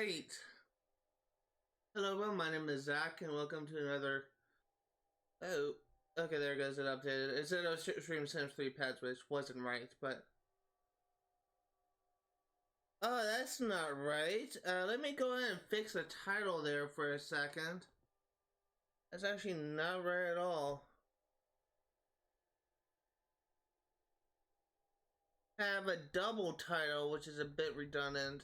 Alright. Hello everyone, my name is Zach and welcome to another... Oh, okay, there goes it updated. It said I was streaming Sims 3 Pets, which wasn't right, but... Oh, that's not right. Let me go ahead and fix the title there for a second. That's actually not right at all. I have a double title, which is a bit redundant.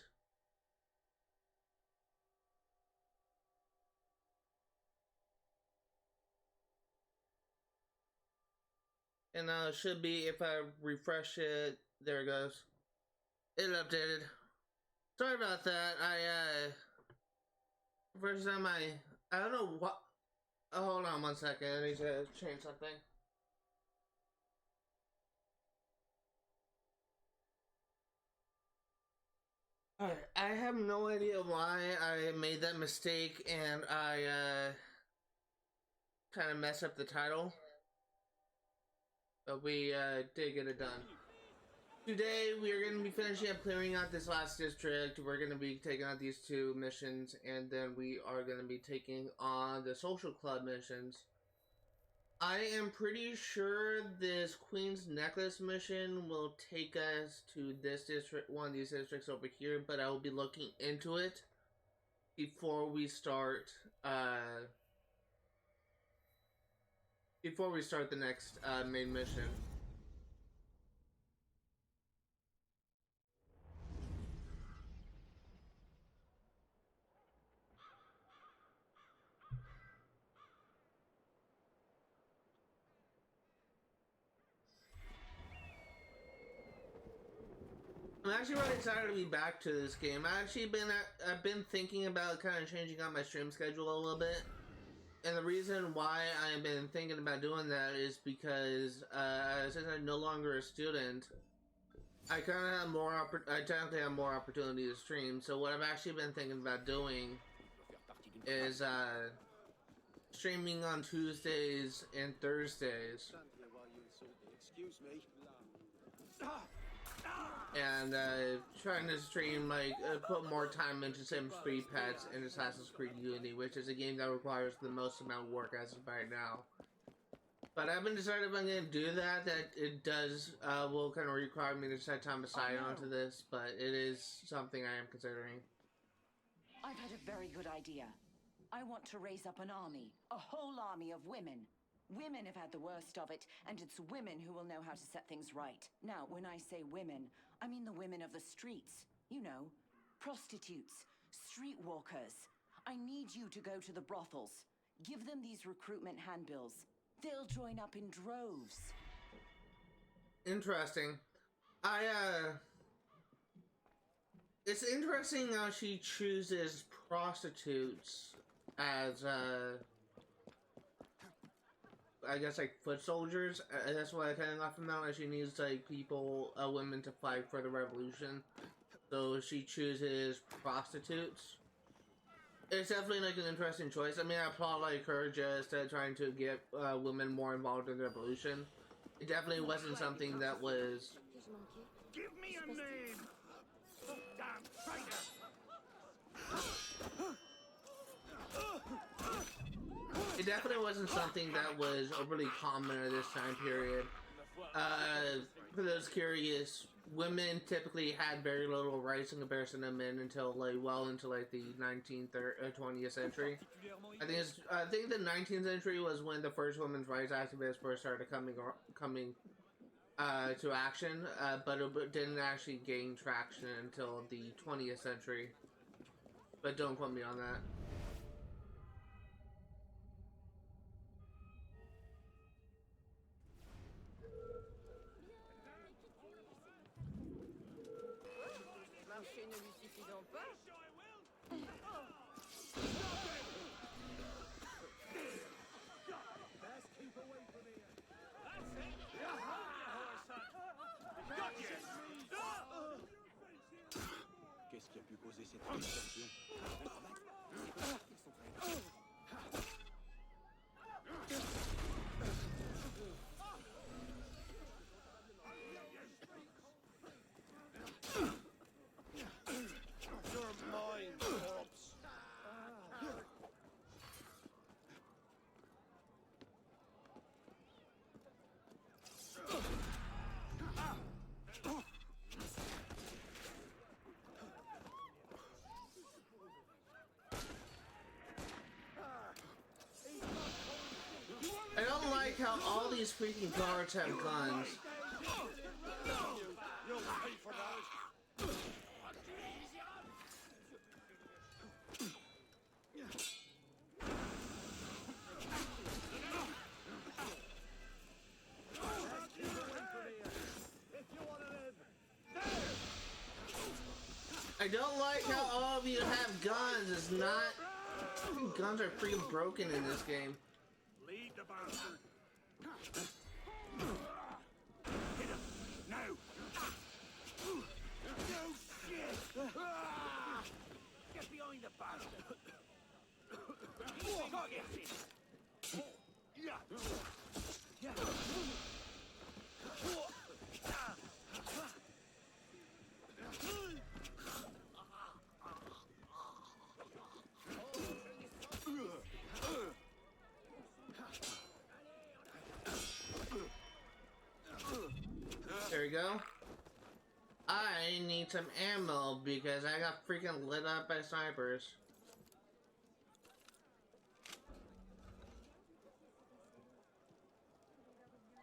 And now it should be, if I refresh it, there it goes. It updated. Sorry about that. First time I don't know what, oh, hold on one second. I need to change something. Alright, I have no idea why I made that mistake and I, kind of messed up the title. But we did get it done. Today we are going to be finishing up clearing out this last district. We're going to be taking out these two missions, and then we are going to be taking on the social club missions. I am pretty sure this Queen's Necklace mission will take us to this district, one of these districts over here, but I will be looking into it before we start the next main mission. I'm actually really excited to be back to this game. I've been thinking about kind of changing out my stream schedule a little bit. And the reason why I've been thinking about doing that is because since I'm no longer a student, I kind of have I technically have more opportunity to stream. So what I've actually been thinking about doing is streaming on Tuesdays and Thursdays. Excuse me. And trying to stream, like, put more time into Sims 3 Pets and Assassin's Creed Unity, which is a game that requires the most amount of work as of right now. But I haven't decided if I'm going to do that it does, will kind of require me to set time aside onto this, but it is something I am considering. I've had a very good idea. I want to raise up an army, a whole army of women. Women have had the worst of it, and it's women who will know how to set things right. Now, when I say women, I mean the women of the streets. You know, prostitutes, streetwalkers. I need you to go to the brothels. Give them these recruitment handbills. They'll join up in droves. Interesting. It's interesting how she chooses prostitutes as, I guess, like, foot soldiers. That's what I kind of got from that. Like, she needs, like, people, women to fight for the revolution. So she chooses prostitutes. It's definitely, like, an interesting choice. I mean, I applaud, like, her just trying to get women more involved in the revolution. It definitely wasn't something that was... Give me a name! Damn traitor! It definitely wasn't something that was overly common at this time period. For those curious, women typically had very little rights in comparison to men until, like, well into, like, the 20th century. I think the 19th century was when the first women's rights activists first started coming to action, but it didn't actually gain traction until the 20th century. But don't quote me on that. Ne lui suffit donc pas. Best keep away from here. That's it. Qu'est-ce qui a pu causer cette frustration? You're mine. how all these freaking guards have guns. You'll pay for those. I don't like how all of you have guns. It's not... Guns are pretty broken in this game. Lead the bastard. Hit him. No. No shit. Get behind the bastard. Got you. Yeah. Yeah. There we go. I need some ammo because I got freaking lit up by snipers.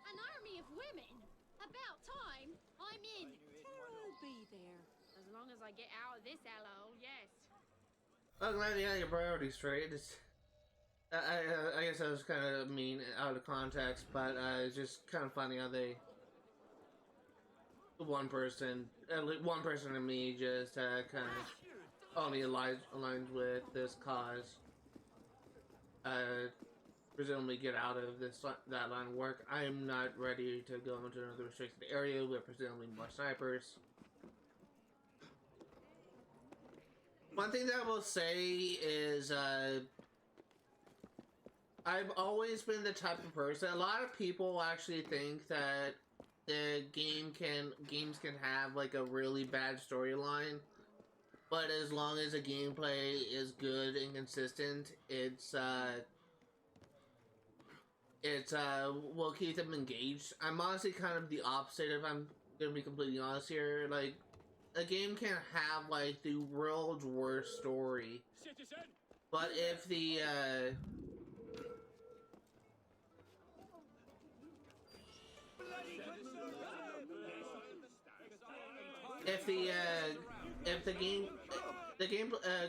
An army of women? About time. I'm in. I'll be there. As long as I get out of this hellhole, yes. Well, glad you got your priorities straight. I guess that was kind of mean out of context, but it's just kind of funny how they... One person and me just kind of only aligns with this cause. Presumably get out of that line of work. I am not ready to go into another restricted area with presumably more snipers. One thing that I will say is I've always been the type of person. A lot of people actually think that the games can have like a really bad storyline, but as long as the gameplay is good and consistent, will keep them engaged. I'm honestly kind of the opposite, if I'm gonna be completely honest here. Like, a game can have like the world's worst story, but if the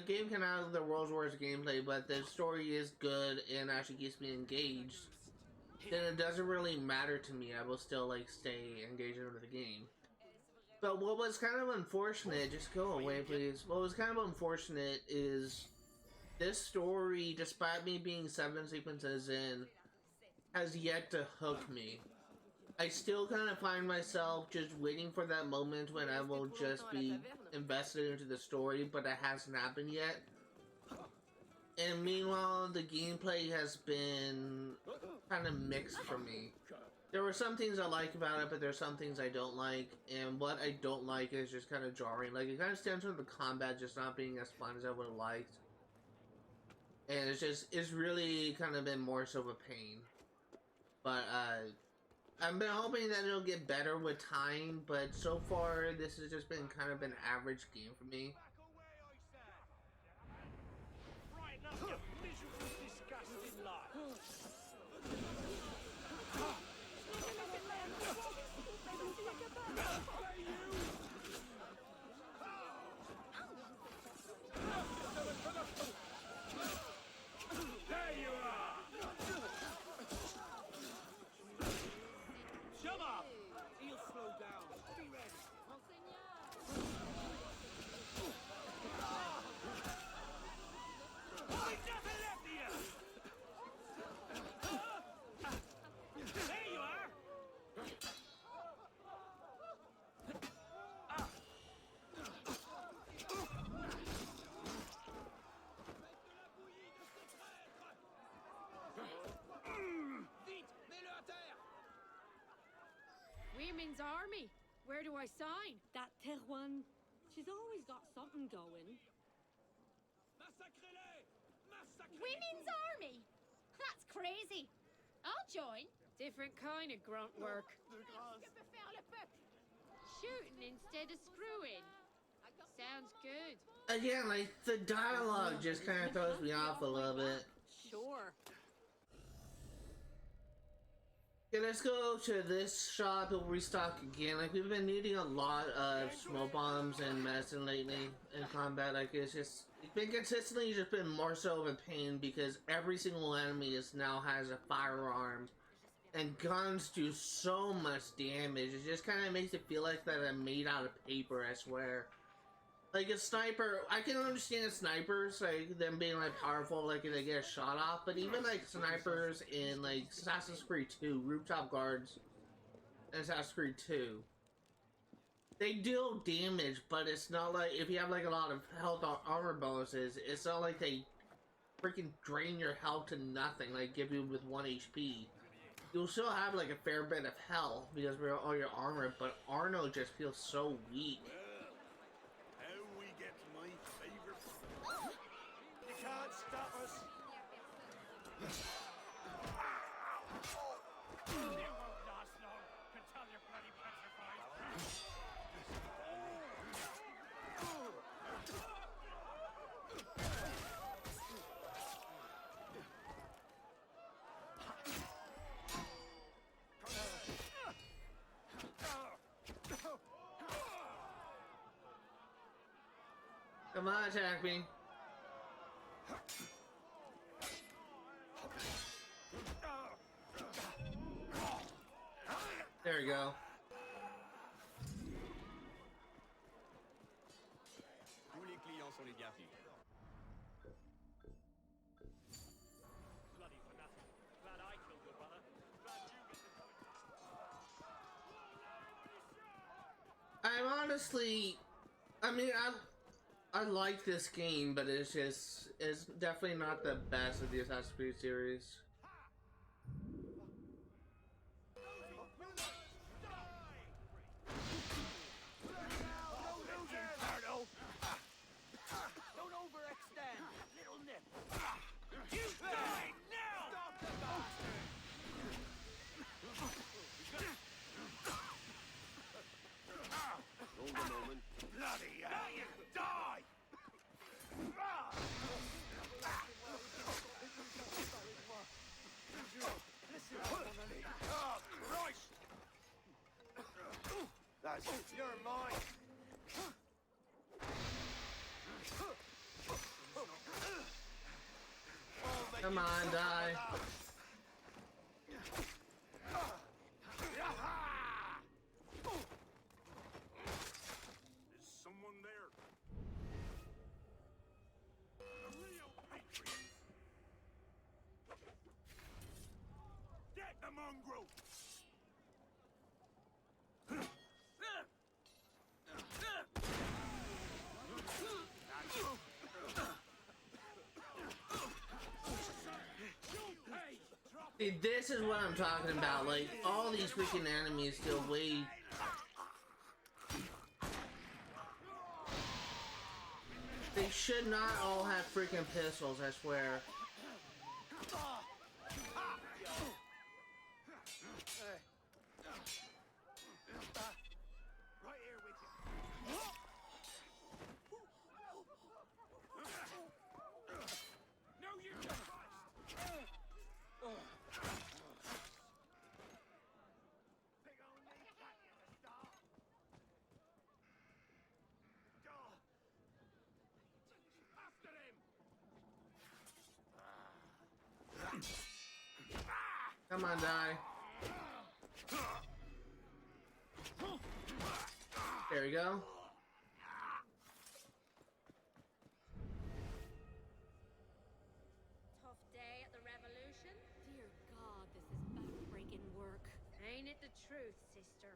game can have the world's worst gameplay, but the story is good and actually keeps me engaged, then it doesn't really matter to me. I will still like stay engaged with the game. But what was kind of unfortunate, just go away please. What was kind of unfortunate is this story, despite me being 7 sequences in, has yet to hook me. I still kind of find myself just waiting for that moment when I will just be invested into the story, but it hasn't happened yet. And meanwhile, the gameplay has been kind of mixed for me. There were some things I like about it, but there's some things I don't like, and what I don't like is just kind of jarring. Like, it kind of stems from the combat just not being as fun as I would have liked. And it's really kind of been more so of a pain. But, I've been hoping that it'll get better with time, but so far this has just been kind of an average game for me. Women's army. Where do I sign? That Chouan, she's always got something going. Women's army? That's crazy. I'll join. Different kind of grunt work. Shooting instead of screwing. Sounds good. Again, like, the dialogue just kind of throws me off a little bit. Sure. Okay, let's go to this shop and restock again. Like, we've been needing a lot of smoke bombs and medicine lately in combat. Like, it's been consistently just been more so of a pain because every single enemy now has a firearm. And guns do so much damage. It just kind of makes it feel like that I'm made out of paper, I swear. Like, a sniper, I can understand snipers, like, them being, like, powerful, like, they get a shot off, but even, like, snipers in, like, Assassin's Creed 2, rooftop guards in Assassin's Creed 2, they deal damage, but it's not like, if you have, like, a lot of health or armor bonuses, it's not like they freaking drain your health to nothing, like, give you with 1 HP. You'll still have, like, a fair bit of health because of all your armor, but Arno just feels so weak. Can't stop us. You won't last long. Can tell you're bloody petrified. Come on, attack me. There we go. Tous les clients sont les bienvenus. Bloody fanatic. Glad I killed your brother. Glad you get the I'm honestly, I mean, I like this game, but it's definitely not the best of the Assassin's Creed series. Don't overextend, little nip. You die now! Stop the bastard! Hold a moment. Bloody hell! Now you die! Listen, oh, Christ! That's you're mine. Come on, die. Is someone there? A real patriot. Get the mongrel. See, this is what I'm talking about. Like, all these freaking enemies still way... They should not all have freaking pistols, I swear. Right here with you. No, you don't. Big old knee cut you to start. After him. Come on, die. There we go. Tough day at the revolution? Dear God, this is backbreaking work. Ain't it the truth, sister?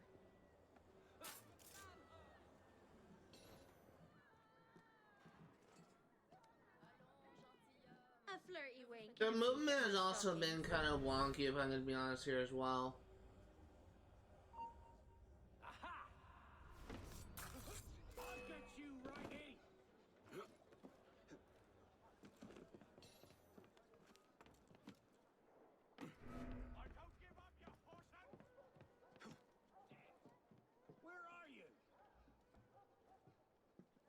A flirty wink. The movement has also been kind of wonky, if I'm going to be honest here as well. Aha! I'll get you right in. I don't give up, you horsehead. Where are you?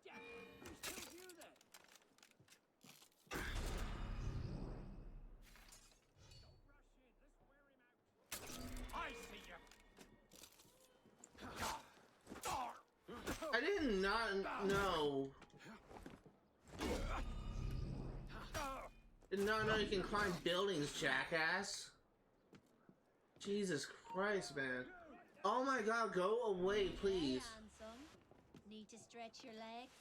Damn, who's killed you then? Don't rush in. Let's wear him out. not know. Did not know you can climb buildings, jackass. Jesus Christ, man. Oh my god, go away, please. Hey, handsome. Need to stretch your legs?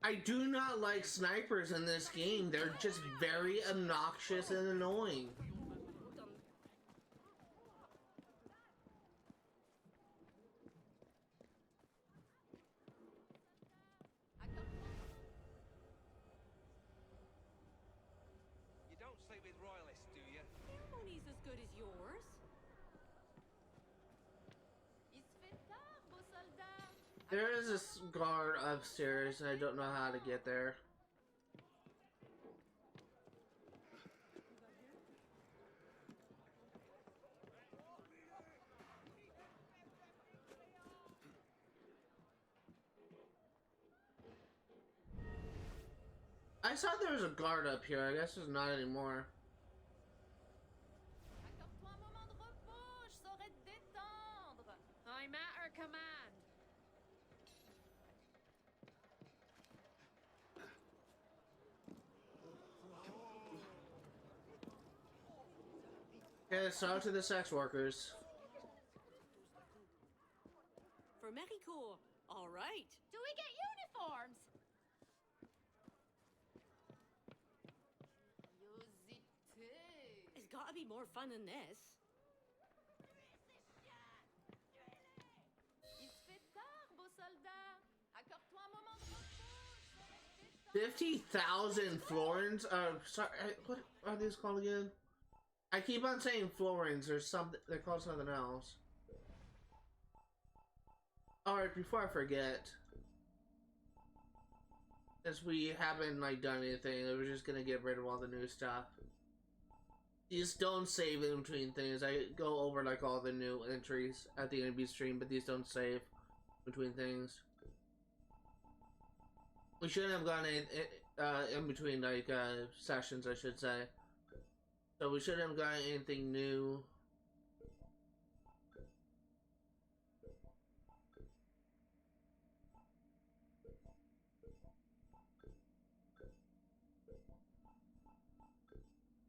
I do not like snipers in this game. They're just very obnoxious and annoying. You don't sleep with royalists, do you? Their money's as good as yours. There is a guard upstairs, and I don't know how to get there. I saw there was a guard up here. I guess there's not anymore. I'm at her command. Okay, let's talk to the sex workers. For Mericourt. All right. Do we get uniforms? It's got to be more fun than this. 50,000 florins? Sorry, what are these called again? I keep on saying florins or something. They're called something else. Alright, before I forget, since we haven't like done anything, we're just gonna get rid of all the new stuff. These don't save in between things. I go over like all the new entries at the end of each stream, but these don't save between things. We shouldn't have gone in between like sessions, I should say. So we shouldn't have gotten anything new.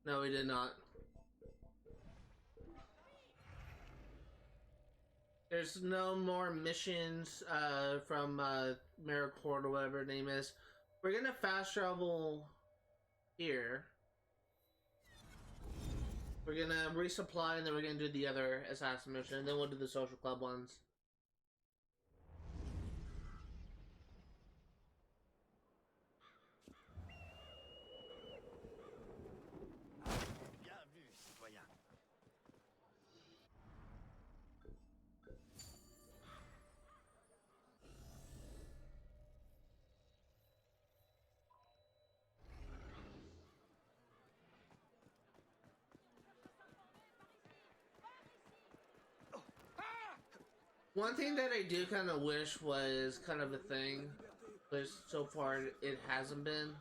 No, we did not. There's no more missions from Mirabeau or whatever her name is. We're gonna fast travel here. We're gonna resupply and then we're gonna do the other assassin mission and then we'll do the social club ones. One thing that I do kind of wish was kind of a thing, but so far it hasn't been,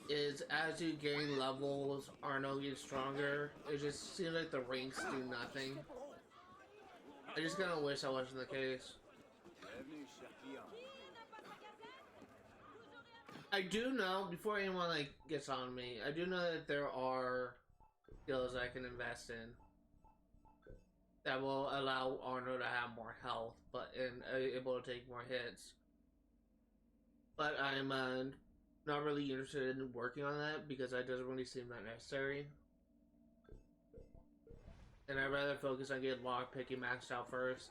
is as you gain levels, Arno gets stronger. It just seems like the ranks do nothing. I just kind of wish that wasn't the case. I do know, before anyone like gets on me, I do know that there are skills I can invest in that will allow Arno to have more health, but able to take more hits. But I'm not really interested in working on that because that doesn't really seem that necessary. And I'd rather focus on getting lockpicking maxed out first.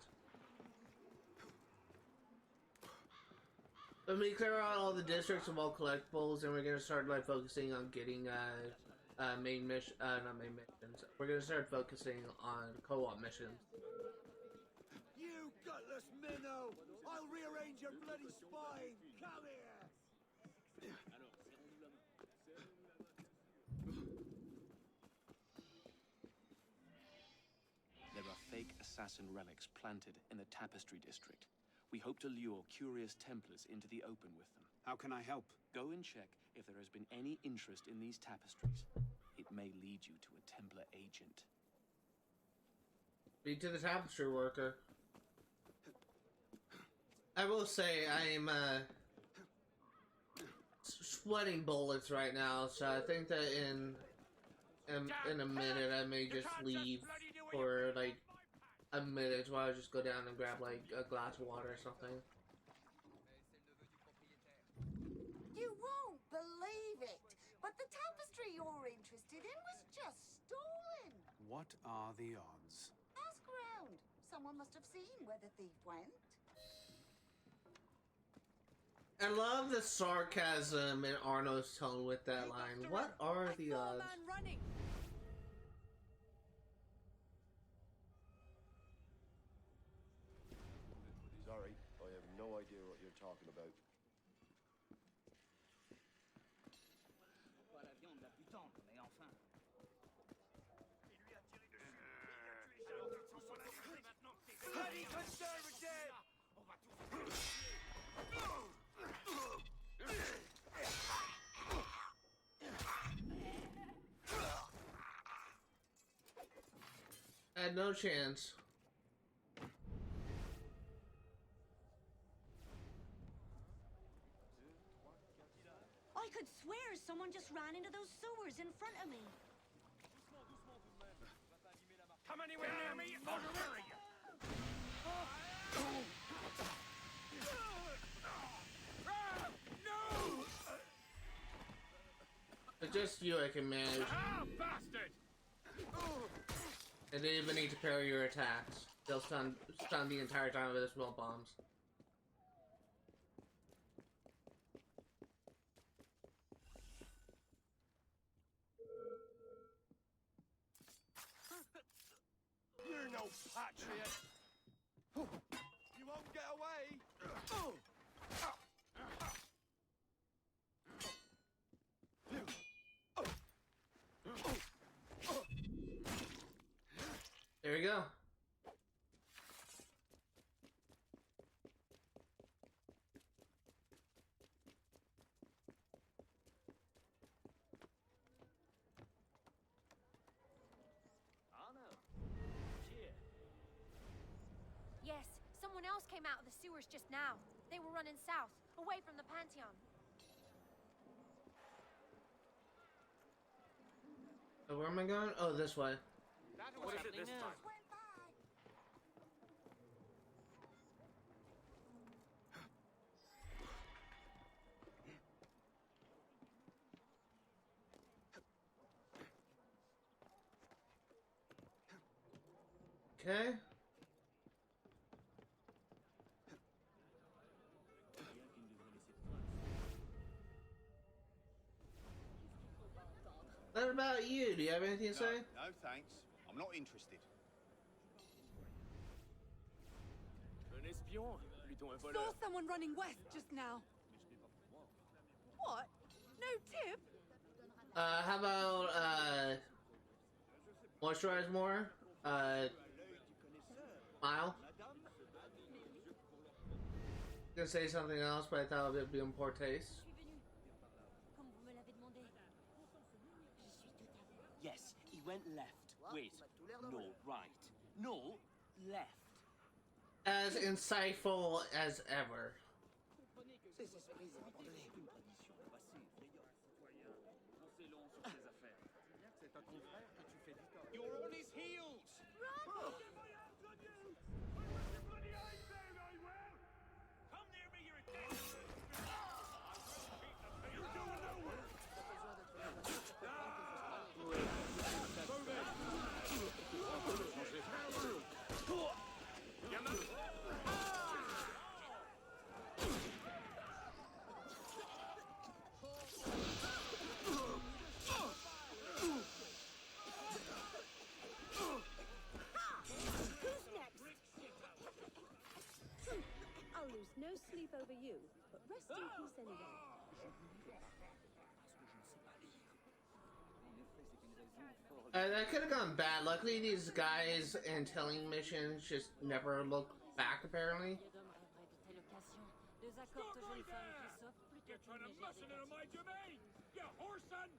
Let me clear out all the districts of all collectibles, and we're gonna start like focusing on getting main mission, not main missions. We're gonna start focusing on co-op missions. You gutless minnow! I'll rearrange your bloody spine! Come here! There are fake assassin relics planted in the Tapestry district. We hope to lure curious Templars into the open with them. How can I help? Go and check if there has been any interest in these tapestries. It may lead you to a Templar agent. Lead to the tapestry worker. I will say I am sweating bullets right now, so I think that in a minute I may just leave for like a minute while I just go down and grab like a glass of water or something. You won't believe it, but the tapestry you're interested in was just stolen. What are the odds? Ask around. Someone must have seen where the thief went. I love the sarcasm in Arno's tone with that line. What are the odds? Running. Sorry, I have no idea what you're talking about. Pas la viande la plus tendre, mais enfin. Bloody conservative! On va tous... I had no chance. I could swear someone just ran into those sewers in front of me. Come anywhere near me, I'll bury you! No! It's just you I can manage. Ah, bastard! I didn't even need to parry your attacks. They'll stun the entire time with the smoke bombs. You're no patriot! You won't get away! There we go. Yes, someone else came out of the sewers just now. They were running south, away from the Pantheon. Oh, where am I going? Oh, this way. What is it this time? Went by. Okay. What about you? Do you have anything to say? No, thanks. I'm not interested. Un espion, plutôt un Saw voleur. someone running west just now. What? No tip? How about, moisturize more? Smile? Gonna say something else, but I thought it would be in poor taste. Comme vous me l'avez demandé. Yes, he went left. Wait, no, right. No, left. As insightful as ever. You're on his heels! Come near me, you're a dead... You're going nowhere! I'll lose no sleep over you, but rest in peace anyway. That could have gone bad. Luckily, these guys in telling missions just never look back, apparently. Stop right there! You're trying to muscle into my domain! You whoreson!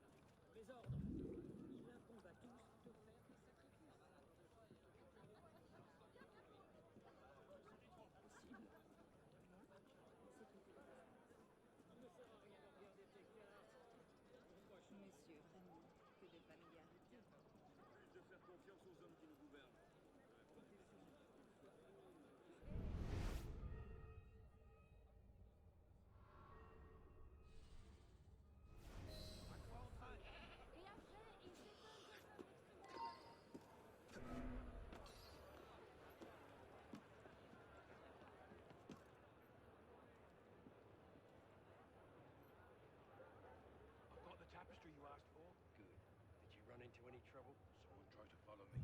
Got the tapestry you asked for? Good. Did you run into any trouble? Someone tried to follow me.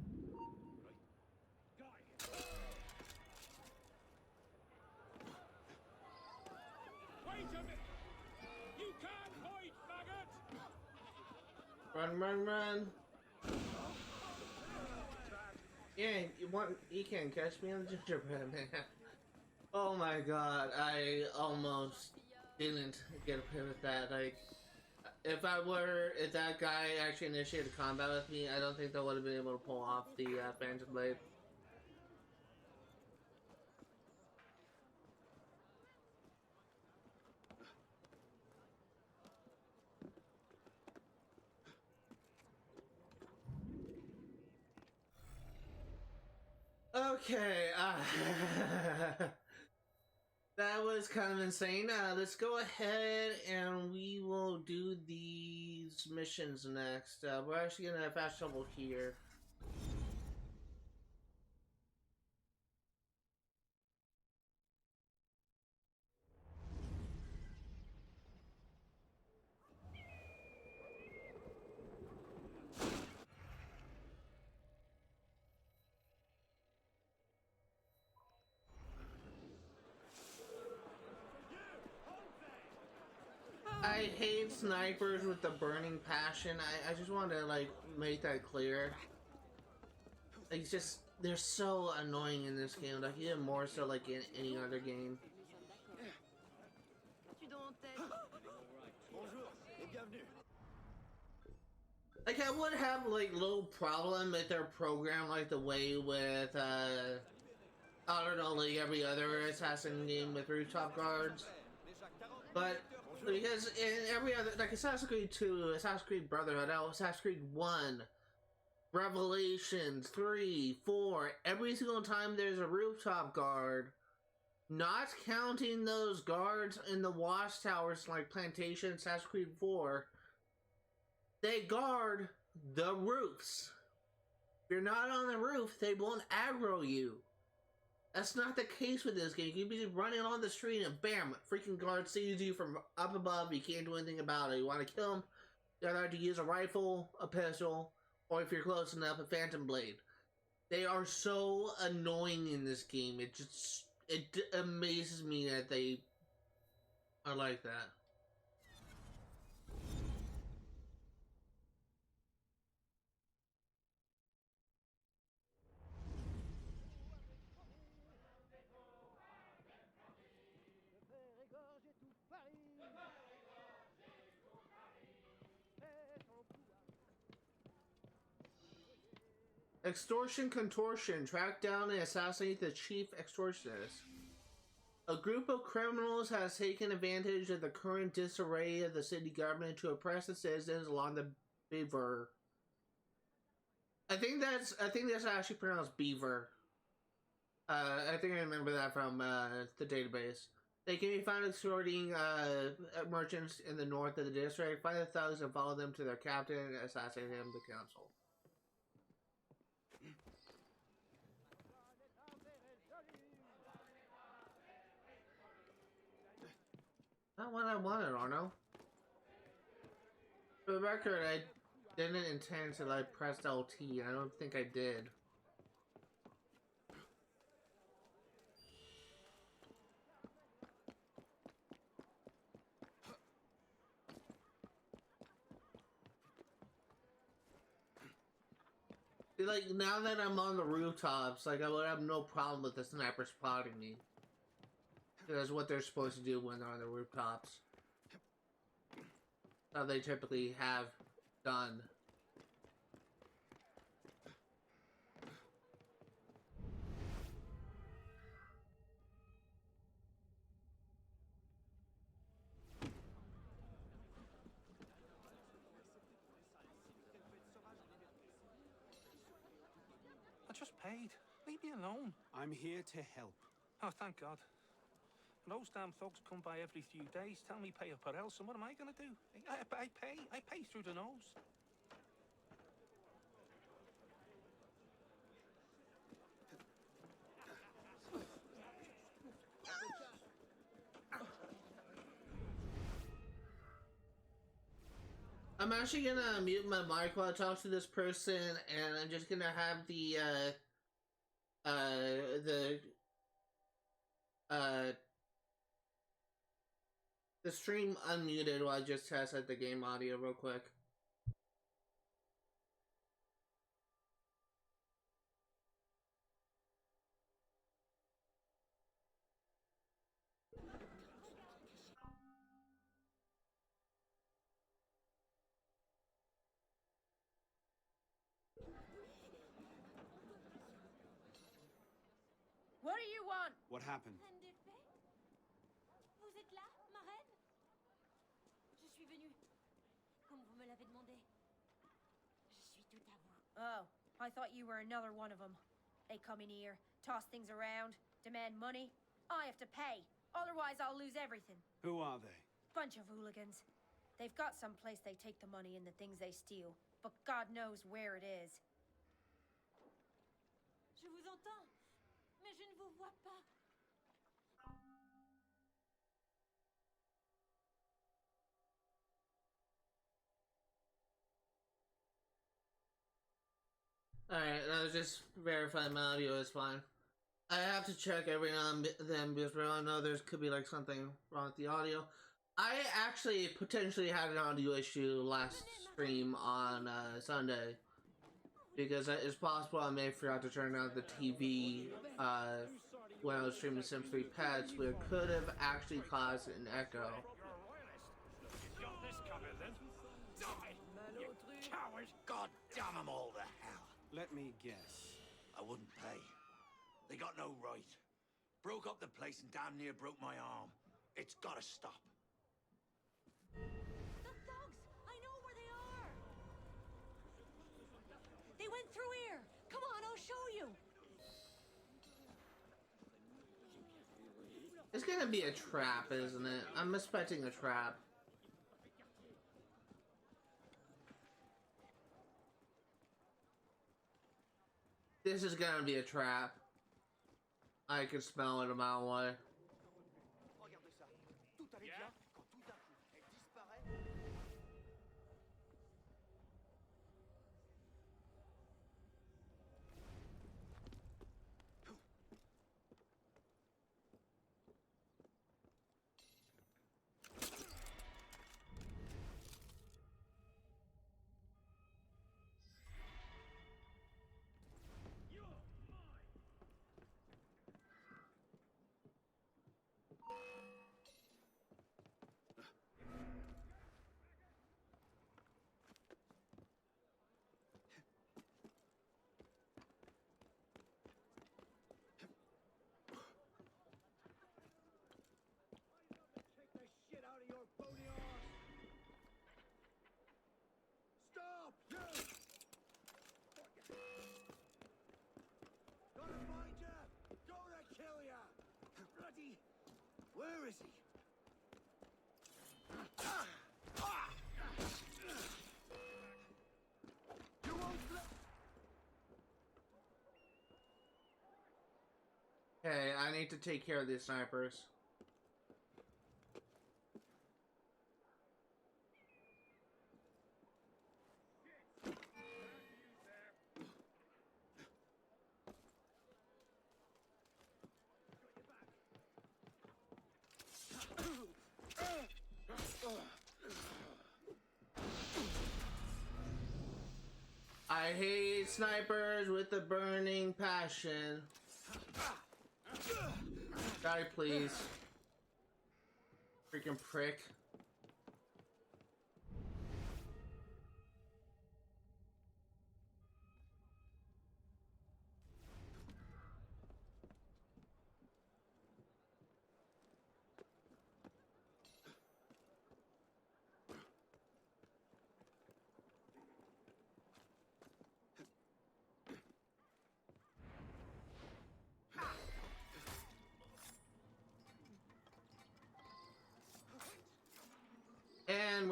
Right. Got him. Wait a minute! You can't hide, faggot! Run, run, run! Yeah, you can't catch me on the gingerbread man. Oh my god, I almost didn't get a hit with that. Like, if that guy actually initiated combat with me, I don't think I would have been able to pull off the Phantom Blade. Okay, that was kind of insane. Let's go ahead and we will do these missions next. We're actually gonna fast travel here. I hate snipers with the burning passion. I just want to like make that clear. Like, it's just, they're so annoying in this game, like even more so like in any other game. Like, I would have like little problem with their program, like the way with I don't know, like every other assassin game with rooftop guards, but because in every other, like Assassin's Creed 2, Assassin's Creed Brotherhood, Assassin's Creed 1, Revelations, 3, 4, every single time there's a rooftop guard, not counting those guards in the watchtowers like Plantation, Assassin's Creed 4, they guard the roofs. If you're not on the roof, they won't aggro you. That's not the case with this game. You can be running on the street and bam, freaking guard sees you from up above. You can't do anything about it. You want to kill him, you have to use a rifle, a pistol, or if you're close enough, a phantom blade. They are so annoying in this game. It amazes me that they are like that. Extortion, Contortion. Track down and assassinate the chief extortionist. A group of criminals has taken advantage of the current disarray of the city government to oppress the citizens along the Beaver. I think that's actually pronounced Beaver. I think I remember that from the database. They can be found extorting merchants in the north of the district. Find the thugs and follow them to their captain and assassinate him, the council. Not what I wanted, Arno. For the record, I didn't intend to like press LT. I don't think I did. Like, now that I'm on the rooftops, like, I would have no problem with the sniper spotting me. That's what they're supposed to do when they're on the rooftops. How they typically have done. paid. Leave me alone. I'm here to help. Oh, thank God. Those damn thugs come by every few days, tell me pay up or else, and what am I gonna do? I pay through the nose. I'm actually gonna mute my mic while I talk to this person, and I'm just gonna have the stream unmuted while I just test out the game audio real quick. What do you want? What happened? Vous êtes là, ma reine? Je suis venue, comme vous me l'avez demandé. Je suis tout à vous. Oh, I thought you were another one of them. They come in here, toss things around, demand money. I have to pay, otherwise I'll lose everything. Who are they? Bunch of hooligans. They've got some place they take the money and the things they steal, but God knows where it is. Je vous entends, mais je ne vous vois pas. Alright, that was just verifying my audio is fine. I have to check every now and then because we all know there could be like something wrong with the audio. I actually potentially had an audio issue last stream on Sunday because it's possible I may have forgot to turn on the TV when I was streaming Sims 3 Pets, which could have actually caused an echo. You got this covered then. Die, you coward! God damn them all to hell. Let me guess. I wouldn't pay. They got no right. Broke up the place and damn near broke my arm. It's gotta stop. The thugs! I know where they are! They went through here! Come on, I'll show you! It's gonna be a trap, isn't it? I'm expecting a trap. This is gonna be a trap. I can smell it a mile away. Regardez ça. Tout allait bien quand tout d'un coup, elle disparaît. Take the shit out of your bony arse! Stop! You! Gonna find ya! Gonna kill ya! Bloody... Where is he? You won't let... Okay, I need to take care of these snipers. I hate snipers with a burning passion. Die, please. Freaking prick.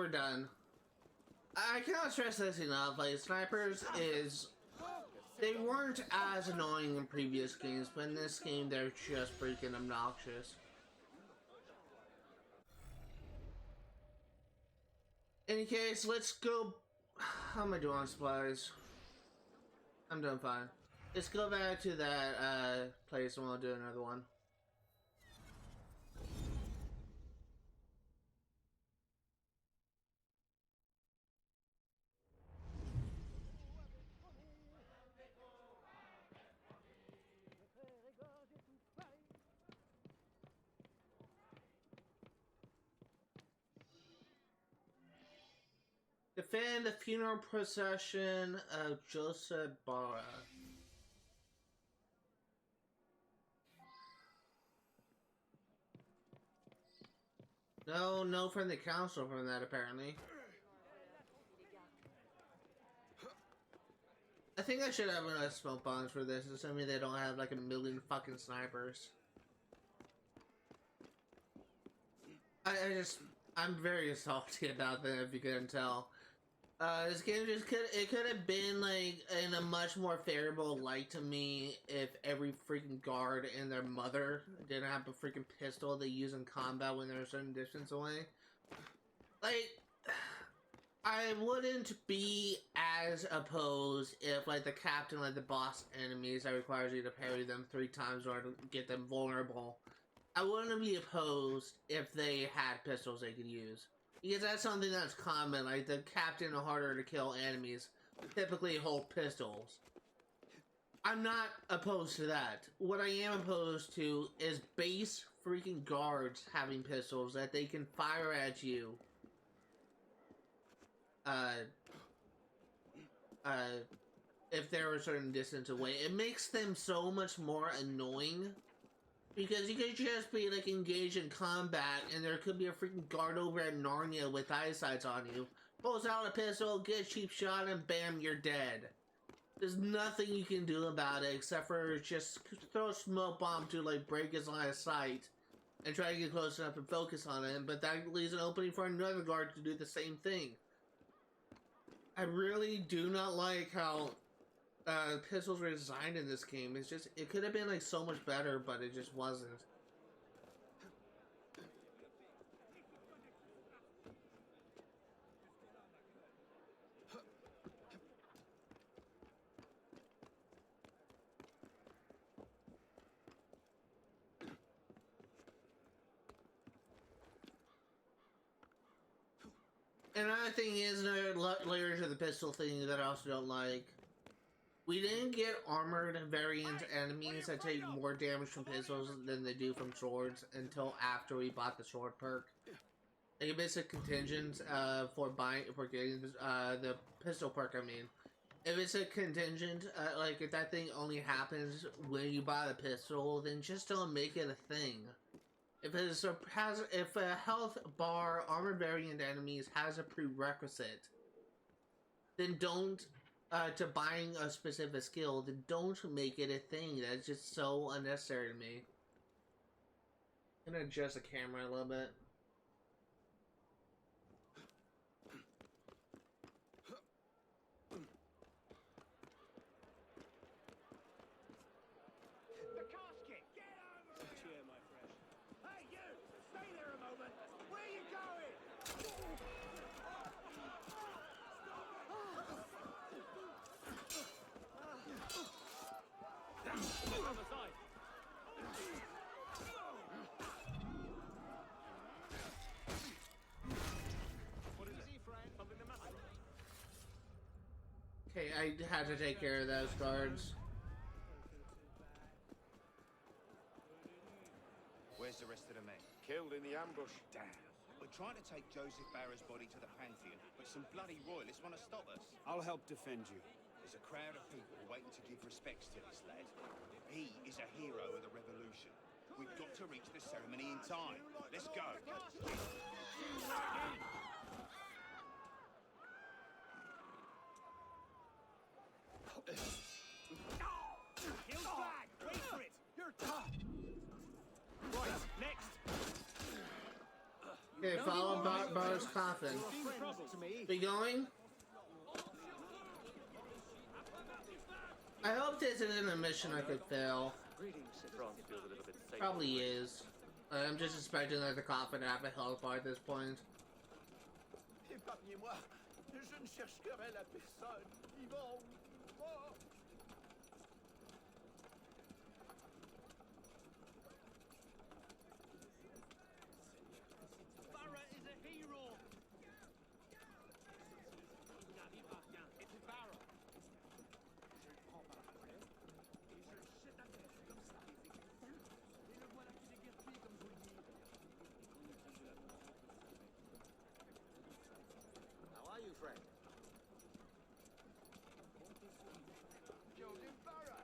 overdone. I cannot stress this enough. Like, snipers is... They weren't as annoying in previous games, but in this game, they're just freaking obnoxious. Any case, let's go... How am I doing on supplies? I'm doing fine. Let's go back to that place and we'll do another one. Defend the funeral procession of Joseph Bara. No from the council from that, apparently. I think I should have enough smoke bombs for this, assuming they don't have like a million fucking snipers. I'm very salty about that, if you couldn't tell. This game just could have been like in a much more favorable light to me if every freaking guard and their mother didn't have a freaking pistol they use in combat when they're a certain distance away. Like, I wouldn't be as opposed if like the captain, like the boss enemies that requires you to parry them 3 times or to get them vulnerable. I wouldn't be opposed if they had pistols they could use. Because that's something that's common, like the captain or harder to kill enemies typically hold pistols. I'm not opposed to that. What I am opposed to is base freaking guards having pistols that they can fire at you. If they're a certain distance away. It makes them so much more annoying. Because you could just be like engaged in combat and there could be a freaking guard over at Narnia with eyesights on you. Pulls out a pistol, gets a cheap shot, and bam, you're dead. There's nothing you can do about it except for just throw a smoke bomb to like break his line of sight and try to get close enough and focus on him, but that leaves an opening for another guard to do the same thing. I really do not like how pistols were designed in this game. It's just, it could have been like so much better, but it just wasn't. Another thing is, another layer to the pistol thing that I also don't like. We didn't get armored variant enemies that take more damage from pistols than they do from swords until after we bought the sword perk. Like, it's a contingent for getting the pistol perk. I mean, if it's a contingent, like if that thing only happens when you buy the pistol, then just don't make it a thing. If a health bar armored variant enemies has a prerequisite, then don't. To buying a specific skill, then don't make it a thing. That's just so unnecessary to me. I'm gonna adjust the camera a little bit. The casket! Get over here! Cheer, my friend. Hey, you! Stay there a moment! Where are you going? Okay, I had to take care of those guards. Where's the rest of the men? Killed in the ambush. Damn. We're trying to take Joseph Bara's body to the Pantheon, but some bloody royalists want to stop us. I'll help defend you. There's a crowd of people waiting to give respects to this lad. He is a hero of the revolution. We've got to reach the ceremony in time. Let's go. Kill flag! Wait for it! You're top! Right, next! Okay, Follow Bara's coffin. We going? I hope this isn't a mission I could fail. Probably is. I'm just expecting like the coffin to have a health bar at this point. Épargnez-moi. Je ne cherche querelle à personne, vivant ou mort. Bara is a hero! Il n'arrivera rien. It's Bara. Je le prends par la colère et je le jette à terre comme ça. Et le voilà qui déguerpit, comme vous le dites. How are you, friend? Joseph Bara.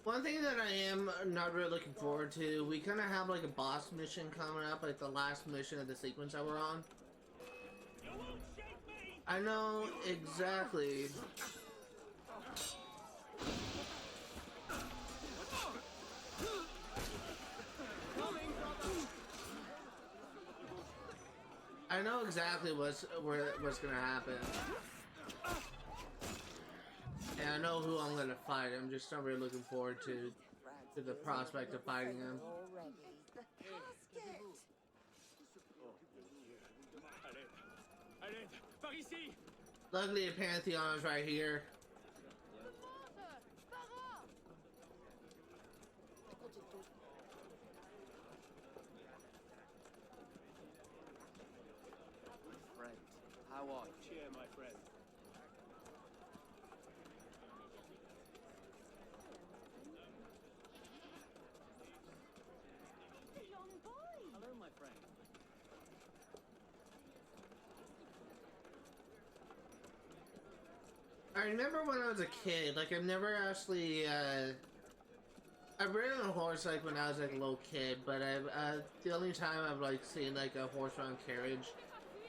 One thing that I am not really looking forward to, we kind of have like a boss mission coming up, like the last mission of the sequence that we're on. I know exactly. I know exactly what's gonna happen. And I know who I'm gonna fight. I'm just not really looking forward to the prospect of fighting him. Luckily, the Pantheon is right here. Friend, how are you? Cheer, my friend. Hello, my friend. I remember when I was a kid, like I've never actually, I've ridden a horse like when I was like a little kid, but the only time I've like seen like a horse-drawn carriage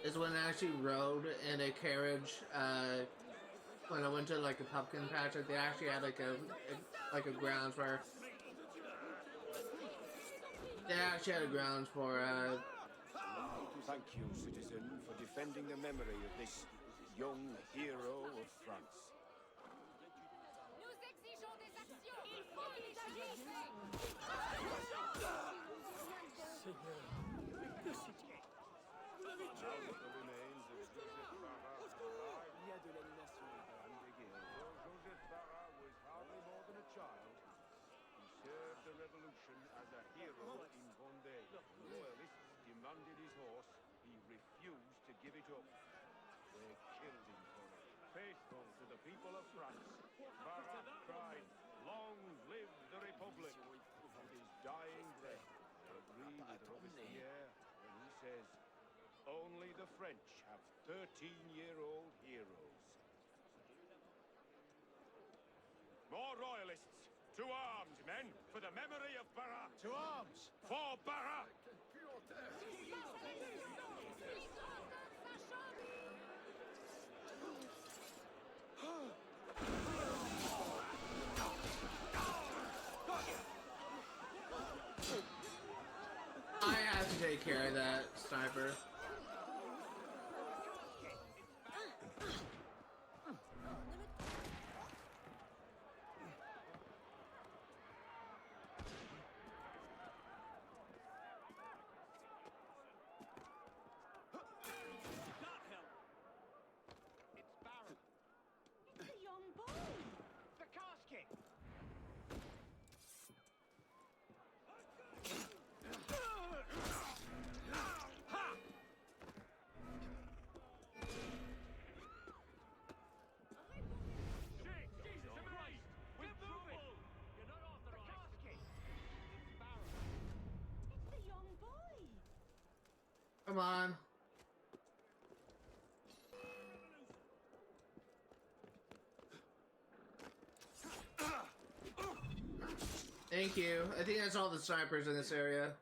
is when I actually rode in a carriage, when I went to like a pumpkin patch. Like, they actually had like a grounds for, they actually had a grounds for, Thank you, citizen, for defending the memory of this young hero of France. Nous exigeons des actions. Il faut les agir. Seigneur, mais que c'est-il? Il y a de l'animation. Joseph Bara was hardly more than a child. He served the revolution as a hero in Vendée. Royalists demanded his horse. He refused to give it up. They killed him for it. Faithful to the people of France, Bara cried, "Long live the Republic!" On his dying breath, I agree with Robespierre when he says, "Only the French have 13-year-old heroes." More royalists! To arms, men! For the memory of Bara! To arms! For Bara! I have to take care of that sniper. Come on. Thank you. I think that's all the snipers in this area.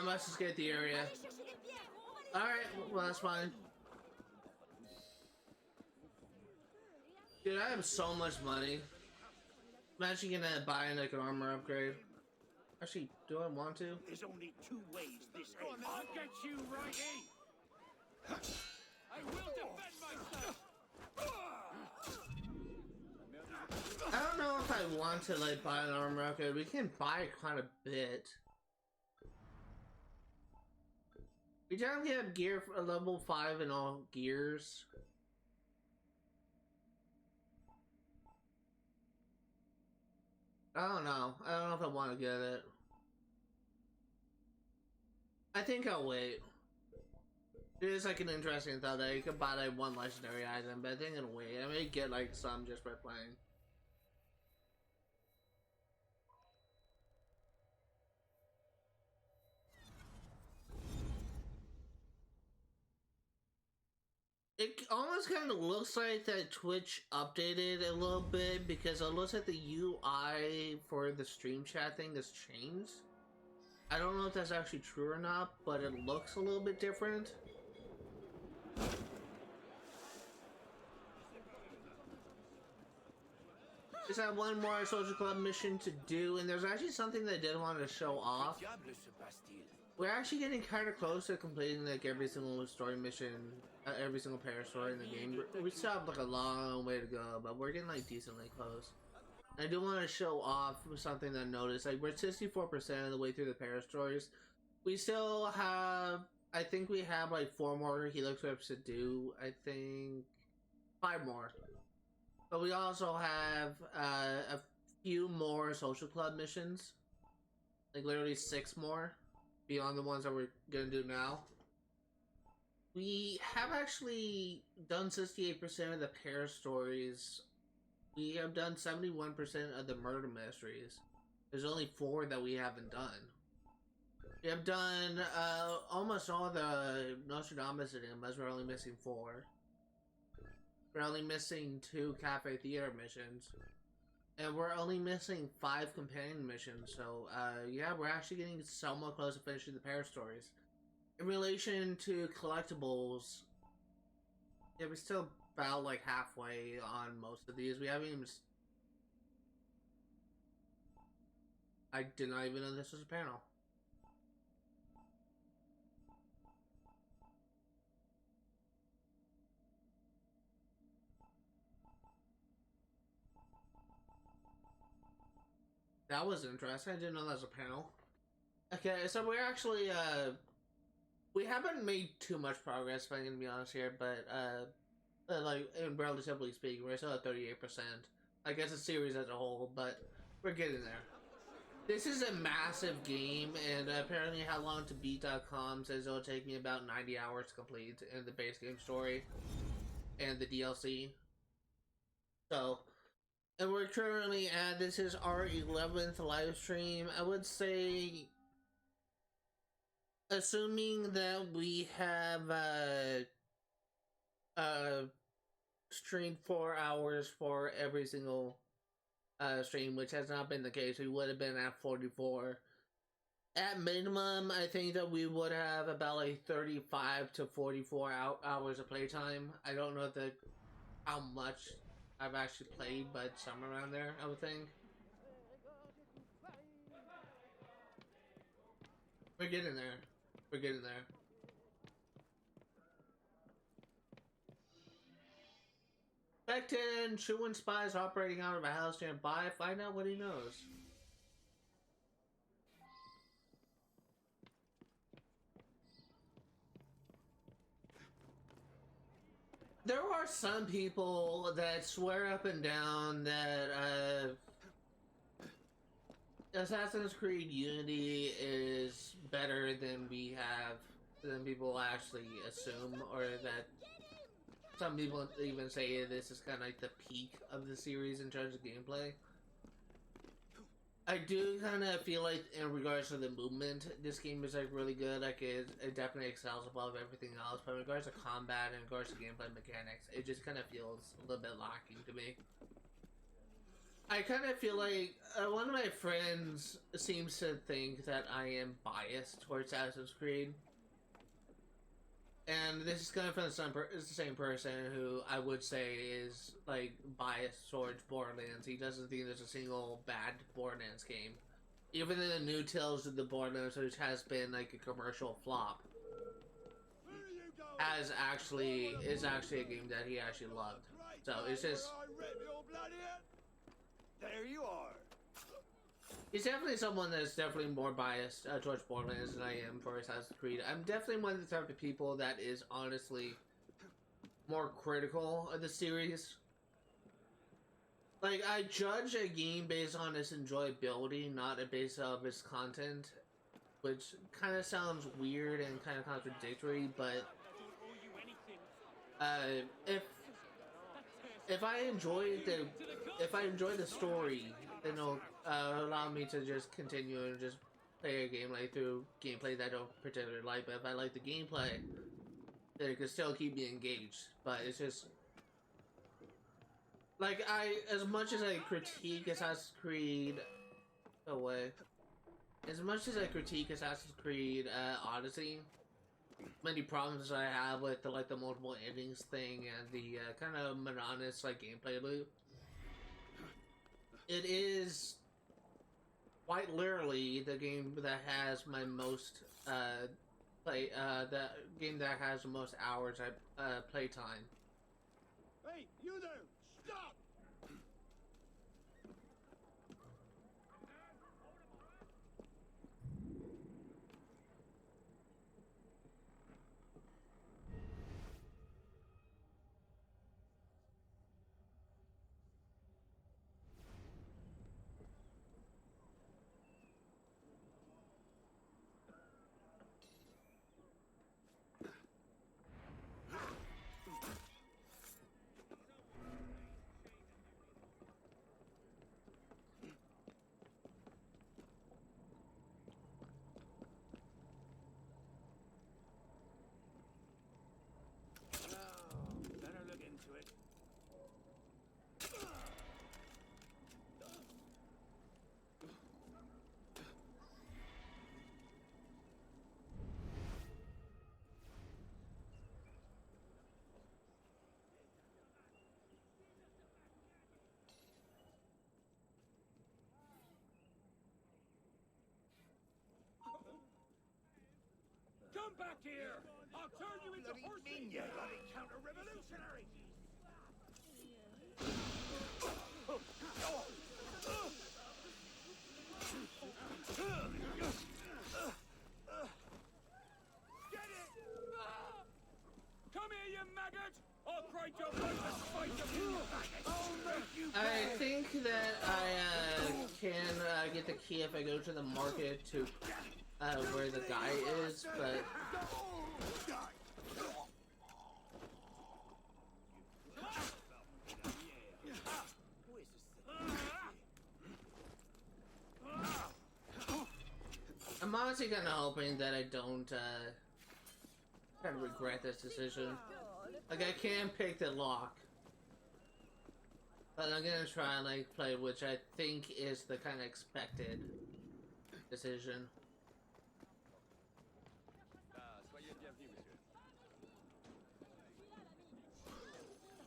Let's just get the area. Alright, well, that's fine. Dude, I have so much money. I'm actually gonna buy like an armor upgrade. Actually, do I want to? There's only two ways this ends. I'll get you right in. I will defend myself. I don't know if I want to like buy an armor upgrade. We can buy quite a bit. We don't get gear for level 5 in all gears. I don't know. I don't know if I want to get it. I think I'll wait. It is like an interesting thought that you could buy like one legendary item, but I think I'll wait. I may get like some just by playing. It almost kind of looks like that Twitch updated a little bit because it looks like the UI for the stream chat thing has changed. I don't know if that's actually true or not, but it looks a little bit different. Just have one more social club mission to do, and there's actually something that I did want to show off. We're actually getting kind of close to completing like every single story mission, every single pair story in the game. We still have like a long way to go, but we're getting like decently close. I do want to show off something that I noticed. Like we're 64% of the way through the pair stories. We still have, I think we have like 4 more Helix Whips to do. I think 5 more. But we also have a few more social club missions. Like literally 6 more. Beyond the ones that we're gonna do now. We have actually done 68% of the pair stories. We have done 71% of the murder mysteries. There's only 4 that we haven't done. We have done almost all the Nostradamus Enigmas. We're only missing 4. We're only missing 2 Cafe Theater missions. And we're only missing 5 companion missions, so yeah, we're actually getting somewhat close to finishing the pair stories. In relation to collectibles, yeah, we're still about like halfway on most of these. We haven't even... I did not even know this was a panel. That was interesting. I didn't know that was a panel. Okay, so we're actually, we haven't made too much progress, if I'm gonna be honest here, but, like, relatively speaking, we're still at 38%. I guess the series as a whole, but we're getting there. This is a massive game, and apparently How Long to Beat.com says it'll take me about 90 hours to complete in the base game story and the DLC. So... And we're currently at, this is our 11th live stream. I would say, assuming that we have streamed 4 hours for every single stream, which has not been the case, we would have been at 44. At minimum, I think that we would have about like 35 to 44 hours of playtime. I don't know how much I've actually played, but somewhere around there, I would think. We're getting there. We're getting there. Back 10, Chouan spies operating out of a house nearby. Find out what he knows. There are some people that swear up and down that Assassin's Creed Unity is better than people actually assume, or that some people even say this is kind of like the peak of the series in terms of gameplay. I do kind of feel like in regards to the movement, this game is like really good. Like it definitely excels above everything else. But in regards to combat and in regards to gameplay mechanics, it just kind of feels a little bit lacking to me. I kind of feel like one of my friends seems to think that I am biased towards Assassin's Creed. And this is coming from the same person who I would say is like biased towards Borderlands. He doesn't think there's a single bad Borderlands game. Even in the new Tales of the Borderlands, which has been like a commercial flop, is actually a game that he actually loved. So it's just, There you are. he's definitely someone that's definitely more biased towards Borderlands than I am for Assassin's Creed. I'm definitely one of the type of people that is honestly more critical of the series. Like, I judge a game based on its enjoyability, not based on its content, which kind of sounds weird and kind of contradictory, but if I enjoy the story, then it'll allow me to just continue and just play a game like through gameplay that I don't particularly like. But if I like the gameplay, then it can still keep me engaged. But it's just like, as much as I critique Assassin's Creed Odyssey, many problems I have with the multiple endings thing and the kind of monotonous like gameplay loop. It is quite literally the game that has my most the game that has the most hours playtime. Hey, you there! Stop! Better look into it. Come back here! I'll turn you into horse meat, you bloody counter-revolutionary! Get it! Come here, you maggot! I'll break your leg and fight you! I'll make you I think that I can get the key if I go to the market to where the guy is, but I'm honestly kind of hoping that I don't kind of regret this decision. Like, I can pick the lock, but I'm gonna try and like play, which I think is the kind of expected decision. Soyez bienvenus, monsieur.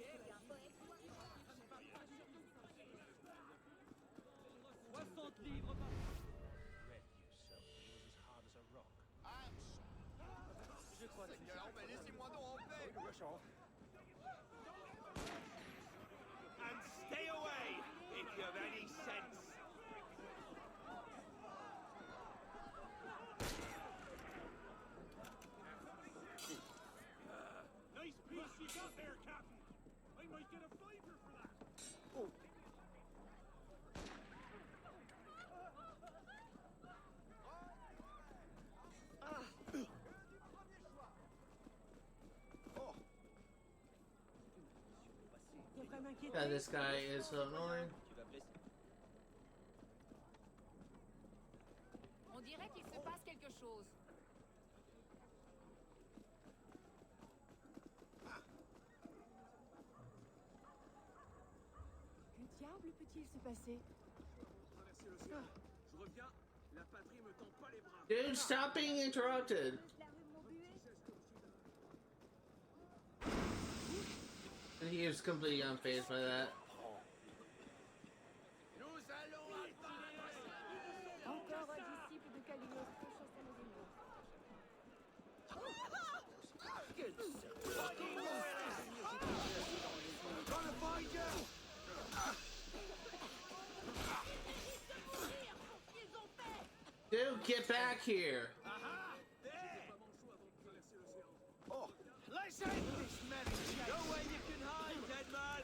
60 livres par... Read you so. He was as hard as a rock. Je crois que... mais laissez-moi donc en paix! And stay away, if you have any sense! Nice piece you got there, Captain! I might get a flavor for that! Oh. Yeah, this guy is so annoying. On dirait qu'il se passe quelque chose. impeccable peut-il se passer? Traverser l'océan. Je reviens. La patrie me tend pas les bras. Dude, stop being interrupted. And he was completely unfazed by that. Encore un disciple de Caligostro chasse à nos démons. Trying to find you! Dude, get back here! Oh, let's end this man in chains. Go where you can hide, dead man.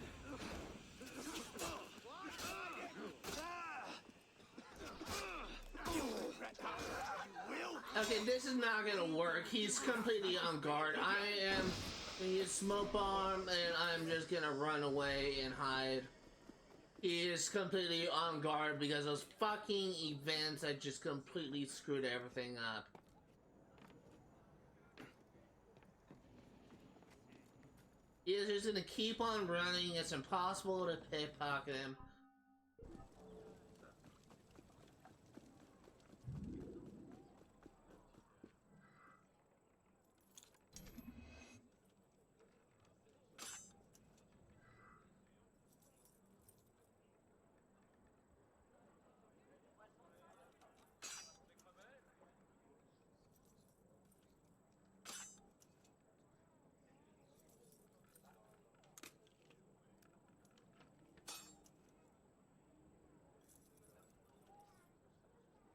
Okay, this is not gonna work. He's completely on guard. I am his smoke bomb, and I'm just gonna run away and hide. He is completely on guard because those fucking events that just completely screwed everything up. He is just gonna keep on running. It's impossible to pickpocket him.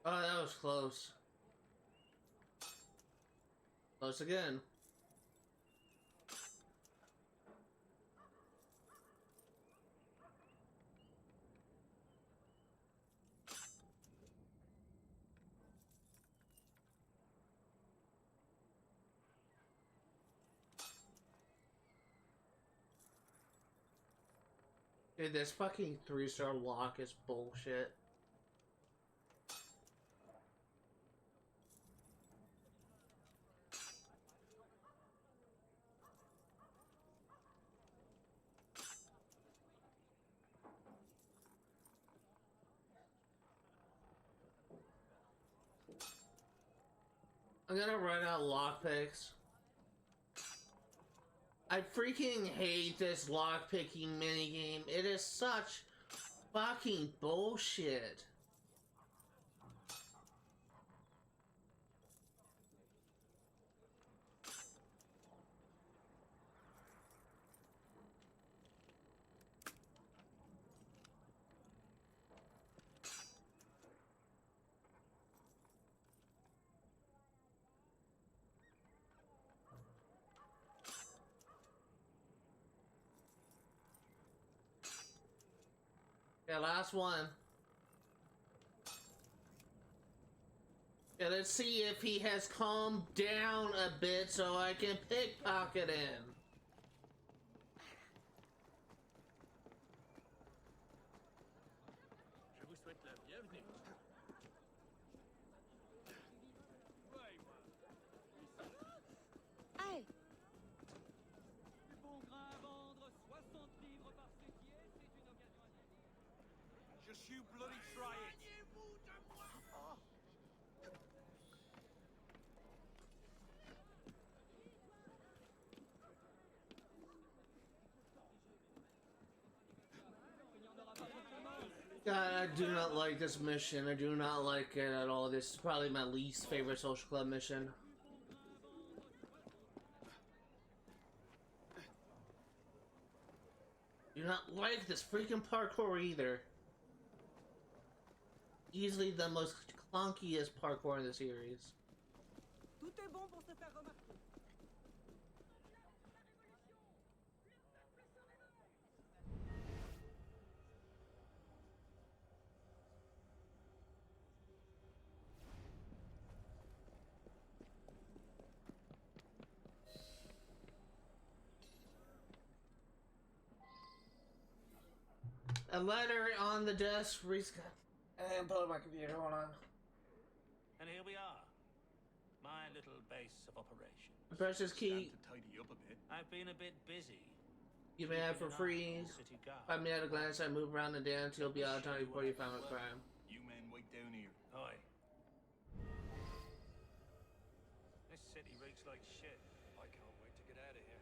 Oh, that was close. Close again. Dude, this fucking 3-star lock is bullshit. I'm gonna run out lockpicks. I freaking hate this lockpicking minigame. It is such fucking bullshit. Yeah, last one. Yeah, let's see if he has calmed down a bit so I can pickpocket him. Je vous souhaite la bienvenue. Hey! Du bon grain à vendre, 60 livres par séquier, c'est une occasion à saisir. Just you bloody try it. God, I do not like this mission. I do not like it at all. This is probably my least favorite social club mission. Do not like this freaking parkour either. Easily the most clunkiest parkour in the series. Tout est bon pour se faire remarquer. A letter on the desk. And pull up my computer. Hold on. And here we are. My little base of operation. Precious key. Time to tidy up a bit. I've been a bit busy. You may have for free. 5 minutes at a glance, I move around the dance, you'll be out of time before you found a crime. You men wait down here. Aye. This city reeks like shit. I can't wait to get out of here.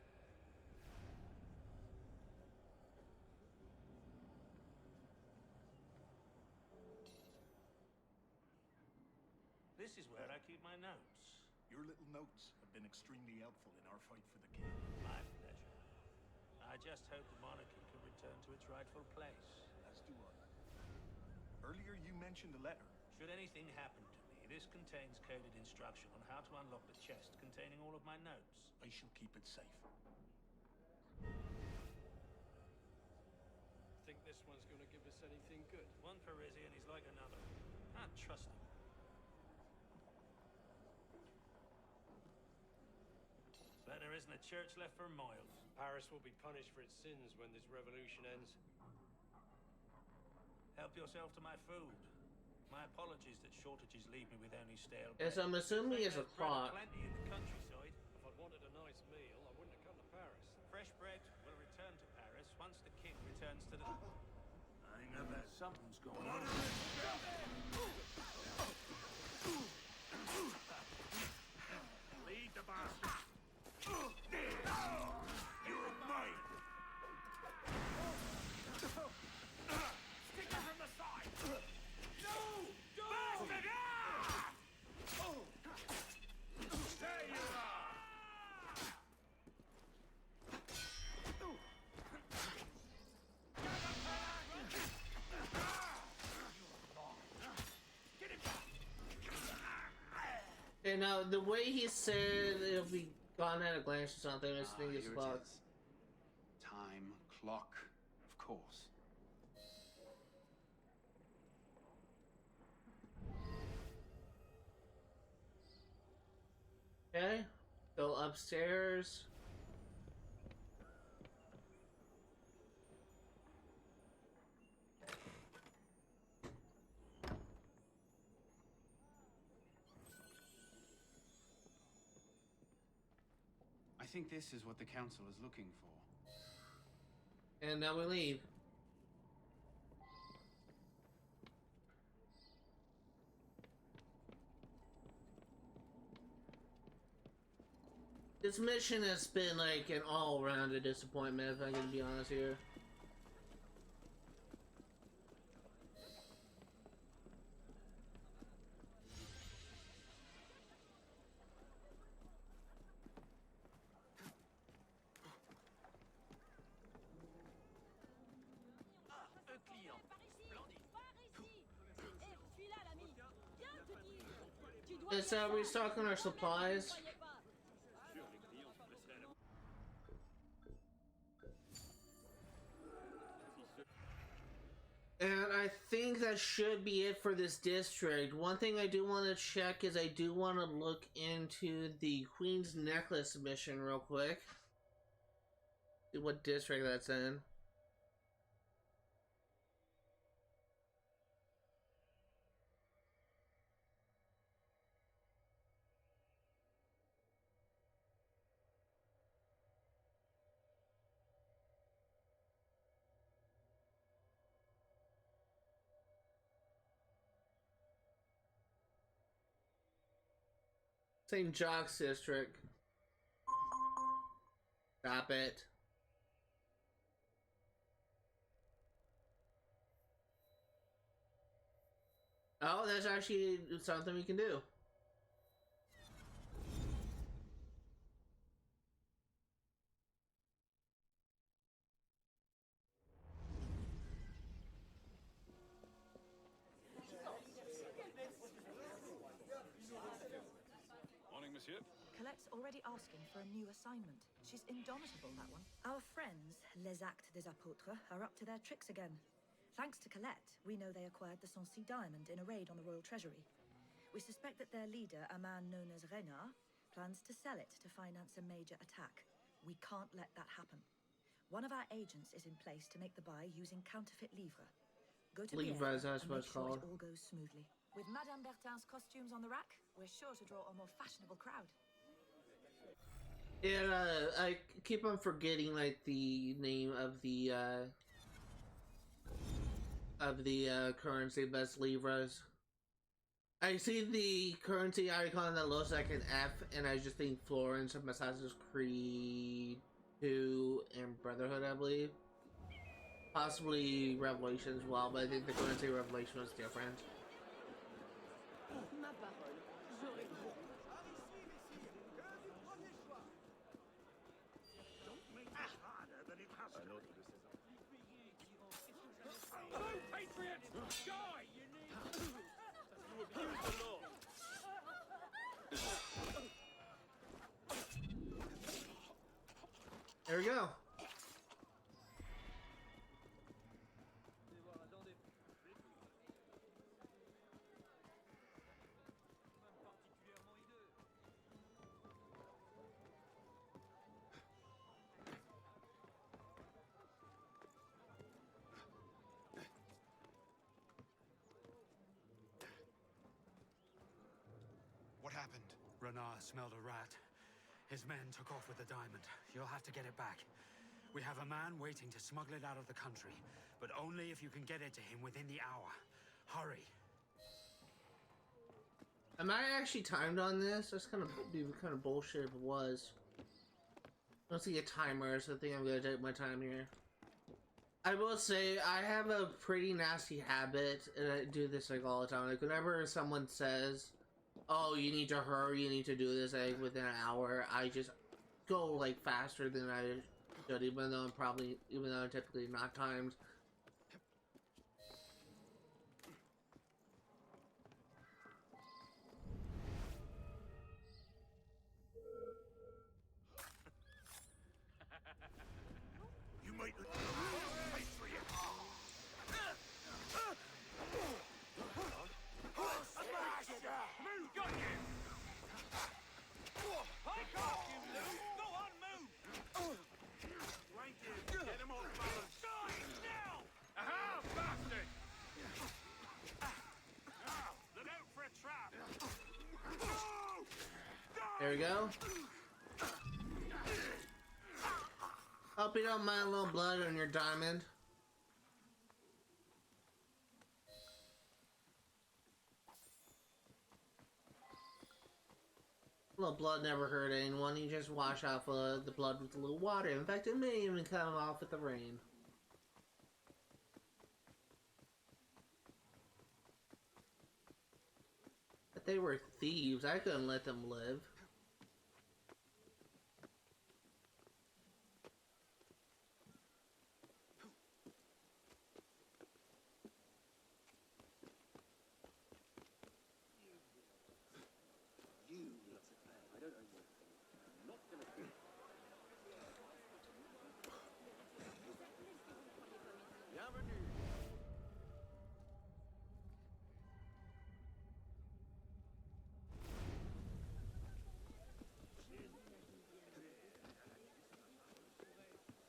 This is where I keep my notes. Your little notes have been extremely helpful in our fight for the king. My pleasure. I just hope the monarchy can return to its rightful place. As do I. Earlier you mentioned a letter. Should anything happen to me, this contains coded instruction on how to unlock the chest containing all of my notes. I shall keep it safe. Think this one's gonna give us anything good? One Parisian, he's like another. Can't trust him. Bet there isn't a church left for miles. Paris will be punished for its sins when this revolution ends. Help yourself to my food. My apologies that shortages leave me with only stale bread. Yes, I'm assuming it's a plot. Plenty in the countryside. If I'd wanted a nice meal, I wouldn't have come to Paris. Fresh bread will return to Paris once the king returns to the... I ain't know that. Something's going on. Lead the bastard. You're mine. Stick her from the side! No! Don't! There you are. And now, the way he said it'll be gone at a glance or something, I just think it's Here it fucked. is. Time clock, of course. Okay, go upstairs. I think this is what the council is looking for. And now we leave. This mission has been like an all-rounded disappointment, if I can be honest here. It's restocking our supplies. And I think that should be it for this district. One thing I do want to check is I do want to look into the Queen's Necklace mission real quick. See what district that's in. St. Jacques district. Stop it. Oh, that's actually something we can do. Colette's already asking for a new assignment. She's indomitable, that one. Our friends, les Actes des Apôtres, are up to their tricks again. Thanks to Colette, we know they acquired the Sancy diamond in a raid on the royal treasury. We suspect that their leader, a man known as Renard, plans to sell it to finance a major attack. We can't let that happen. One of our agents is in place to make the buy using counterfeit livres. Go to Livres, Bière that's and what make it's sure called. it all goes smoothly. With Madame Bertin's costumes on the rack, we're sure to draw a more fashionable crowd. Yeah, I keep on forgetting like the name of the currency, but it's livres. I see the currency icon that looks like an F, and I just think Florence from Assassin's Creed 2 and Brotherhood, I believe. Possibly Revelation as well, but I think the currency Revelation was different. Ma parole, j'aurais dû. Don't make it harder than it has to be. Hello, Patriots! Die! You abuse the law. There we go. What happened? Renard smelled a rat. His men took off with the diamond. You'll have to get it back. We have a man waiting to smuggle it out of the country, but only if you can get it to him within the hour. Hurry. Am I actually timed on this? That's kind of bullshit if it was. I don't see a timer, so I think I'm gonna take my time here. I will say, I have a pretty nasty habit, and I do this like all the time. Like whenever someone says, oh, you need to hurry, you need to do this like within an hour, I just go like faster than I should, even though I'm typically not timed. You might look Patriot. Move, got you! Pick off, you loot! Go on, move! Thank you. Get him off balance. Die now! Aha, bastard! Now, look out for a trap. There we go. Hope you don't mind a little blood on your diamond. A little blood never hurt anyone. You just wash off the blood with a little water. In fact, it may even come off with the rain. But they were thieves. I couldn't let them live.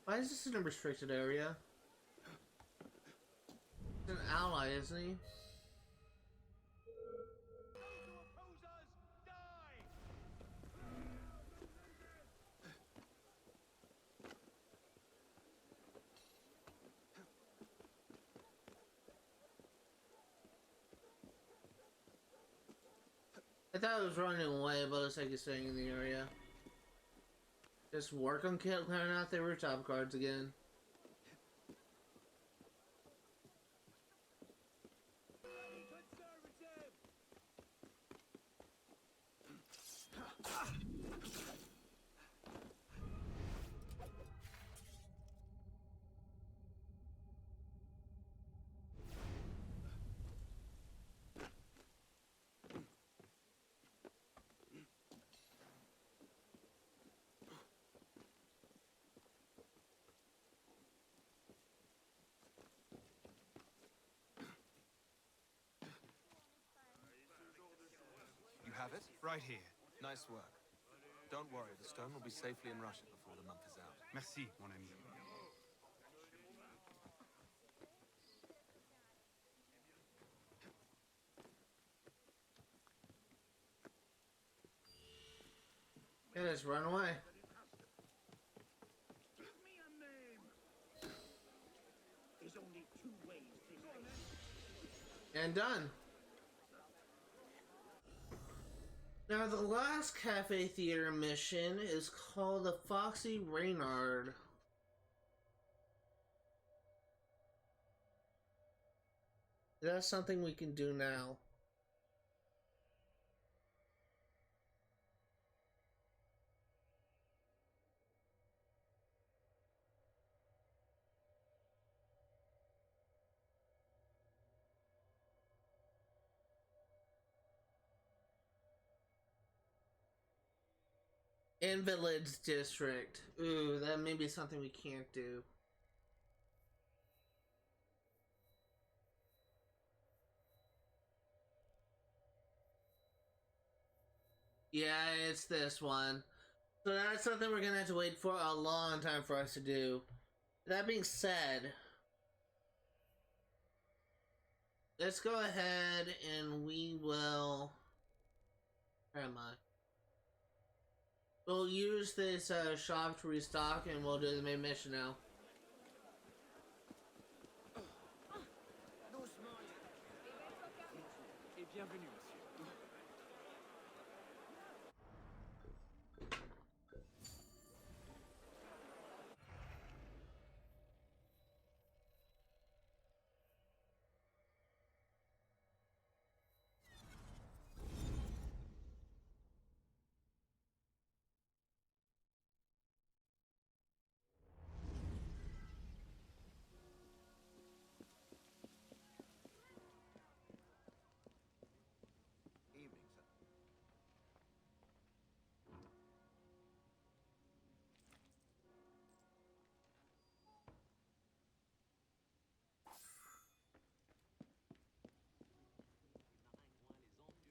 Why is this in a restricted area? He's an ally, isn't he? I thought it was running away, but it looks like he's staying in the area. Just work on clearing out the rooftop guards again. Have it? Right here. Nice work. Don't worry, the stone will be safely in Russia before the month is out. Merci, mon ami. Yeah, just run away. And done. Now the last Cafe Theater mission is called the Foxy Reynard. That's something we can do now. Invalids District. Ooh, that may be something we can't do. Yeah, it's this one. So that's something we're gonna have to wait for a long time for us to do. That being said, let's go ahead and we will... Where am I? We'll use this shop to restock and we'll do the main mission now. Et bienvenue, monsieur.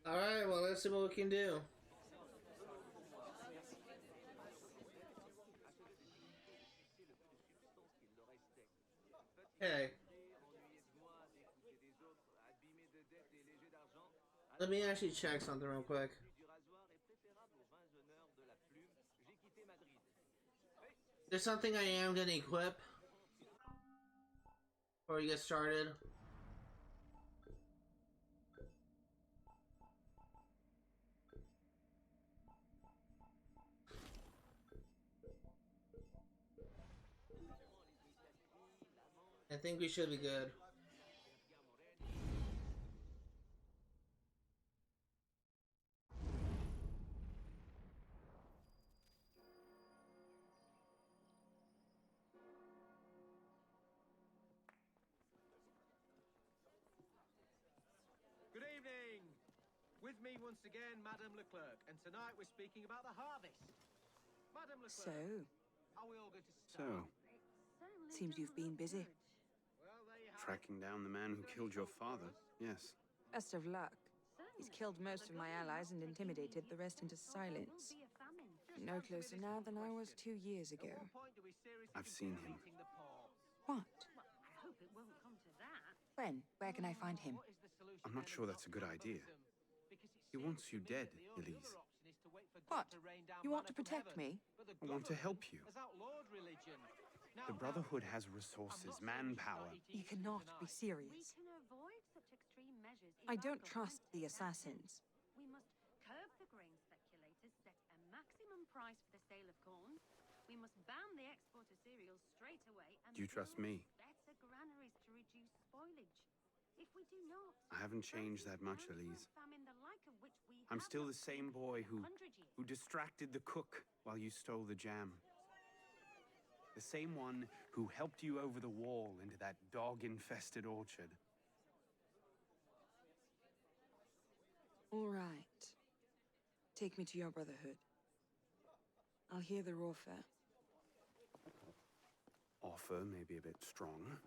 Alright, well, let's see what we can do. Okay. Let me actually check something real quick. There's something I am going to equip before we get started. I think we should be good. Good evening! With me once again, Madame Leclerc, and tonight we're speaking about the harvest. Madame Leclerc, are we all going to start? Seems you've been busy. Tracking down the man who killed your father, yes. Best of luck. He's killed most of my allies and intimidated the rest into silence. No closer now than I was 2 years ago. I've seen him. What? I hope it won't come to that. When? Where can I find him? I'm not sure that's a good idea. He wants you dead, Elise. What? You want to protect me? I want to help you. The Brotherhood has resources, manpower. You cannot be serious. We can avoid such extreme measures. I don't trust the assassins. We must curb the grain speculators, set a maximum price for the sale of corn. We must ban the export of cereals straight away. And Do you trust me? better granaries to reduce spoilage. If we do not, I haven't changed that much, Elise. famine the like of which we I'm have still not the same boy who distracted the cook while you stole the jam. The same one who helped you over the wall into that dog-infested orchard. All right. Take me to your Brotherhood. I'll hear their offer. Offer may be a bit strong.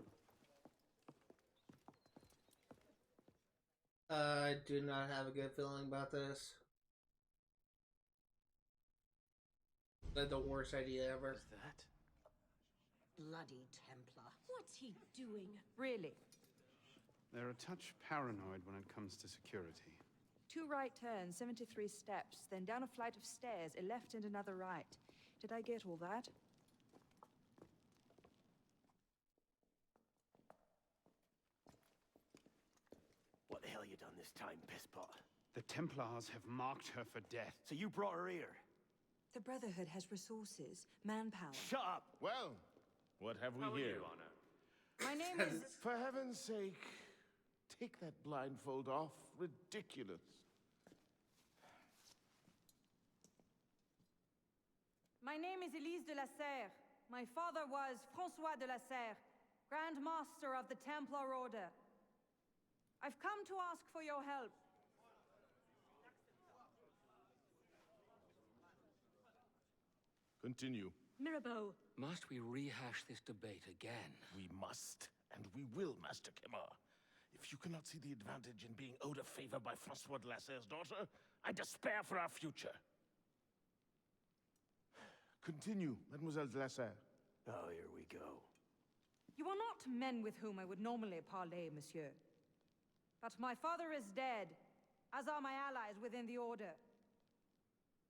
I do not have a good feeling about this. That's the worst idea ever. What's that? Bloody Templar. What's he doing? Really? They're a touch paranoid when it comes to security. 2 right turns, 73 steps, then down a flight of stairs, a left and another right. Did I get all that? time, pisspot. The Templars have marked her for death. So you brought her here? The Brotherhood has resources, manpower. Shut up! Well, what have we How are here? you, Honor? My name is... For heaven's sake, take that blindfold off. Ridiculous. My name is Elise de la Serre. My father was François de la Serre, Grand Master of the Templar Order. I've come to ask for your help. Continue. Mirabeau. Must we rehash this debate again? We must, and we will, Master Kemar. If you cannot see the advantage in being owed a favor by François de la Serre's daughter, I despair for our future. Continue, Mademoiselle de la Serre. Oh, here we go. You are not men with whom I would normally parley, monsieur. But my father is dead, as are my allies within the Order.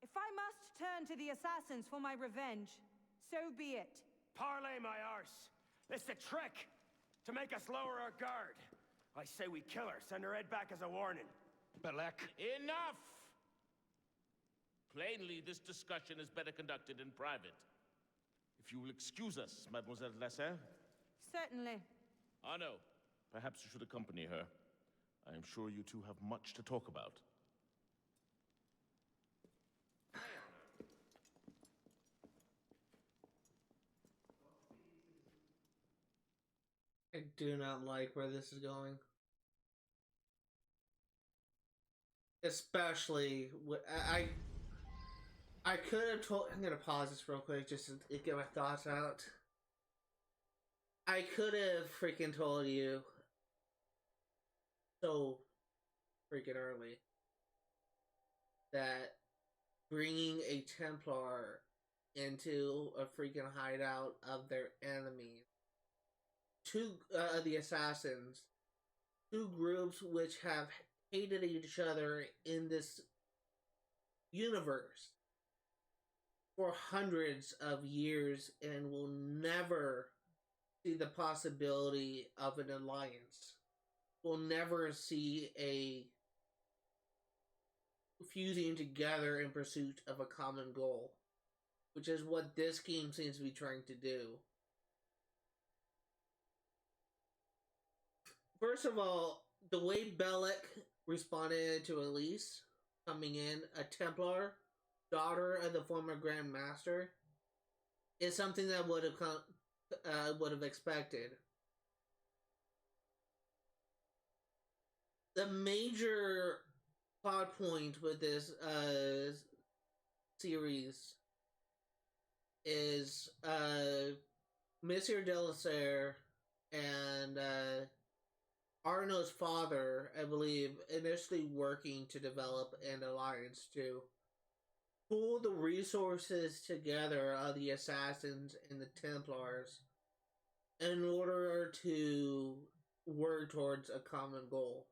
If I must turn to the assassins for my revenge, so be it. Parlay, my arse! It's a trick! To make us lower our guard! I say we kill her, send her head back as a warning. Belek. Enough! Plainly, this discussion is better conducted in private. If you will excuse us, Mademoiselle de la Serre. Certainly. Arno, perhaps you should accompany her. I am sure you two have much to talk about. I do not like where this is going. Especially, I could have told... I'm going to pause this real quick just to get my thoughts out. I could have freaking told you so freaking early that bringing a Templar into a freaking hideout of their enemies, two the assassins, two groups which have hated each other in this universe for hundreds of years and will never see the possibility of an alliance. We'll never see a fusing together in pursuit of a common goal, which is what this game seems to be trying to do. First of all, the way Belek responded to Elise coming in, a Templar, daughter of the former Grand Master, is something that would have expected. The major plot point with this series is Monsieur de la Serre and Arno's father, I believe, initially working to develop an alliance to pool the resources together of the assassins and the Templars in order to work towards a common goal.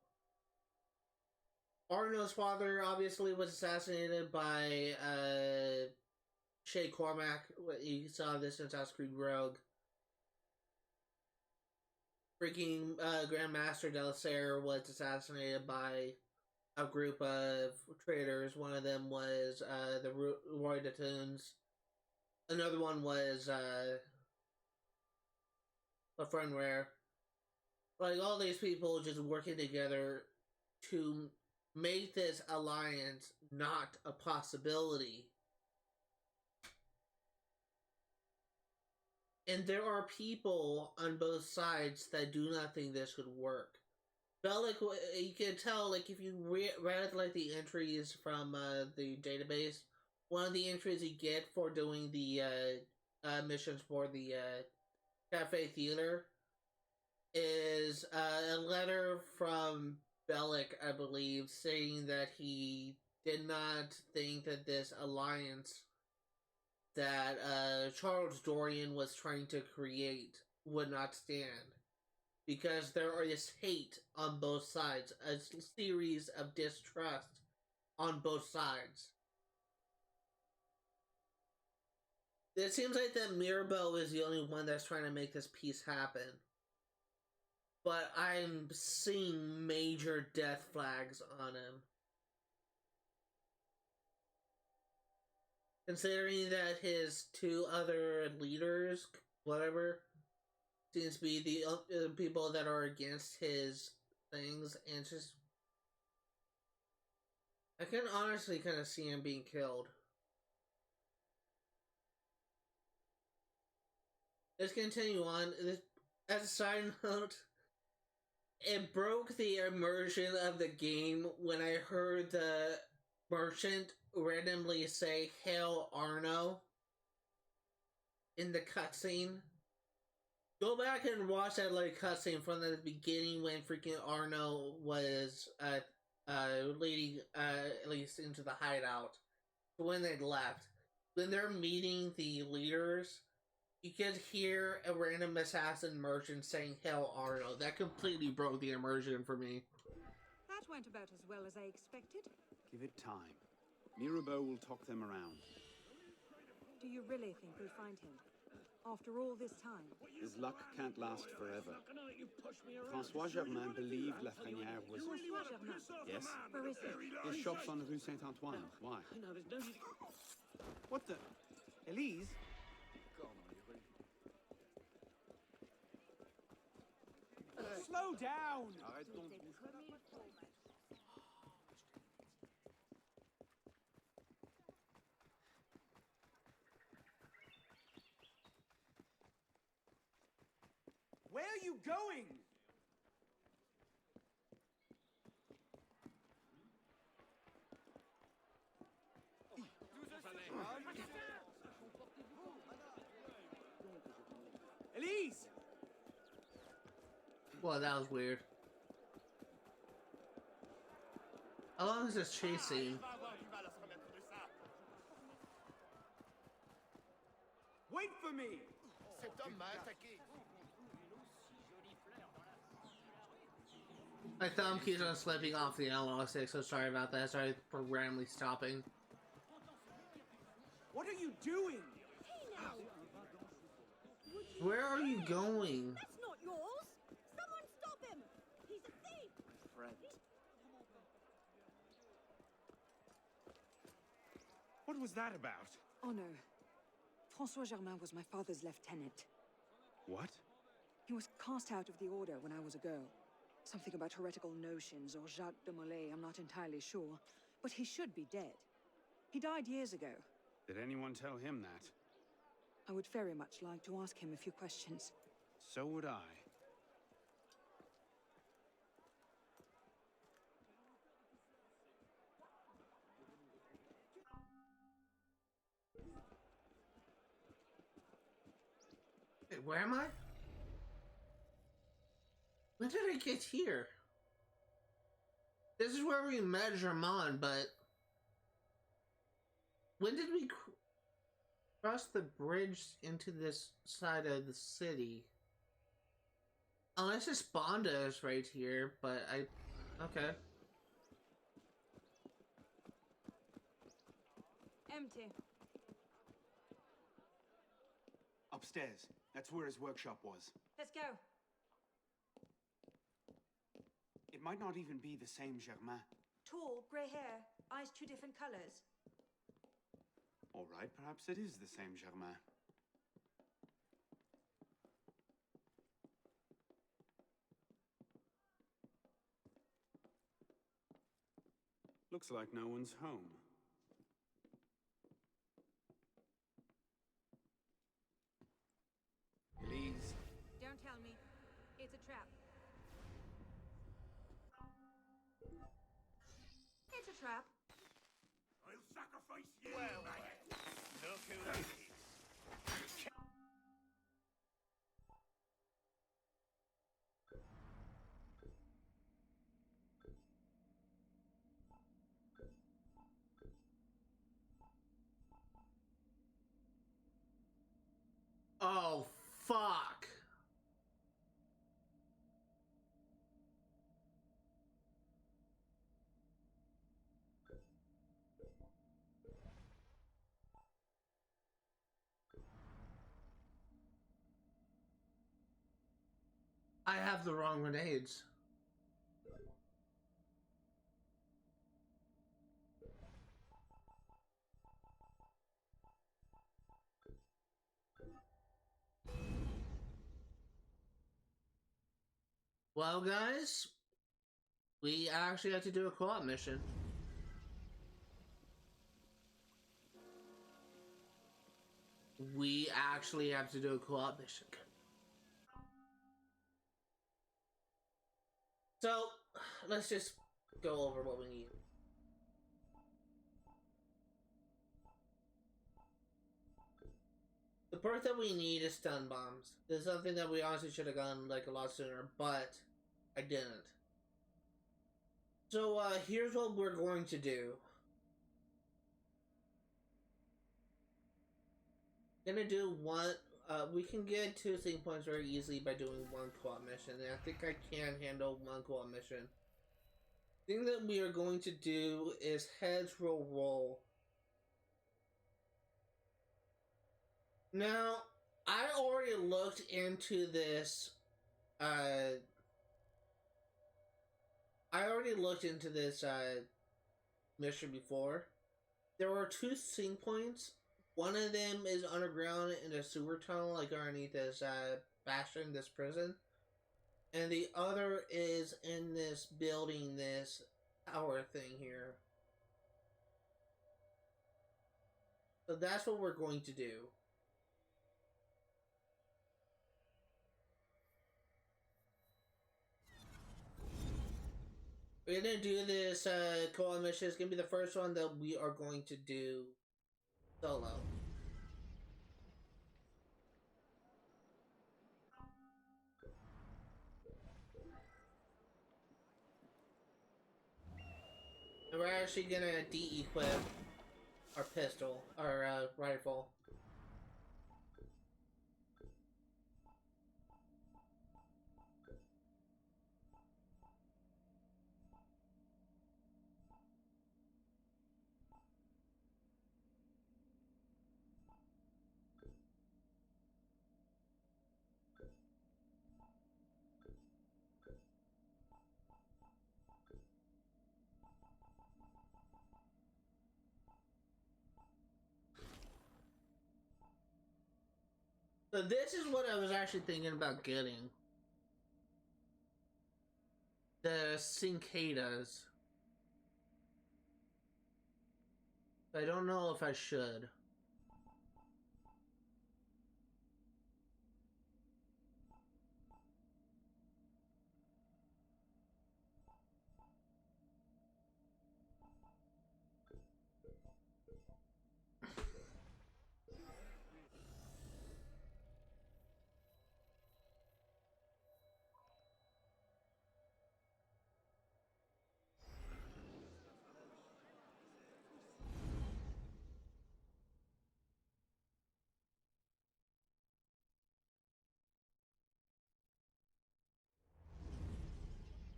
Arno's father obviously was assassinated by Shay Cormac. You saw this in Assassin's Creed Rogue. Freaking Grandmaster de la Serre was assassinated by a group of traitors. One of them was the Roy de Tunes. Another one was a friend Rare. Like, all these people just working together to make this alliance not a possibility. And there are people on both sides that do not think this would work. Belek, you can tell, like, if you read, like, the entries from the database, one of the entries you get for doing the missions for the Cafe Theater is a letter from Belek, I believe, saying that he did not think that this alliance that Charles Dorian was trying to create would not stand. Because there is hate on both sides, a series of distrust on both sides. It seems like that Mirabeau is the only one that's trying to make this peace happen. but I'm seeing major death flags on him. Considering that his two other leaders, whatever, seems to be the people that are against his things, and it's just, I can honestly kind of see him being killed. Let's continue on. As a side note, it broke the immersion of the game when I heard the merchant randomly say "Hail Arno" in the cutscene. Go back and watch that like cutscene from the beginning when freaking Arno was leading at least into the hideout. When they left, when they're meeting the leaders, you could hear a random assassin merchant saying "Hail Arno." That completely broke the immersion for me. That went about as well as I expected. Give it time. Mirabeau will talk them around. Do you really think we'll find him? After all this time? His luck can't last forever. François Germain believed Lafrenière was... François Germain? Yes? Where is he? His shop's on Rue Saint-Antoine. Why? What the... Elise? Slow down! Where are you going? Elise! Well, that was weird. How long is this chase scene? Wait for me! My thumb keeps on slipping off the L6, so sorry about that. Sorry for randomly stopping. What are you doing? Where are you going? That's not yours! Someone stop him! He's a thief! Friend. What was that about? Oh no. François Germain was my father's lieutenant. What? He was cast out of the order when I was a girl. Something about heretical notions or Jacques de Molay, I'm not entirely sure. But he should be dead. He died years ago. Did anyone tell him that? I would very much like to ask him a few questions. So would I. Wait, where am I? When did I get here? This is where we met Germain, but when did we cross the bridge into this side of the city? Unless it's Bonda is right here, but okay. Empty. Upstairs. That's where his workshop was. Let's go. It might not even be the same Germain. Tall, grey hair, eyes two different colors. All right, perhaps it is the same Germain. Looks like no one's home. Elise. Don't tell me. It's a trap. It's a trap. I'll sacrifice you, maggot! Look who that is. Oh, fuck. I have the wrong grenades. Well, guys, we actually have to do a co-op mission. We actually have to do a co-op mission. So, let's just go over what we need. The perk that we need is stun bombs. This is something that we honestly should have gone like a lot sooner, but I didn't. So here's what we're going to do. Gonna do one. We can get 2 sync points very easily by doing one co-op mission, and I think I can handle one co-op mission. The thing that we are going to do is heads will roll. Now, I already looked into this. Mission before. There were 2 sync points. One of them is underground in a sewer tunnel, like underneath this bastion, this prison. And the other is in this building, this tower thing here. So that's what we're going to do. We're gonna do this co-op mission. It's gonna be the first one that we are going to do solo. And we're actually gonna de-equip our pistol, our rifle. So this is what I was actually thinking about getting. The Cockades. I don't know if I should.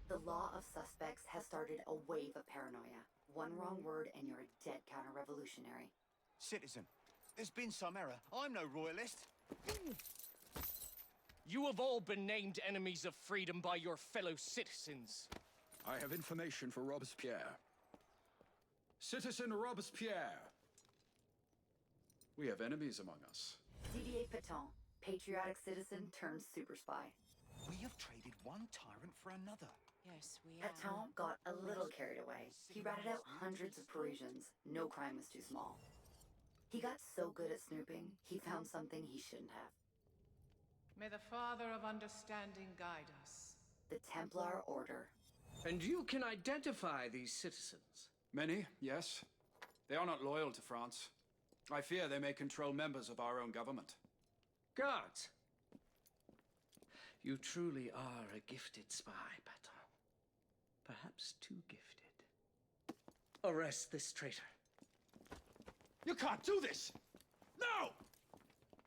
The law of suspects has started a wave of paranoia. One wrong word and you're a dead counter-revolutionary. Citizen, there's been some error. I'm no royalist. You have all been named enemies of freedom by your fellow citizens. I have information for Robespierre. Citizen Robespierre. We have enemies among us. DDA Pétain, patriotic citizen turned super spy. We have traded one tyrant for another. Yes, we have. Pétain got a little carried away. He ratted out hundreds of Parisians. No crime was too small. He got so good at snooping, he found something he shouldn't have. May the Father of Understanding guide us. The Templar Order. And you can identify these citizens? Many, yes. They are not loyal to France. I fear they may control members of our own government. Guards! You truly are a gifted spy, Pétain. Perhaps too gifted. Arrest this traitor. You can't do this! No!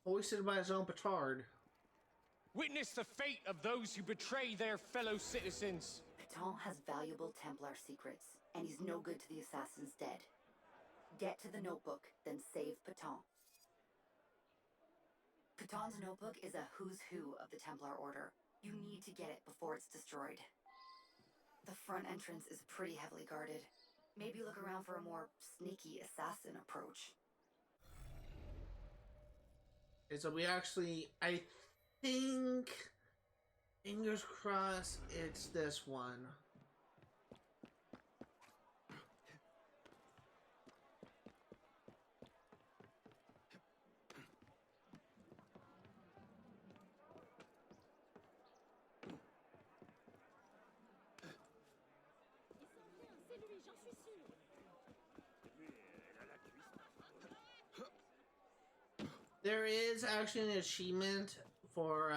Hoisted by his own petard. Witness the fate of those who betray their fellow citizens. Pétain has valuable Templar secrets, and he's no good to the assassins dead. Get to the notebook, then save Pétain. Pétain's notebook is a who's who of the Templar Order. You need to get it before it's destroyed. The front entrance is pretty heavily guarded. Maybe look around for a more sneaky assassin approach. Okay, so we actually, I think, fingers crossed, it's this one. There is actually an achievement for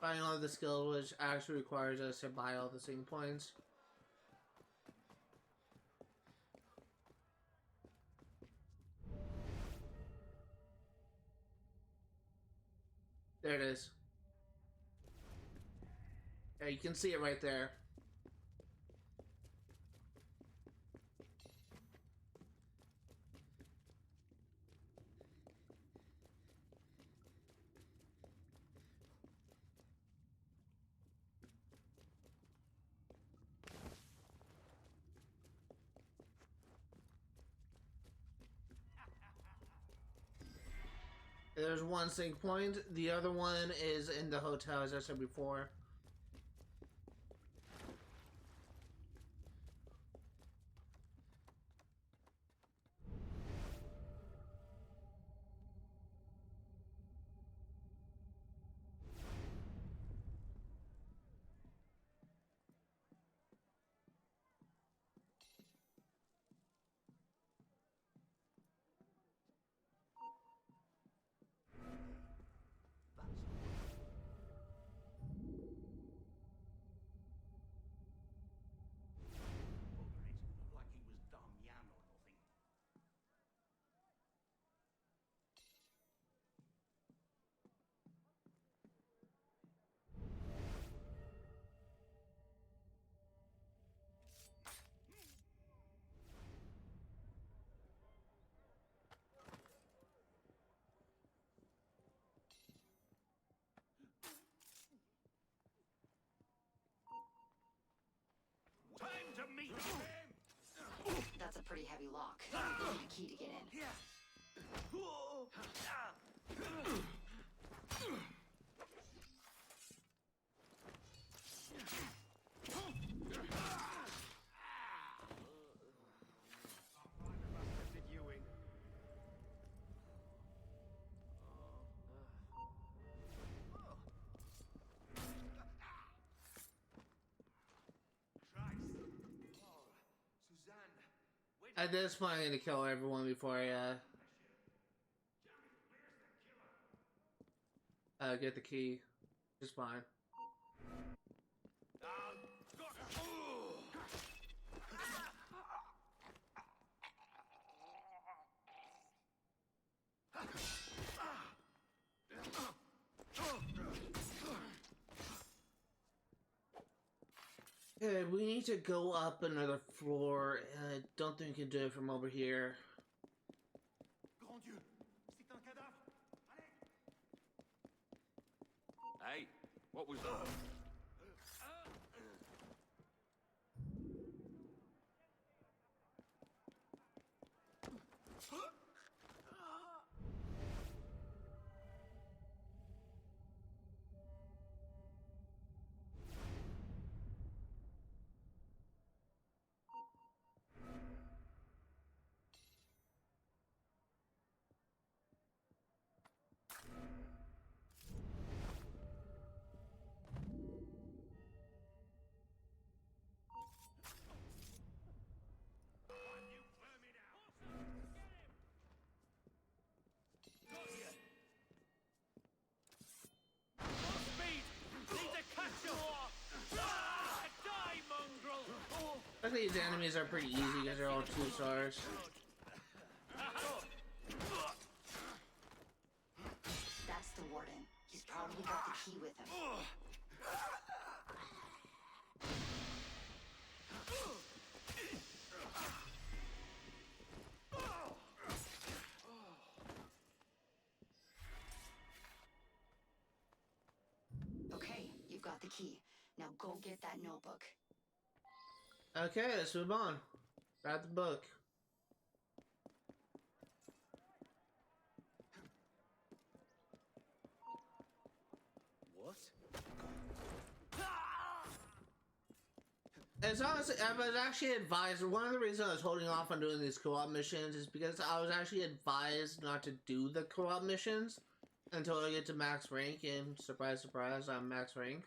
buying all the skills, which actually requires us to buy all the sync points. There it is. Yeah, you can see it right there. There's one sync point. The other one is in the hotel, as I said before. That's a pretty heavy lock. You need a key to get in. At this point, I'm gonna kill everyone before I get the key. Just fine. Okay, we need to go up another floor, and I don't think we can do it from over here. Grand Dieu, c'est un cadavre. Hey, what was that? I think these enemies are pretty easy because they're all 2 stars. That's the warden. He's probably got the key with him. the key. Now go get that notebook. Okay, let's move on. Grab the book. What? It's honestly, I was actually advised, one of the reasons I was holding off on doing these co-op missions is because I was actually advised not to do the co-op missions until I get to max rank, and surprise, surprise, I'm max rank.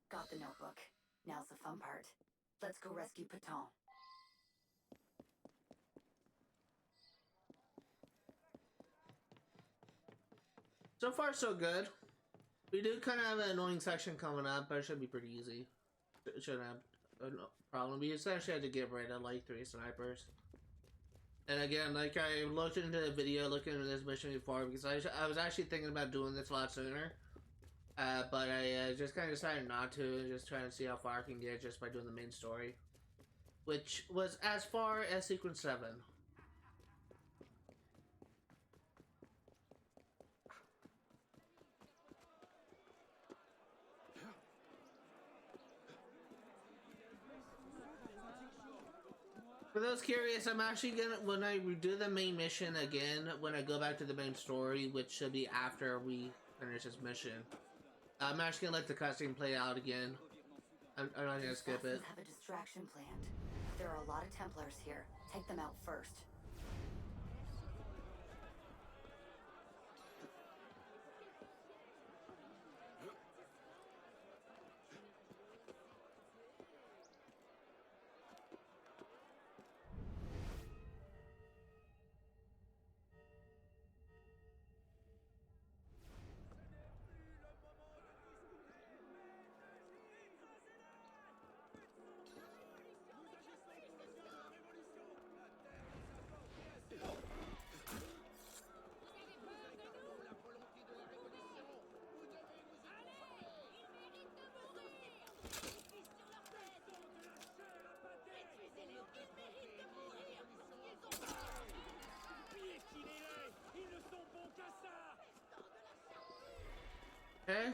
Got the notebook. Now's the fun part. Let's go rescue Paton. So far, so good. We do kind of have an annoying section coming up, but it should be pretty easy. It shouldn't have a problem. We essentially had to get rid of like 3 snipers. And again, like I looked into the video, looking into this mission before, because I was actually thinking about doing this a lot sooner. But I just kind of decided not to, just trying to see how far I can get just by doing the main story. Which was as far as Sequence 7. For those curious, I'm actually gonna, when I redo the main mission again, when I go back to the main story, which should be after we finish this mission, I'm actually gonna let the cutscene play out again. I'm not gonna skip it. Have a distraction planned. There are a lot of Templars here. Take them out first. Okay.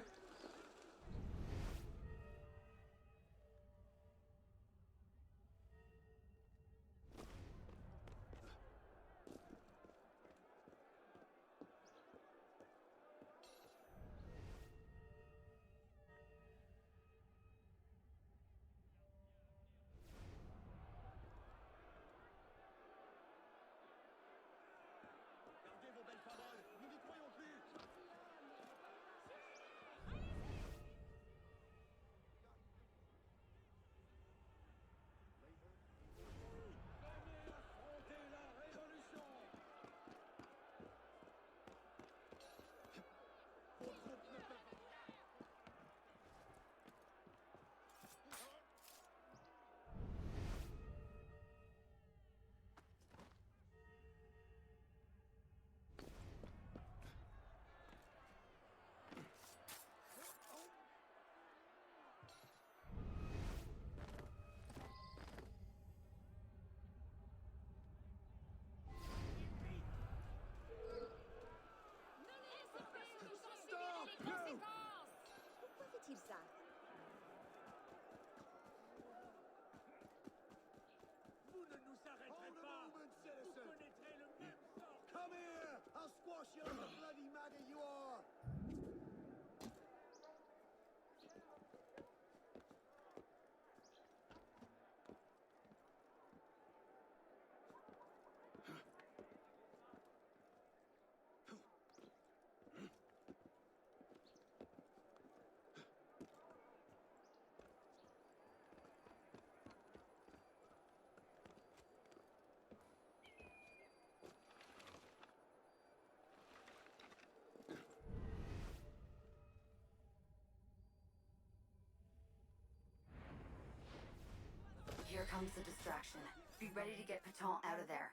Here comes the distraction. Be ready to get Paton out of there.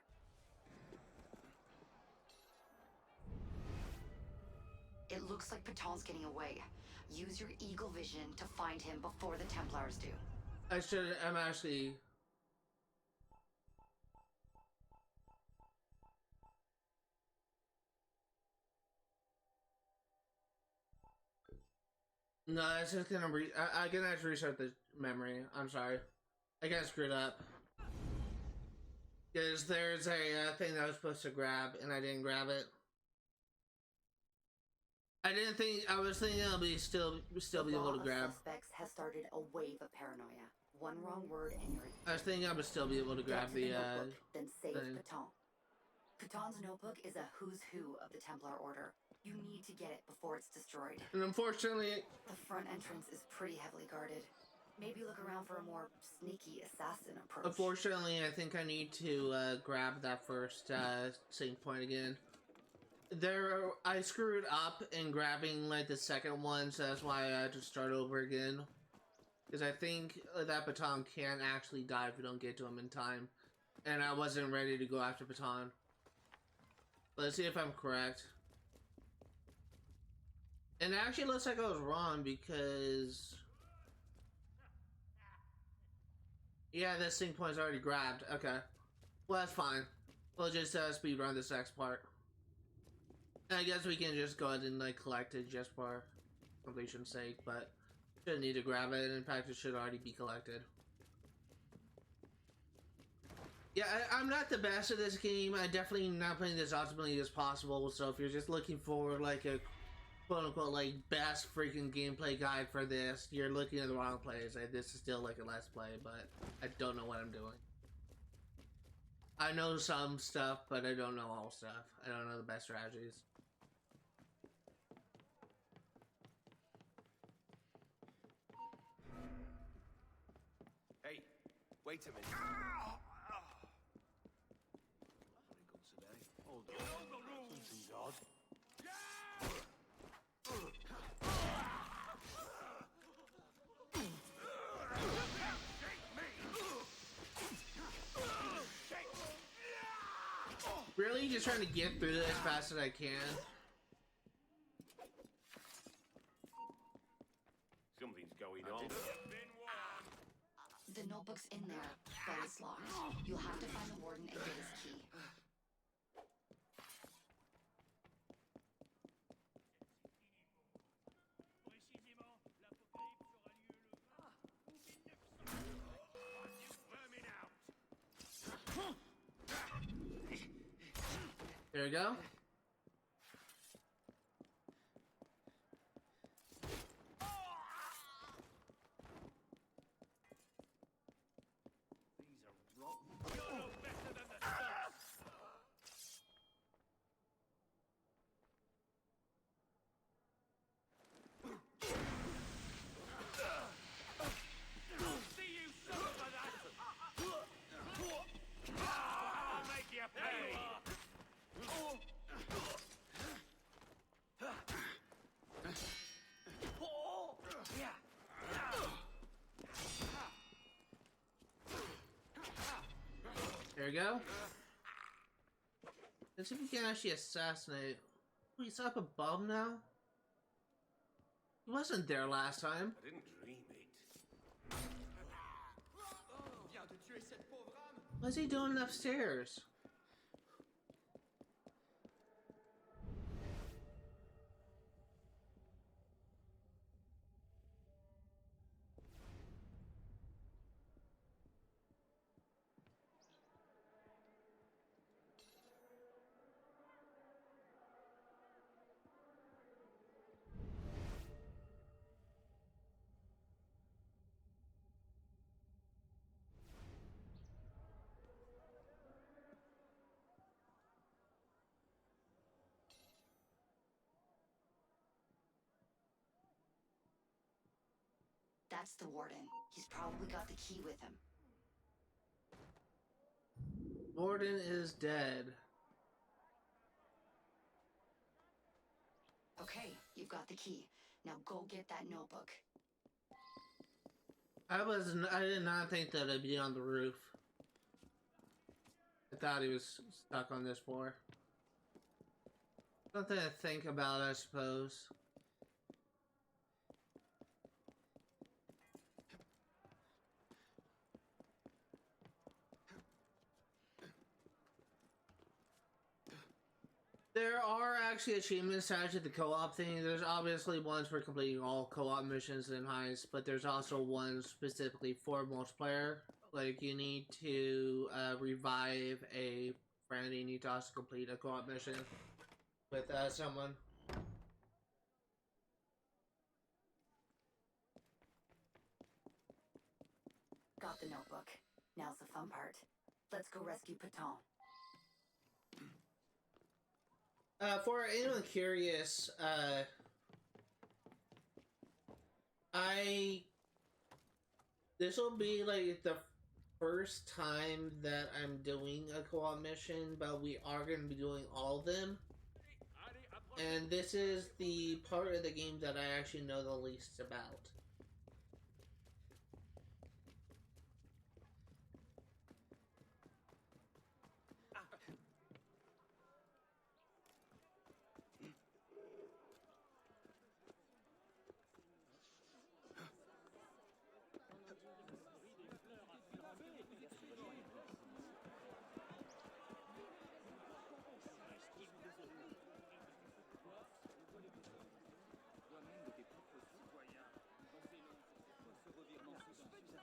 It Looks like Paton's getting away. Use your eagle vision to find him before the Templars do. I'm actually... No, it's just gonna I can actually restart the memory. I'm sorry. I got screwed up. Because there's a thing that I was supposed to grab, and I didn't grab it. I was thinking I'll be still be able to grab. Suspects has started a wave of paranoia. One wrong word and you're... I was thinking I would still be able to grab the notebook, then save thing. Paton. Paton's notebook is a who's who of the Templar Order. You need to get it before it's destroyed. And unfortunately... The front entrance is pretty heavily guarded. Maybe look around for a more sneaky assassin approach. Unfortunately, I think I need to grab that first sync point again. I screwed up in grabbing like the second one, so that's why I had to start over again. Because I think that Paton can't actually die if we don't get to him in time. And I wasn't ready to go after Paton. Let's see if I'm correct. And it actually looks like I was wrong because... Yeah, this sync point's already grabbed. Okay. Well, that's fine. We'll just speedrun this next part. And I guess we can just go ahead and like collect it just for completion's sake, but shouldn't need to grab it. In fact, it should already be collected. Yeah, I'm not the best at this game. I'm definitely not playing this optimally as possible, so if you're just looking for like a quote-unquote like best freaking gameplay guide for this, you're looking at the wrong place. This is still like a let's play, but I don't know what I'm doing. I know some stuff, but I don't know all stuff. I don't know the best strategies. Hey, wait a minute. Hold on. Something's odd. Really? Just trying to get through this as fast as I can? Something's going on. The notebook's in there, but it's locked. You'll have to find the warden and get his key. There we go. There we go. Let's see if we can actually assassinate. Oh, he's up above now? He wasn't there last time. I didn't dream it. What's he doing upstairs? That's the warden. He's probably got the key with him. Warden is dead. Okay, you've got the key. Now go get that notebook. I did not think that it'd be on the roof. I thought he was stuck on this floor. Something to think about, I suppose. There are actually achievements attached to the co-op thing. There's obviously ones for completing all co-op missions and heists, but there's also ones specifically for multiplayer. Like, you need to revive a friend, you need to also complete a co-op mission with someone. Got the notebook. Now's the fun part. Let's go rescue Patton. For anyone curious, this will be like the first time that I'm doing a co-op mission, but we are going to be doing all of them. And this is the part of the game that I actually know the least about.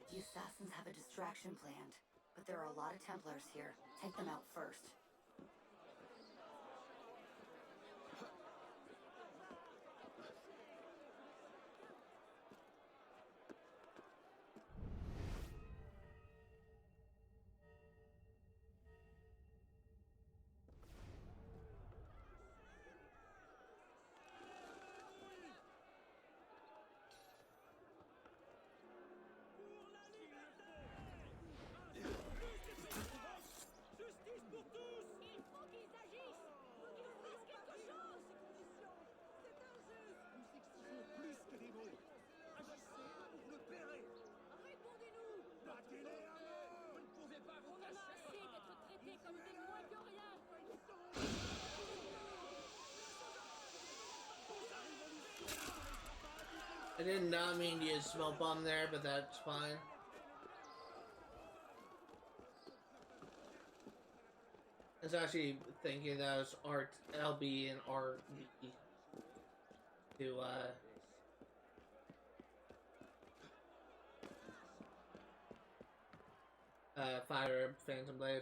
The assassins have a distraction planned, but there are a lot of Templars here. Take them out first. I did not mean to use smoke bomb there, but that's fine. I was actually thinking that was Art LB and Art B to fire Phantom Blade.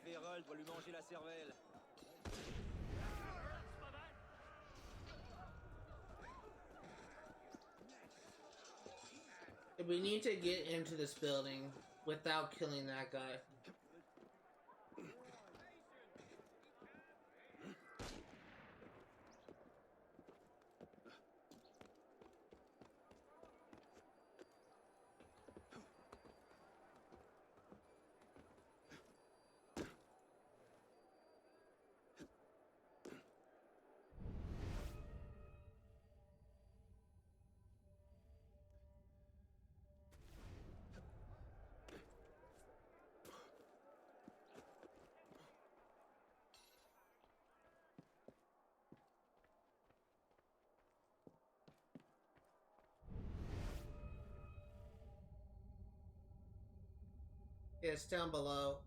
Vérole doit lui manger la cervelle. We need to get into this building without killing that guy. Yeah, it's down below.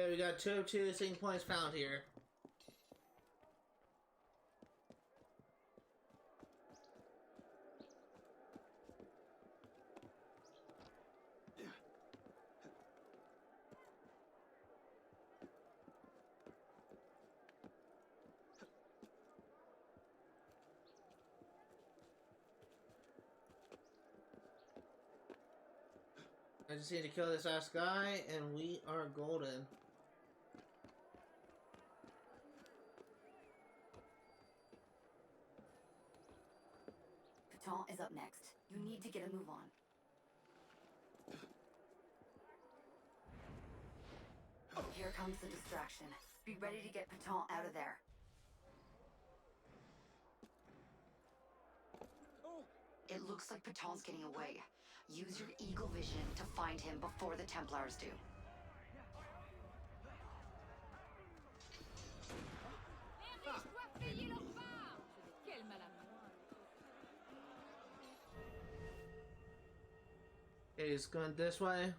Okay, we got 2 of 2 sync points found here. I just need to kill this last guy, and we are golden. Pétain is up next. You need to get a move on. Here comes the distraction. Be ready to get Pétain out of there. It looks like Pétain's getting away. Use your eagle vision to find him before the Templars do. Okay, he's going this way.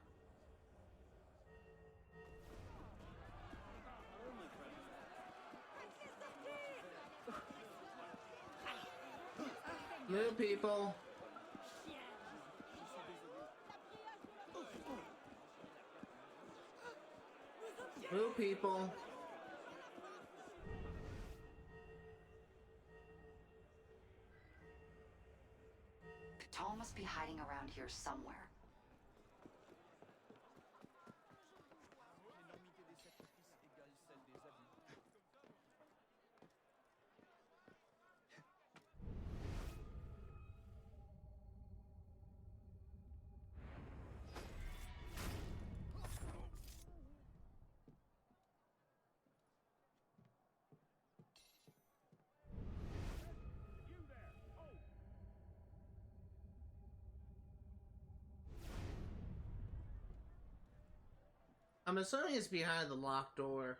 Move, people. Move, people. Pétain must be hiding around here somewhere. I'm assuming it's behind the locked door.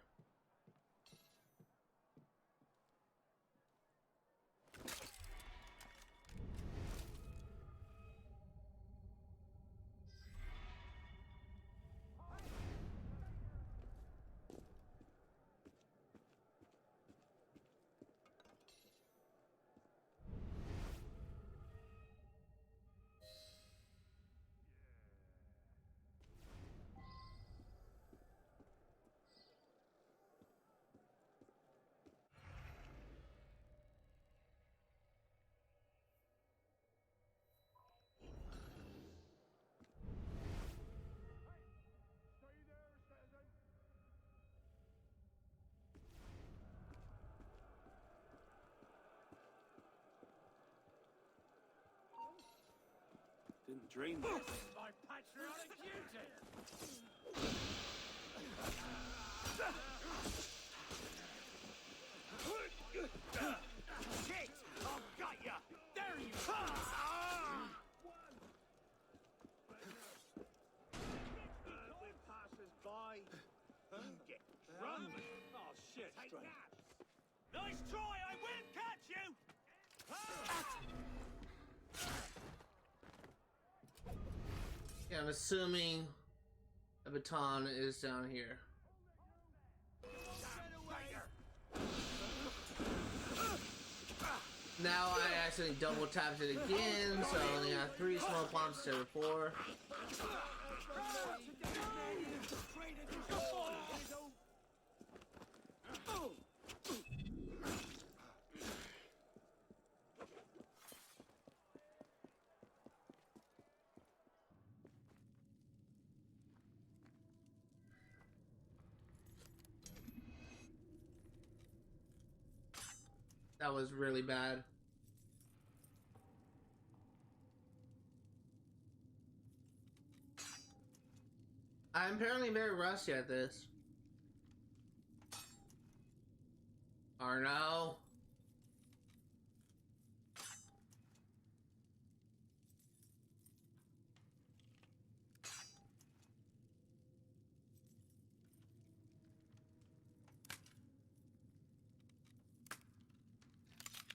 Didn't dream this. My patriotic duty! Shit! I've got ya! There you are! When passers by, you get drunk. Oh shit! Take Straight. naps. Nice try, I will catch you! Yeah, I'm assuming a baton is down here. Now I accidentally double tapped it again, so I only have 3 small bombs instead of 4. That was really bad. I'm apparently very rusty at this. Or no.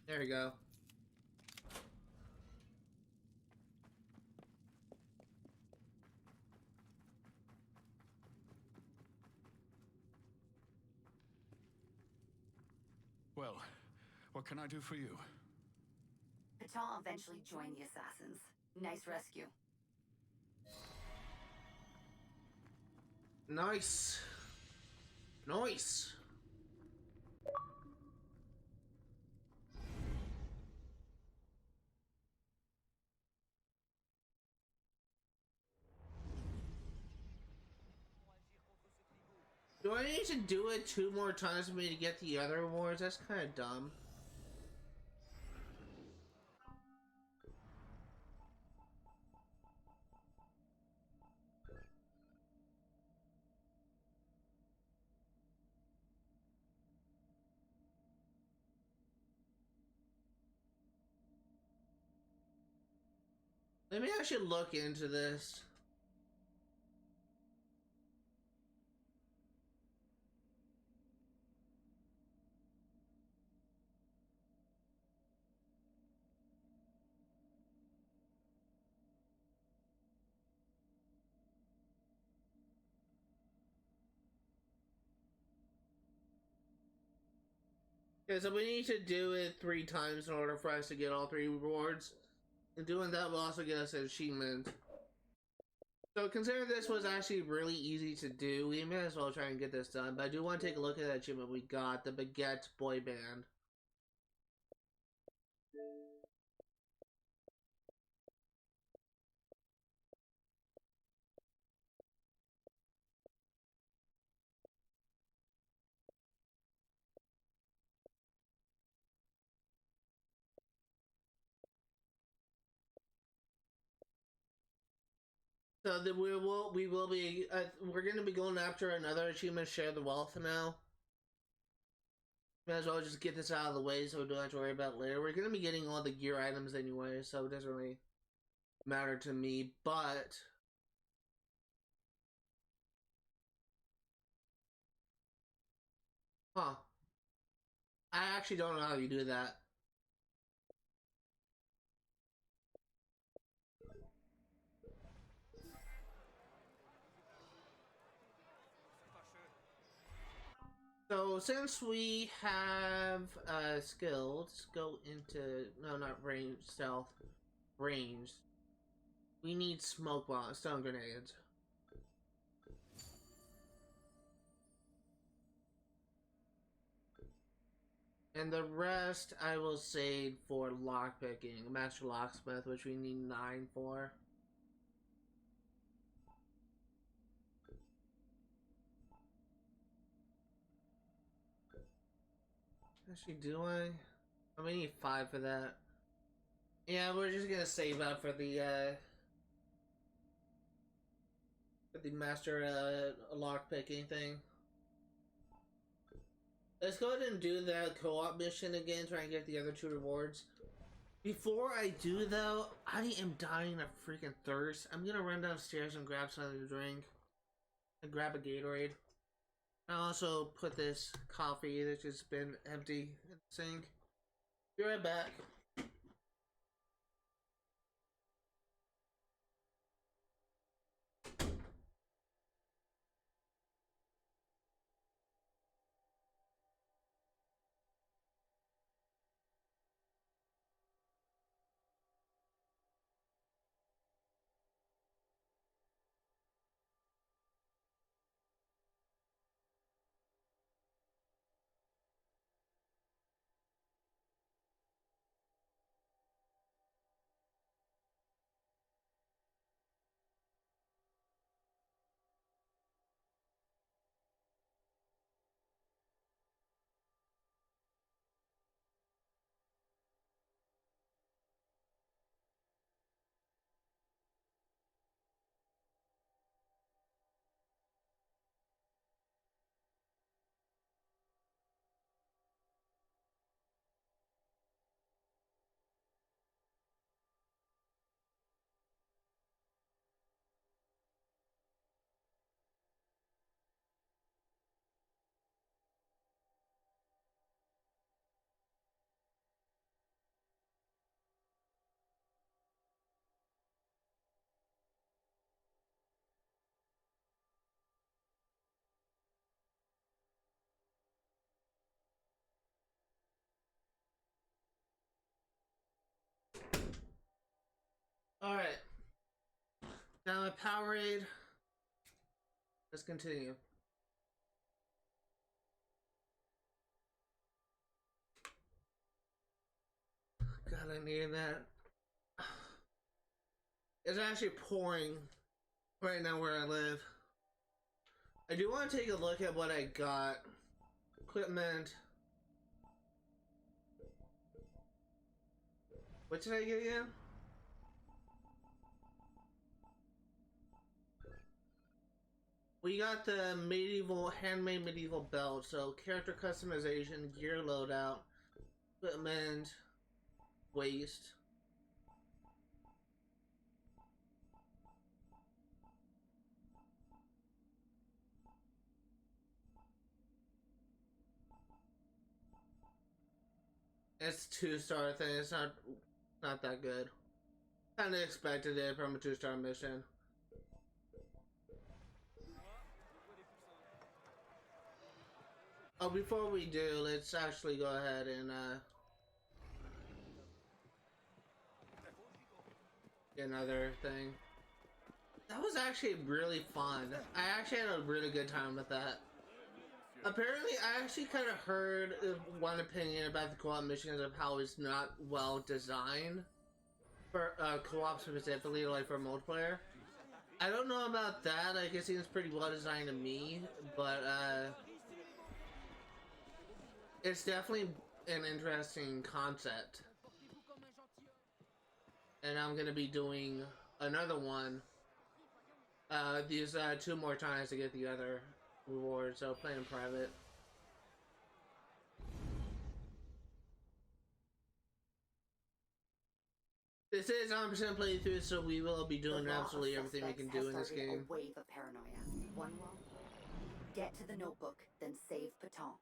There we go. Well, what can I do for you? Pétain eventually joined the assassins. Nice rescue. Nice. Nice. Do I need to do it 2 more times for me to get the other awards? That's kind of dumb. Maybe I should look into this. Okay, so we need to do it 3 times in order for us to get all 3 rewards. And doing that will also get us an achievement. So considering this was actually really easy to do, we may as well try and get this done. But I do want to take a look at that achievement we got, the Baguette Boy Band. So then we will be we're going to be going after another achievement, Share the Wealth now. Might as well just get this out of the way so we don't have to worry about it later. We're going to be getting all the gear items anyway, so it doesn't really matter to me, but huh. I actually don't know how you do that. So since we have skill, let's go into not range, stealth, range. We need smoke bombs, stun grenades. And the rest I will save for lockpicking, master locksmith, which we need 9 for. Actually, do I? Oh, we need 5 for that. Yeah, we're just gonna save up for the master lockpicking thing. Let's go ahead and do that co-op mission again, try and get the other 2 rewards. Before I do though, I am dying of freaking thirst. I'm gonna run downstairs and grab something to drink. And grab a Gatorade. I'll also put this coffee that's just been empty in the sink. Be right back. Alright. Now a Powerade. Let's continue. God, I need that. It's actually pouring right now where I live. I do want to take a look at what I got. Equipment. What did I get again? We got the handmade medieval belt, so character customization, gear loadout, equipment, waist. It's 2-star thing, it's not that good. Kinda expected it from a 2-star mission. Oh, before we do, let's actually go ahead and get another thing. That was actually really fun. I actually had a really good time with that. Apparently, I actually kind of heard one opinion about the co-op missions of how it's not well designed for co-op specifically, like for multiplayer. I don't know about that. Like, it seems pretty well designed to me, but it's definitely an interesting concept. And I'm gonna be doing another one these 2 more times to get the other reward, so play in private. This is 100% playthrough, so we will be doing absolutely everything we can do in this game. A wave of paranoia. One will get to the notebook, then save Paton.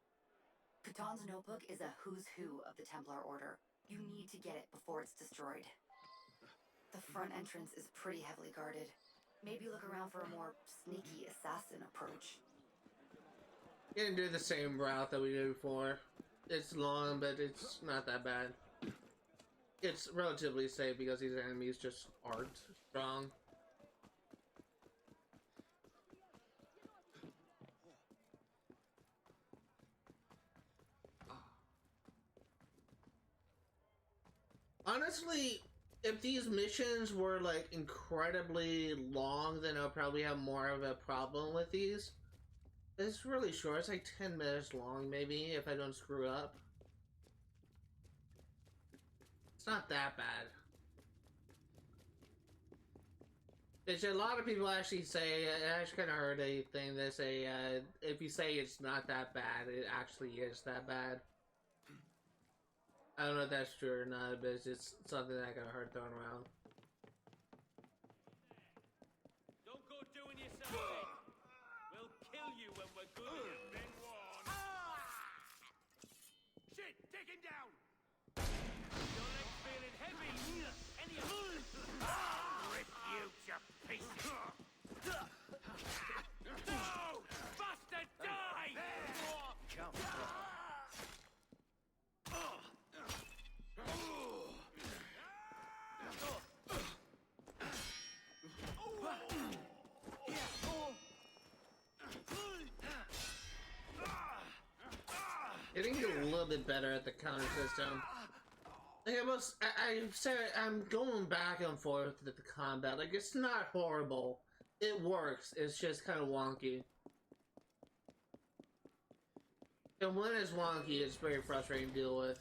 Paton's notebook is a who's who of the Templar Order. You need to get it before it's destroyed. The front entrance is pretty heavily guarded. Maybe look around for a more sneaky assassin approach. Gonna do the same route that we did before. It's long, but it's not that bad. It's relatively safe because these enemies just aren't strong. Honestly, if these missions were like incredibly long, then I'll probably have more of a problem with these. It's really short. It's like 10 minutes long, maybe, if I don't screw up. It's not that bad. Which a lot of people actually say, I actually kind of heard a thing that say, if you say it's not that bad, it actually is that bad. I don't know if that's true or not, but it's just something that I kind of heard thrown around. Don't go doing yourself in. We'll kill you when we're good. You've been warned. Shit, take him down. Your leg's feeling heavy. Any of you? Rip you to pieces. No! Bastard, die! Come on. Getting a little bit better at the counter system. Like I'm going back and forth with the combat. Like, it's not horrible. It works. It's just kind of wonky. And when it's wonky, it's very frustrating to deal with.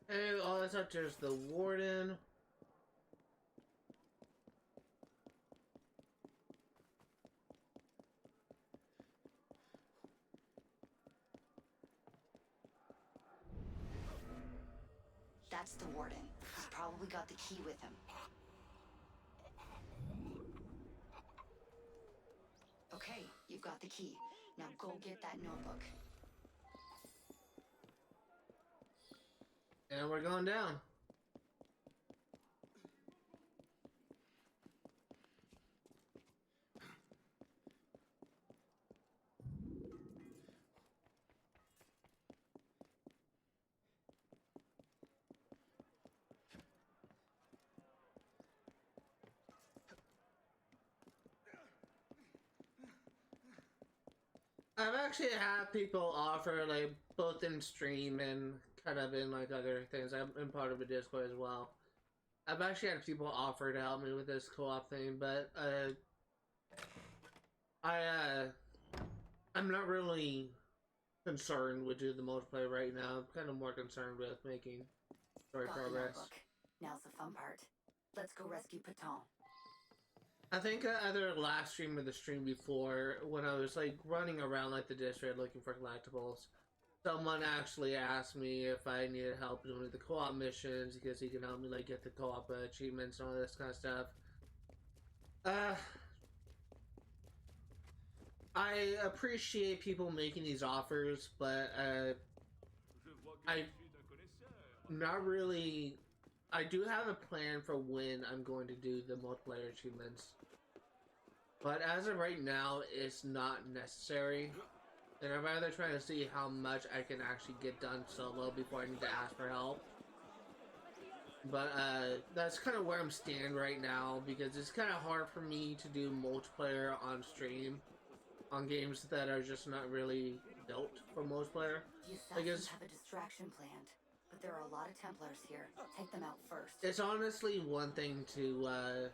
Hey, all that's up there's the warden. That's the warden. He's probably got the key with him. got the key. Now go get that notebook. And we're going down. I've actually had people offer, like, both in stream and kind of in, like, other things. I'm part of a Discord as well. I've actually had people offer to help me with this co-op thing, but, I'm not really concerned with doing the multiplayer right now. I'm kind of more concerned with making story Got the progress. notebook. Now's the fun part. Let's go rescue Paton. I think either last stream or the stream before, when I was like running around like the district looking for collectibles, someone actually asked me if I needed help doing the co-op missions because he can help me like get the co-op achievements and all this kind of stuff. I appreciate people making these offers, but I'm not really. I do have a plan for when I'm going to do the multiplayer achievements, but as of right now, it's not necessary, and I'd rather try to see how much I can actually get done solo before I need to ask for help. But that's kind of where I'm standing right now, because it's kind of hard for me to do multiplayer on stream on games that are just not really built for multiplayer. The assassins have a distraction planned. But there are a lot of Templars here. Take them out first. It's honestly one thing to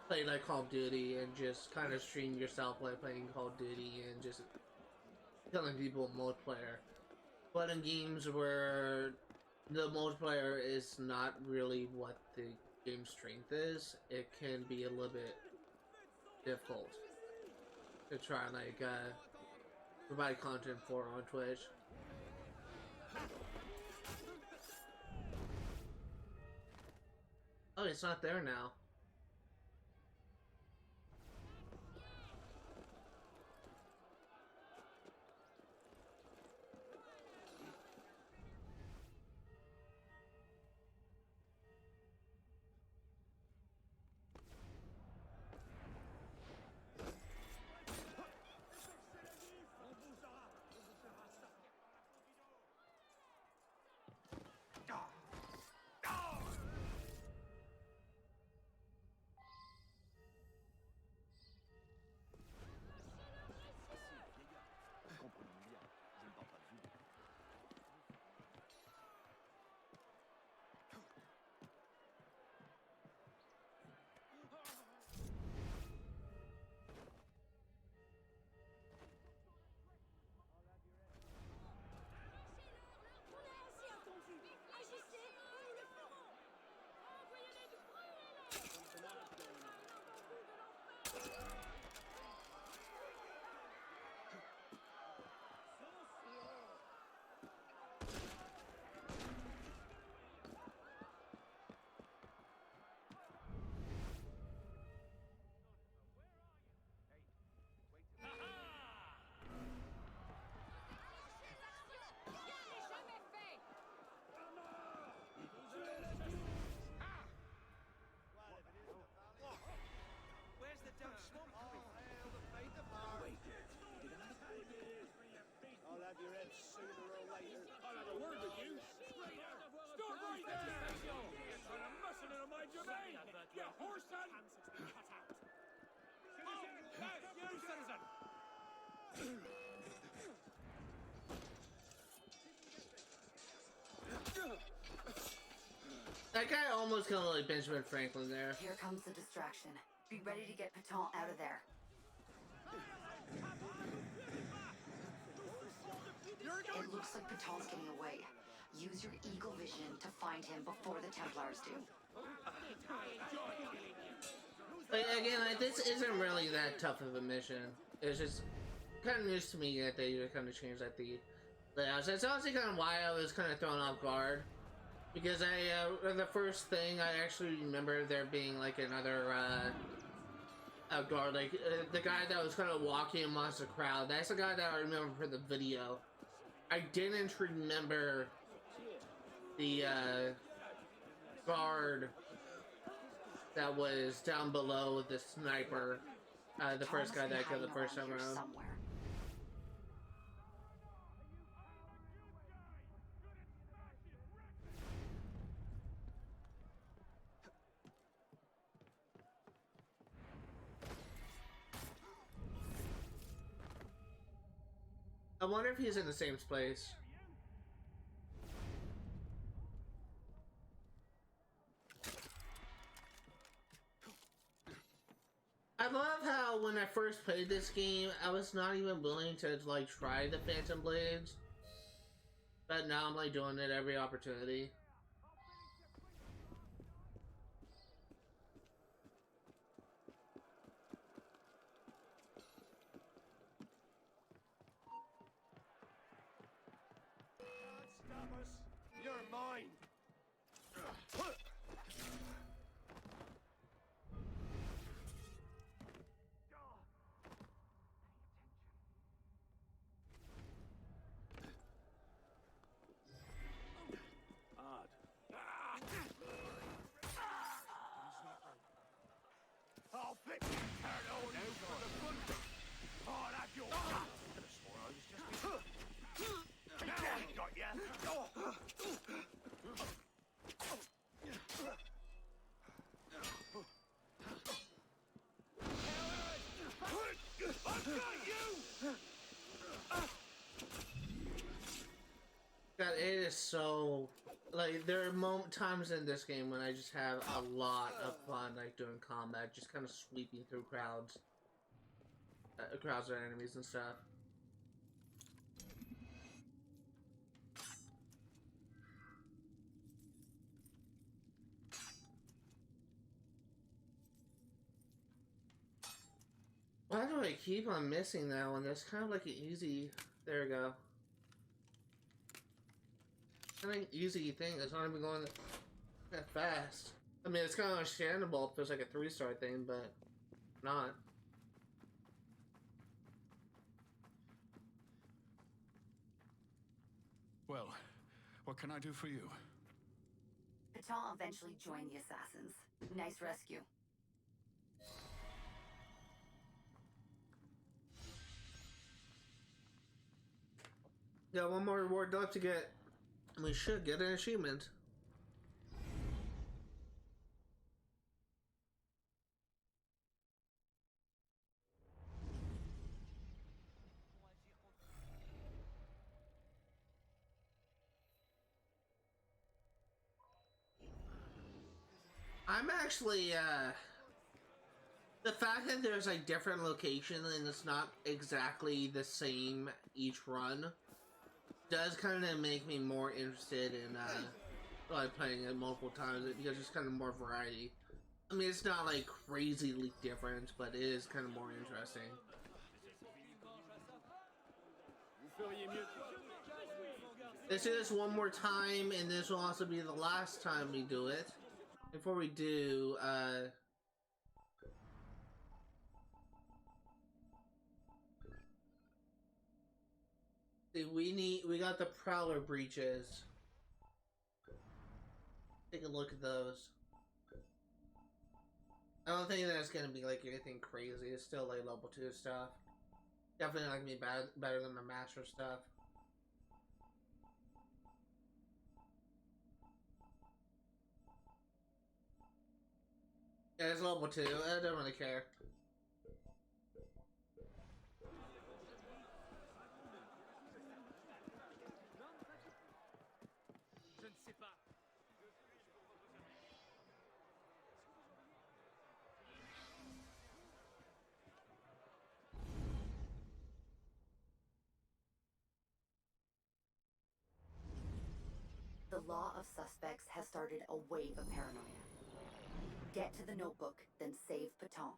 play like Call of Duty and just kind of stream yourself while playing Call of Duty and just killing people in multiplayer. But in games where the multiplayer is not really what the game's strength is, it can be a little bit difficult to try and like provide content for on Twitch. Oh, it's not there now. That guy almost kind of like Benjamin Franklin there. Here comes the distraction. Be ready to get Paton out of there. It looks like Paton's getting away. Use your eagle vision to find him before the Templars do. But again, like, this isn't really that tough of a mission. It's just kind of news to me that they kind of changed like the layouts. That's honestly kind of why I was kind of thrown off guard. Because the first thing I actually remember there being like another guard, like the guy that was kind of walking amongst the crowd. That's the guy that I remember for the video. I didn't remember the guard that was down below the sniper, the first guy that I killed the first time around. Somewhere. I wonder if he's in the same place. I love how when I first played this game, I was not even willing to like try the Phantom Blades, but now I'm like doing it every opportunity. You're mine. I'll fix you, Colonel. No for the fun. I'll have your gun. I swore I was just... Now we got ya. I've got you. God, it is so like there are times in this game when I just have a lot of fun, like doing combat, just kind of sweeping through crowds of enemies and stuff. Why do I keep on missing that one? That's kind of like an easy. There we go. Kind of an easy thing. It's not even going that fast. I mean, it's kind of understandable if there's like a 3-star thing, but not. Well, what can I do for you? Paton eventually joined the assassins. Nice rescue. Yeah, one more reward left to get. We should get an achievement. I'm actually, the fact that there's like different locations and it's not exactly the same each run does kind of make me more interested in like playing it multiple times because there's kind of more variety. I mean, it's not like crazily different, but it is kind of more interesting. Let's do this one more time, and this will also be the last time we do it. Before we do, we got the Prowler breaches. Take a look at those. I don't think that's gonna be like anything crazy. It's still like level 2 stuff. Definitely not gonna be better than the master stuff. Yeah, it's level 2. I don't really care. The law of suspects has started a wave of paranoia. Get to the notebook, then save Paton.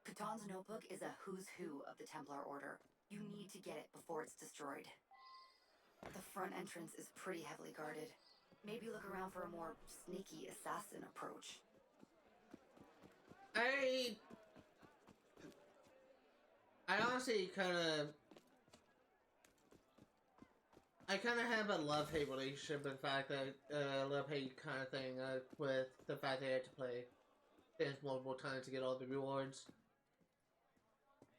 Paton's notebook is a who's who of the Templar Order. You need to get it before it's destroyed. The front entrance is pretty heavily guarded. Maybe look around for a more sneaky assassin approach. I honestly I kind of have a love-hate relationship with the fact that, love-hate kind of thing, with the fact that I had to play things multiple times to get all the rewards.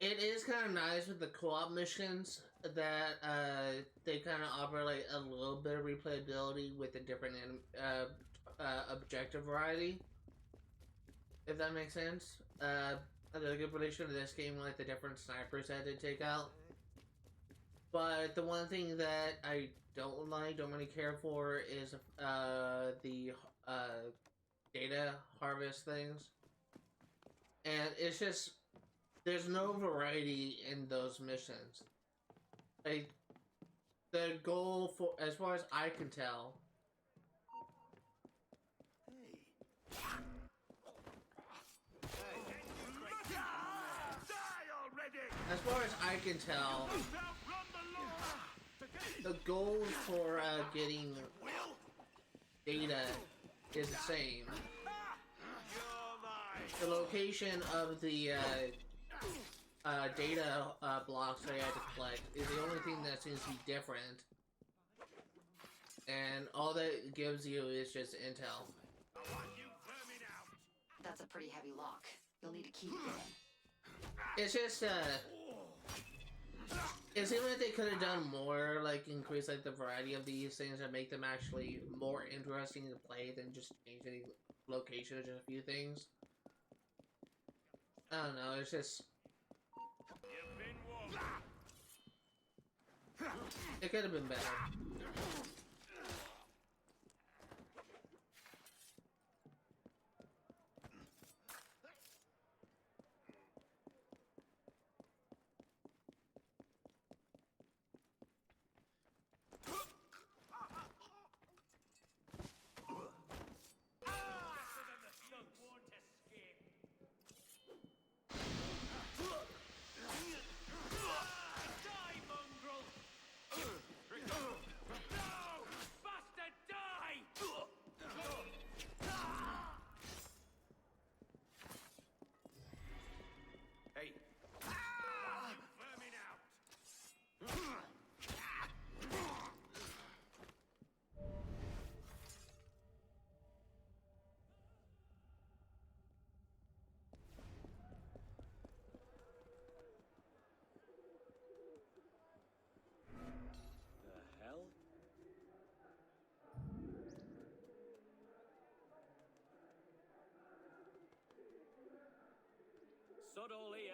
It is kind of nice with the co-op missions that, they kind of offer, like, a little bit of replayability with a different, objective variety. If that makes sense. Another good relation to this game, like the different snipers I had to take out. But the one thing that I don't really care for is the data harvest things. And it's just, there's no variety in those missions. Like, the goal for, as far as I can tell, as far as I can tell, the goal for getting data is the same. The location of the data blocks that I had to collect is the only thing that seems to be different. And all that it gives you is just intel. That's a pretty heavy lock. You'll need a key to get in. It's just, it seems like they could have done more, like, increase, like, the variety of these things and make them actually more interesting to play than just changing locations and a few things. I don't know, it's just... It could have been better. Sod all here.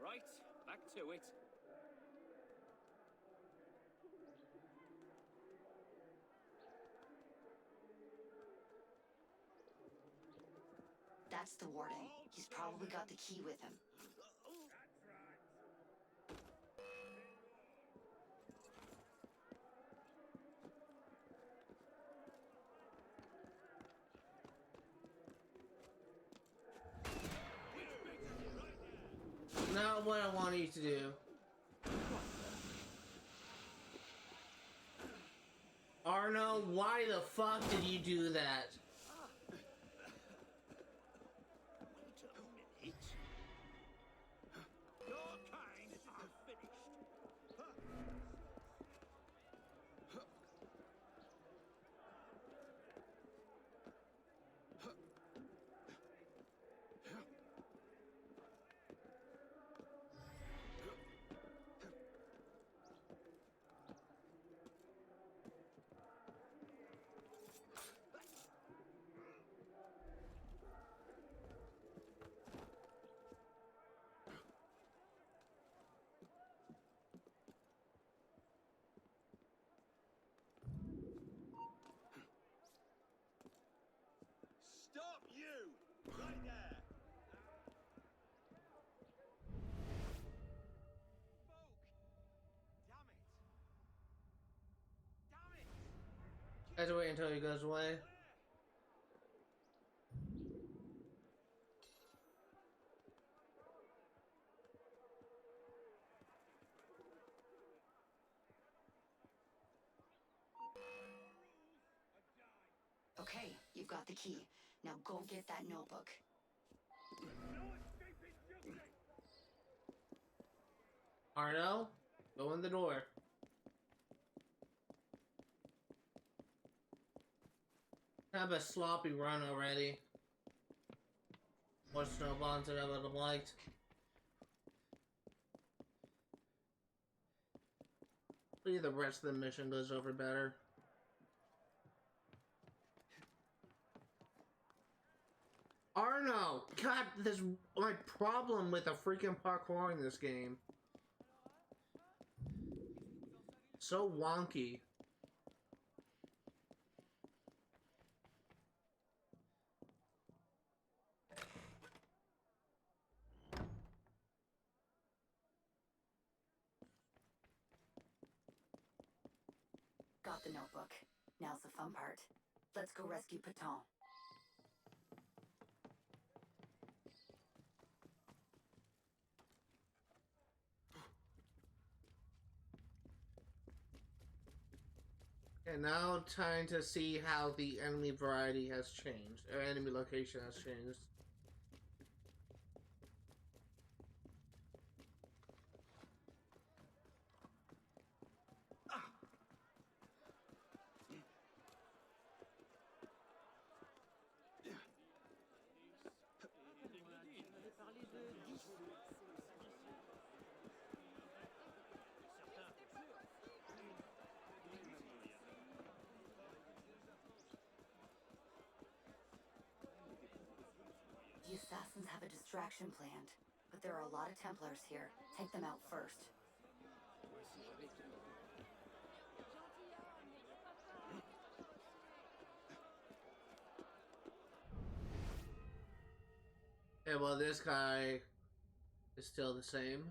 Right, back to it. That's the warden. He's probably got the key with him. Not what I want you to do. Arno, why the fuck did you do that? Stop you! Right there! I have to wait until he goes away. Okay, you've got the key. Now go get that notebook. Arno, go in the door. Have a sloppy run already. More snowballs than I would have liked. Hopefully the rest of the mission goes over better. Arno! God, this is my problem with the freaking parkour in this game. So wonky. Got the notebook. Now's the fun part. Let's go rescue Paton. And now trying to see how the enemy variety has changed, or enemy location has changed. The assassins have a distraction planned, but there are a lot of Templars here. Take them out first. Yeah, well, this guy is still the same.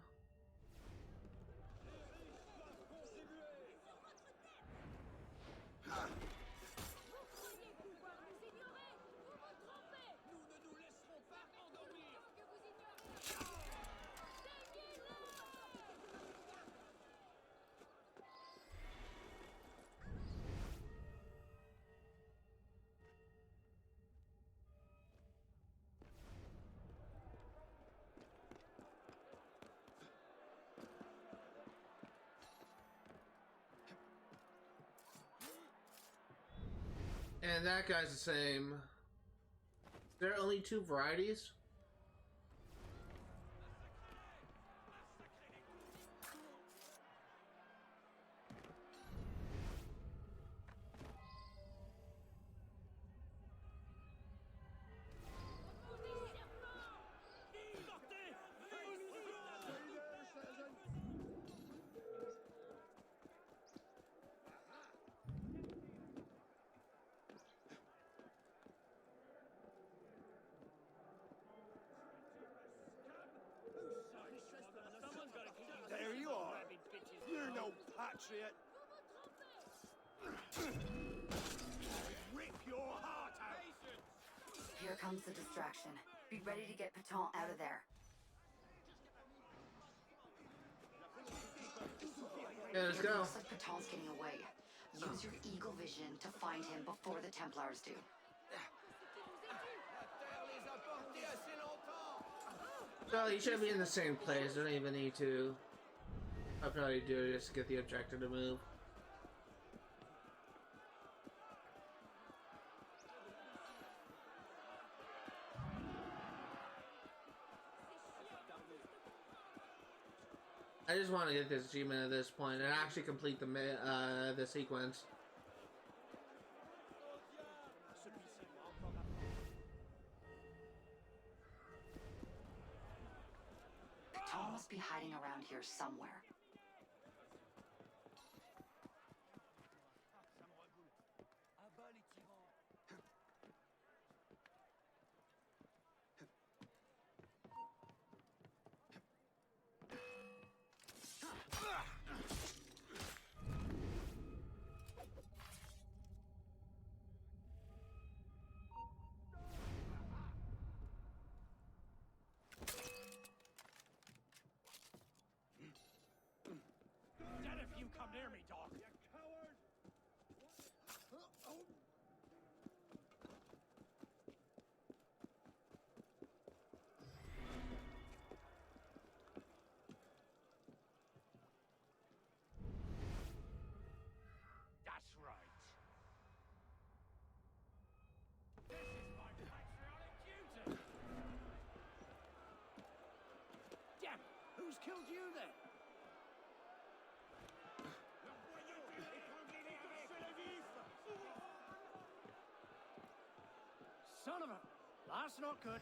And that guy's the same. There are only two varieties? There you are. You're no patriot. Rip your heart out. Here comes the distraction. Be ready to get Paton out of there. Yeah, let's go. Looks like Paton's getting away. Use your eagle vision to find him before the Templars do. Well, he should be in the same place. Don't even need to. I'll probably do it just to get the objective to move. I just want to get this achievement at this point and actually complete the sequence. Paton must be hiding around here somewhere. Dead if you come near me, dog. You coward! killed you then? Son of a... That's not good.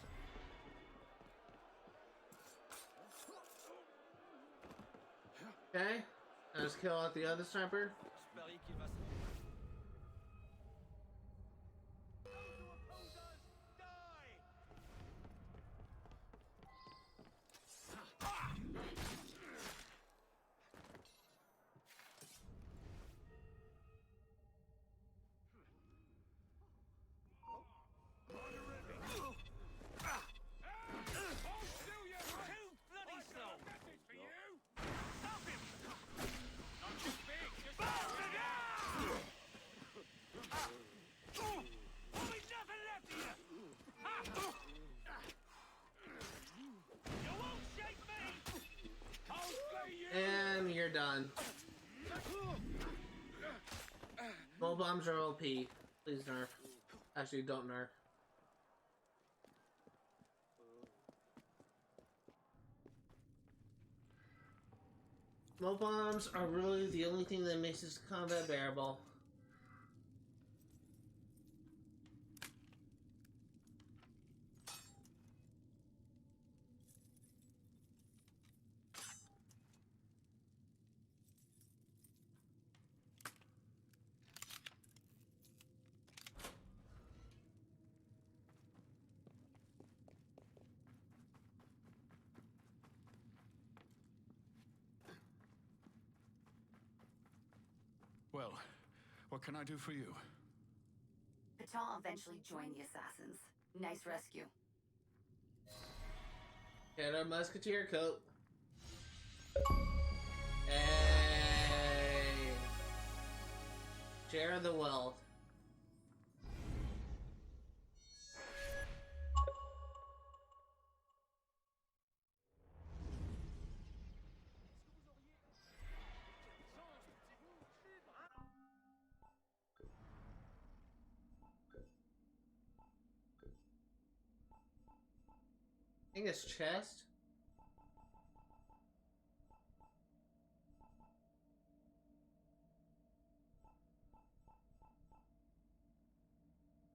Okay, let's kill out the other sniper. And you're done. Smoke bombs are OP. Please nerf. Actually, don't nerf. Smoke bombs are really the only thing that makes this combat bearable. Well, what can I do for you? Paton eventually joined the assassins. Nice rescue. Get our musketeer coat. Hey! Share the wealth. I think it's chest.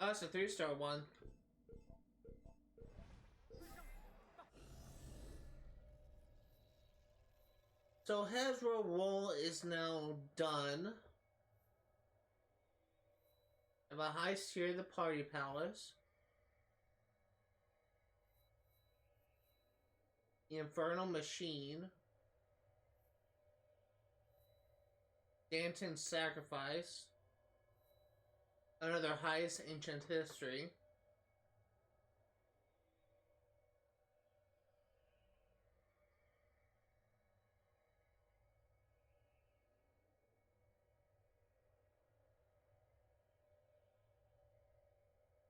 Oh, it's a 3-star one. So Hasbro role is now done. Have a heist here at the Party Palace. The Infernal Machine. Danton's Sacrifice. Another heist, Ancient History.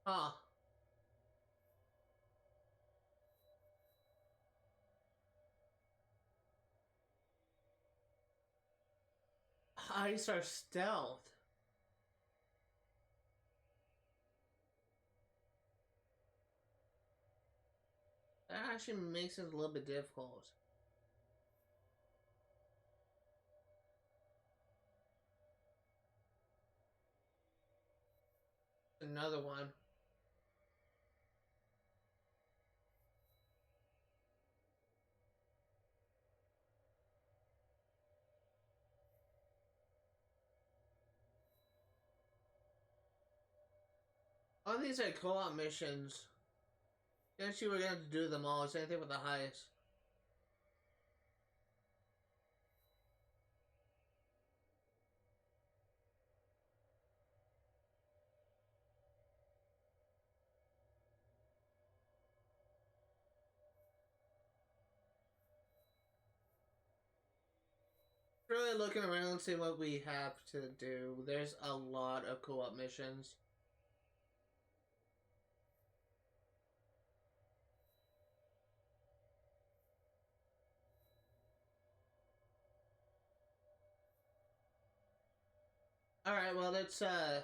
Huh. Heists are stealth. That actually makes it a little bit difficult. Another one. All these are co-op missions. Guess you were going to do them all. Same thing with the highest. Really looking around, see what we have to do. There's a lot of co-op missions. Alright, well, let's, go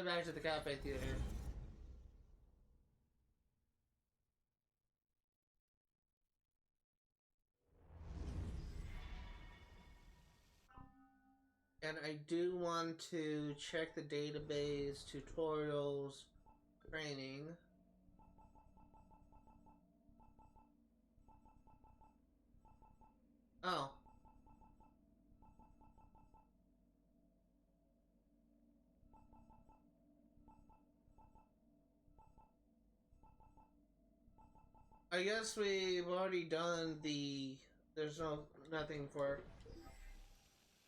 back to the cafe theater. And I do want to check the database, tutorials, training. Oh. I guess we've already done the... There's nothing for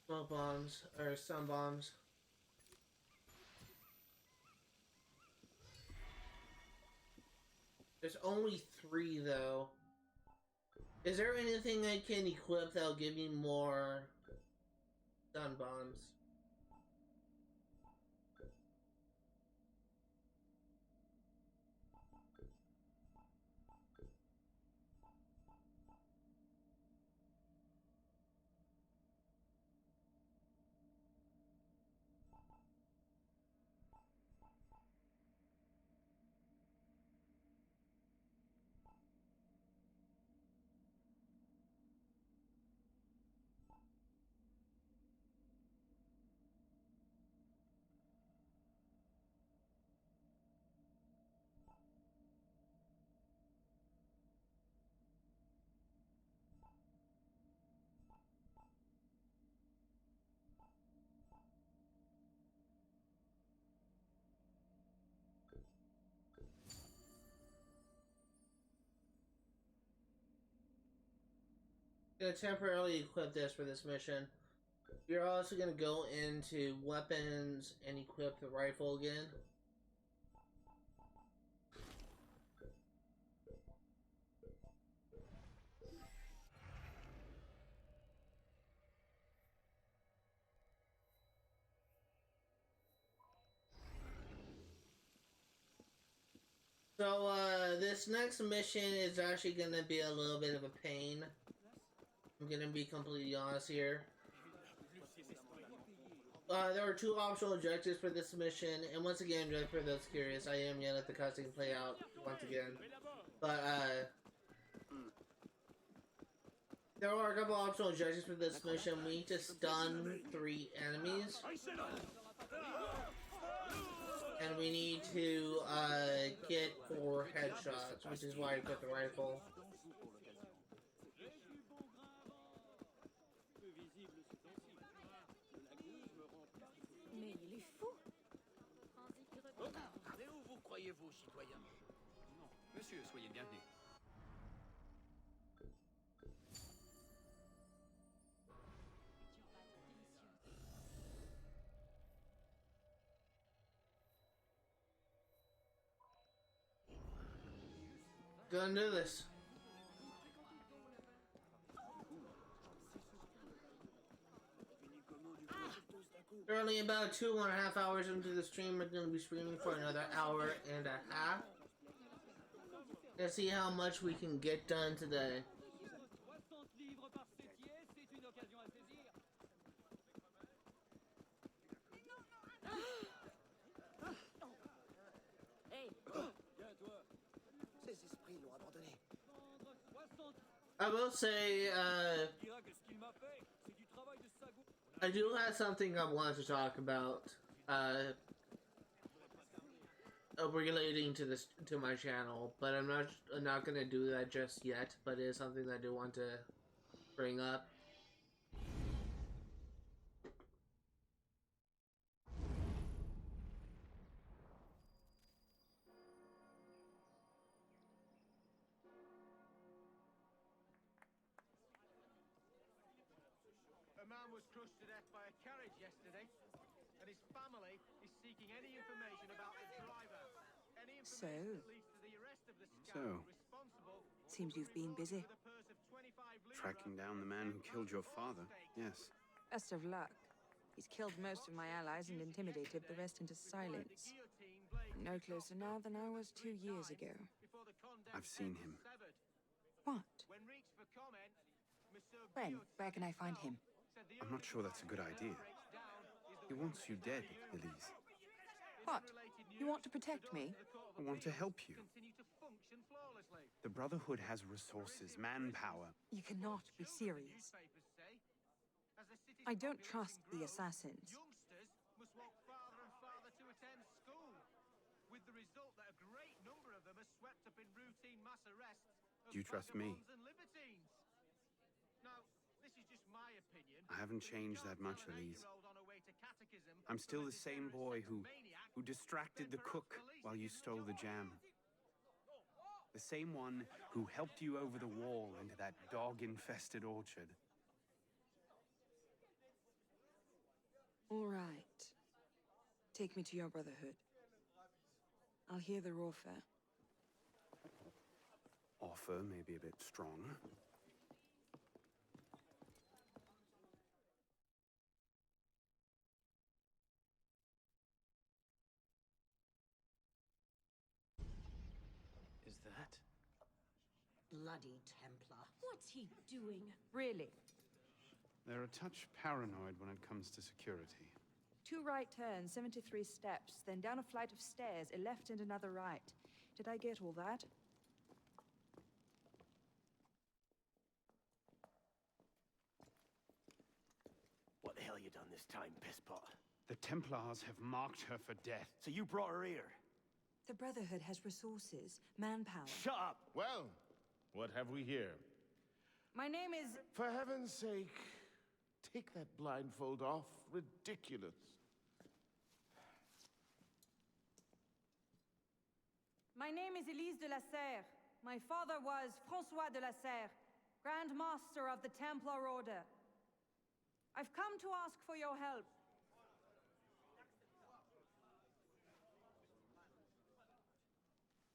smoke bombs or stun bombs. There's only 3 though. Is there anything I can equip that'll give me more stun bombs? Gonna temporarily equip this for this mission. You're also gonna go into weapons and equip the rifle again. So, this next mission is actually gonna be a little bit of a pain. I'm gonna be completely honest here. There are 2 optional objectives for this mission, and once again, just for those curious, I am gonna let the cutscene play out once again. But, there are a couple optional objectives for this mission. We need to stun 3 enemies. And we need to, get 4 headshots, which is why I put the rifle. Mais il est fou. Mais où vous croyez-vous, citoyen? Non, monsieur, soyez bienvenus. Gonna do this. Currently about 2.5 hours into the stream. We're going to be streaming for another hour and a half. Let's see how much we can get done today. I will say, I do have something I wanted to talk about, relating to this, to my channel, but I'm not gonna do that just yet, but it is something that I do want to bring up. A man was crushed to death by a carriage yesterday, and his family is seeking any information about the driver. Any information that leads to the arrest of the scoundrel responsible. Seems you've been busy. Tracking down the man who killed your father, yes. Best of luck. He's killed most of my allies and intimidated the rest into silence. I'm no closer now than I was 2 years ago. I've seen him. What? When? Where can I find him? I'm not sure that's a good idea. He wants you dead, Elise. What? You want to protect me? I want to help you. The Brotherhood has resources, manpower. You cannot be serious. I don't trust the assassins. Youngsters must walk farther and farther to attend school, with the result that a great number of them are swept up in routine mass arrests of Do you trust me? vagabonds and libertines. Now, this is just my opinion. I haven't changed that much, Elise. I'm still the same boy who distracted the cook while you stole the jam. The same one who helped you over the wall into that dog-infested orchard. All right. Take me to your brotherhood. I'll hear their offer. Offer may be a bit strong. Is that? Bloody Templar. What's he doing? Really? They're a touch paranoid when it comes to security. 2 right turns, 73 steps, then down a flight of stairs, a left and another right. Did I get all that? What the hell you done this time, pisspot? The Templars have marked her for death. So you brought her here? The Brotherhood has resources, manpower. Shut up! Well, what have we here? My name is... For heaven's sake, take that blindfold off. Ridiculous. My name is Elise de la Serre. My father was François de la Serre, Grand Master of the Templar Order. I've come to ask for your help.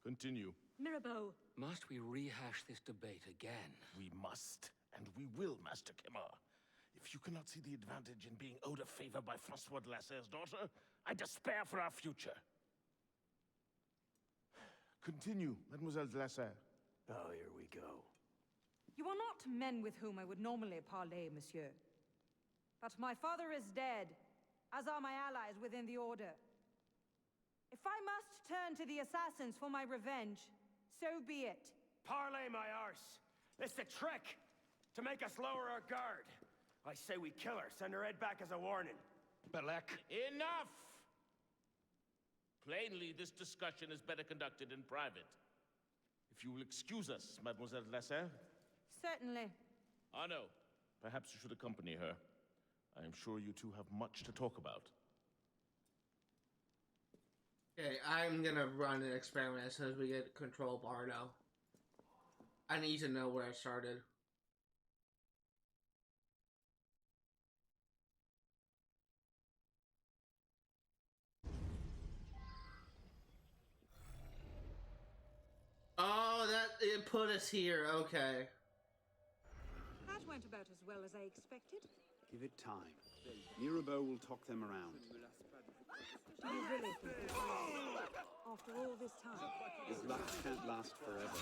Continue. Mirabeau. Must we rehash this debate again? We must, and we will, Master Kemar. If you cannot see the advantage in being owed a favor by Francois de la Serre's daughter, I despair for our future. Continue, Mademoiselle de la Serre. Oh, here we go. You are not men with whom I would normally parley, monsieur. But my father is dead, as are my allies within the Order. If I must turn to the assassins for my revenge, so be it. Parley, my arse. It's a trick to make us lower our guard. I say we kill her, send her head back as a warning. Belek. Enough! Plainly, this discussion is better conducted in private. If you will excuse us, Mademoiselle de la Serre. Certainly. Arno, perhaps you should accompany her. I am sure you two have much to talk about. Okay, I'm gonna run an experiment as soon as we get control of Bardo. I need to know where I started. Oh, it put us here, okay. That went about as well as I expected. Give it time. Mirabeau will talk them around. Do you really think this after all this time? His luck can't last forever.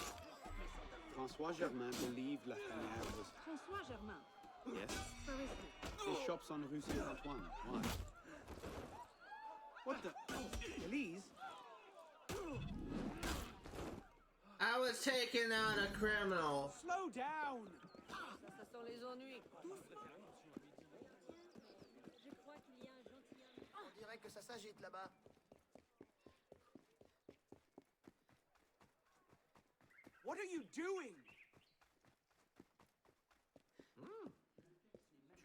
François Germain believed La Fenière was... François Germain? Yes? Where is he? His shop's on Rue Saint-Antoine. Why? What the... Elise? I was taking out a criminal. Slow down! Ça sent les ennuis. On dirait que ça s'agite là-bas. What are you doing? Tu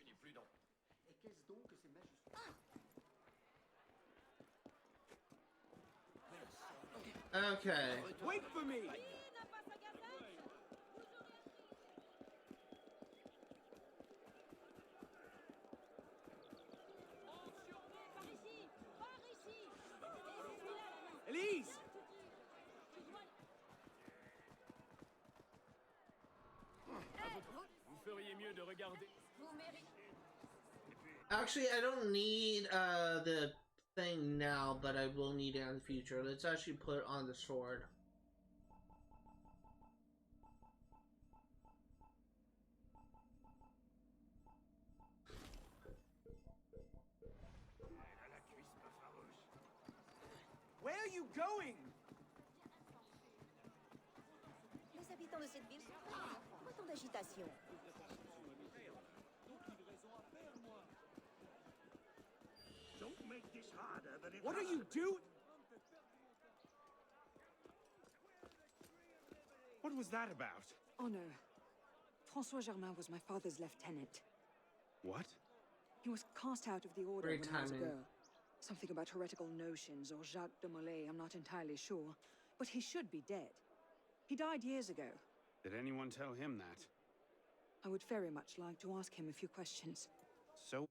n'es plus dans. Et qu'est-ce donc que ces mèches... Okay. Wait for me! Elise! Vous feriez mieux de regarder. Actually, I don't need the thing now, but I will need it in the future. Let's actually put it on the sword. Where are you going? Les habitants de cette ville sont autant d'agitation. What are you doing? What was that about? Oh no. Francois Germain was my father's lieutenant. What? He was cast out of the order Great when I was a timing. girl. Something about heretical notions or Jacques de Molay, I'm not entirely sure. But he should be dead. He died years ago. Did anyone tell him that? I would very much like to ask him a few questions. So?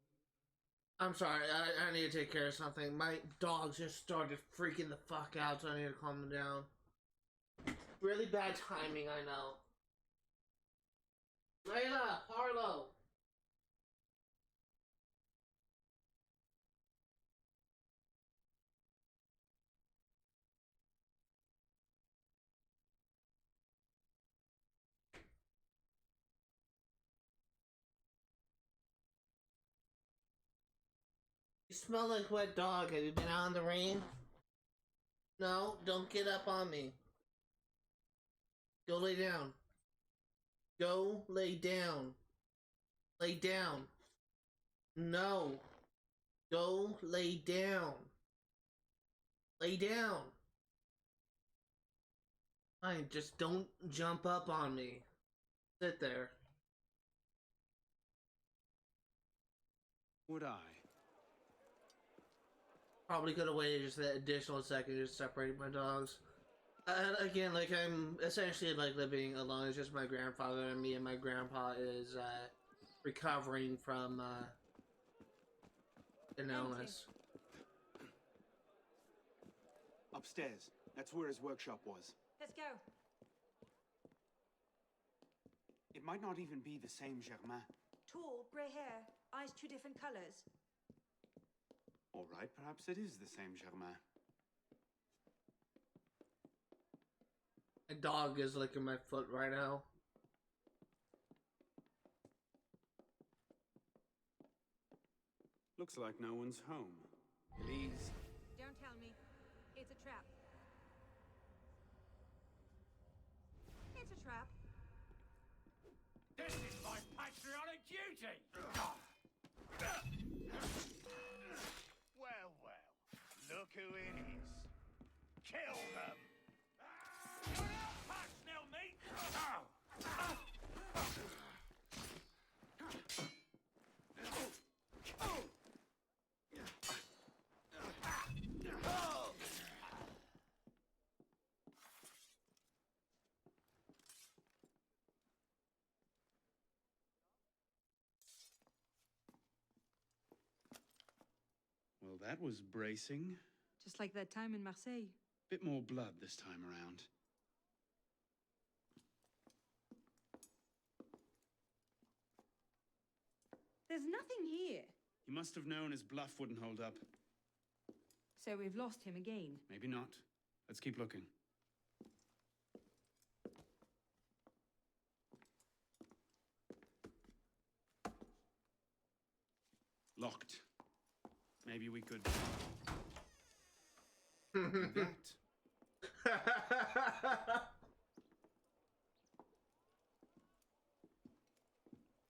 I'm sorry, I need to take care of something. My dog just started freaking the fuck out, so I need to calm them down. Really bad timing, I know. Layla, Harlow. You smell like wet dog. Have you been out in the rain? No, don't get up on me. Go lay down. Go lay down. Lay down. No. Go lay down. Lay down. Fine, just don't jump up on me. Sit there. Would I? Probably could have waited just an additional second to separate my dogs. Again, like, I'm essentially like living alone. It's just my grandfather and me, and my grandpa is recovering from an illness. Upstairs. That's where his workshop was. Let's go. It might not even be the same Germain. Tall, grey hair, eyes two different colors. All right, perhaps it is the same Germain. My dog is licking my foot right now. Looks like no one's home. Please. Don't tell me. It's a trap. It's a trap. This is my patriotic duty! Well, well, look who it is. Kill them! Patch now, mate! Well, that was bracing. Just like that time in Marseille. Bit more blood this time around. There's nothing here. He must have known his bluff wouldn't hold up. So we've lost him again. Maybe not. Let's keep looking. Locked. Maybe we could... do that.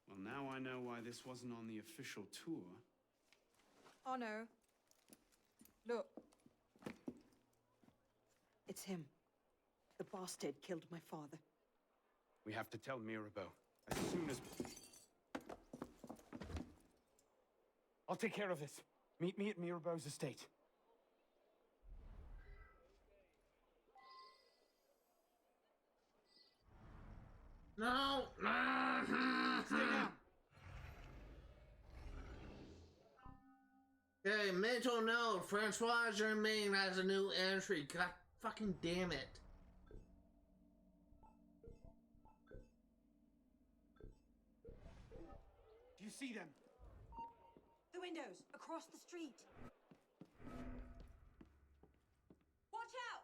Well, now I know why this wasn't on the official tour. Oh no. Look. It's him. The bastard killed my father. We have to tell Mirabeau as soon as... I'll take care of this. Meet me at Mirabeau's estate. No! Stay down! Okay, mental note. Francois Germain has a new entry. God fucking damn it. Do you see them? The windows, across the street. Watch out!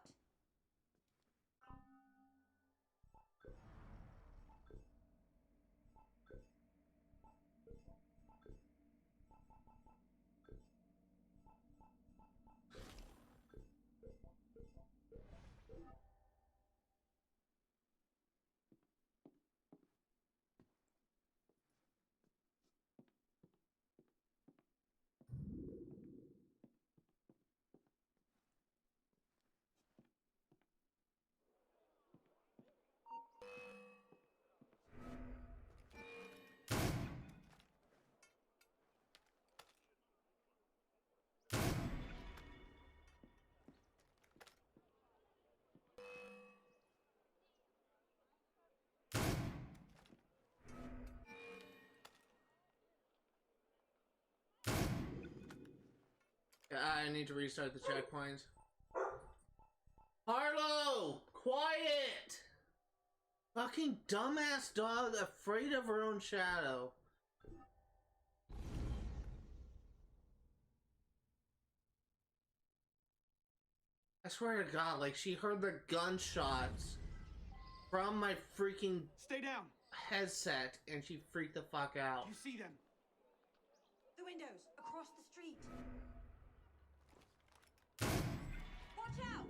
I need to restart the checkpoint. Harlow! Quiet! Fucking dumbass dog afraid of her own shadow. I swear to God, like she heard the gunshots from my freaking headset and she freaked the fuck out. You see them? The windows, across the street. Watch out!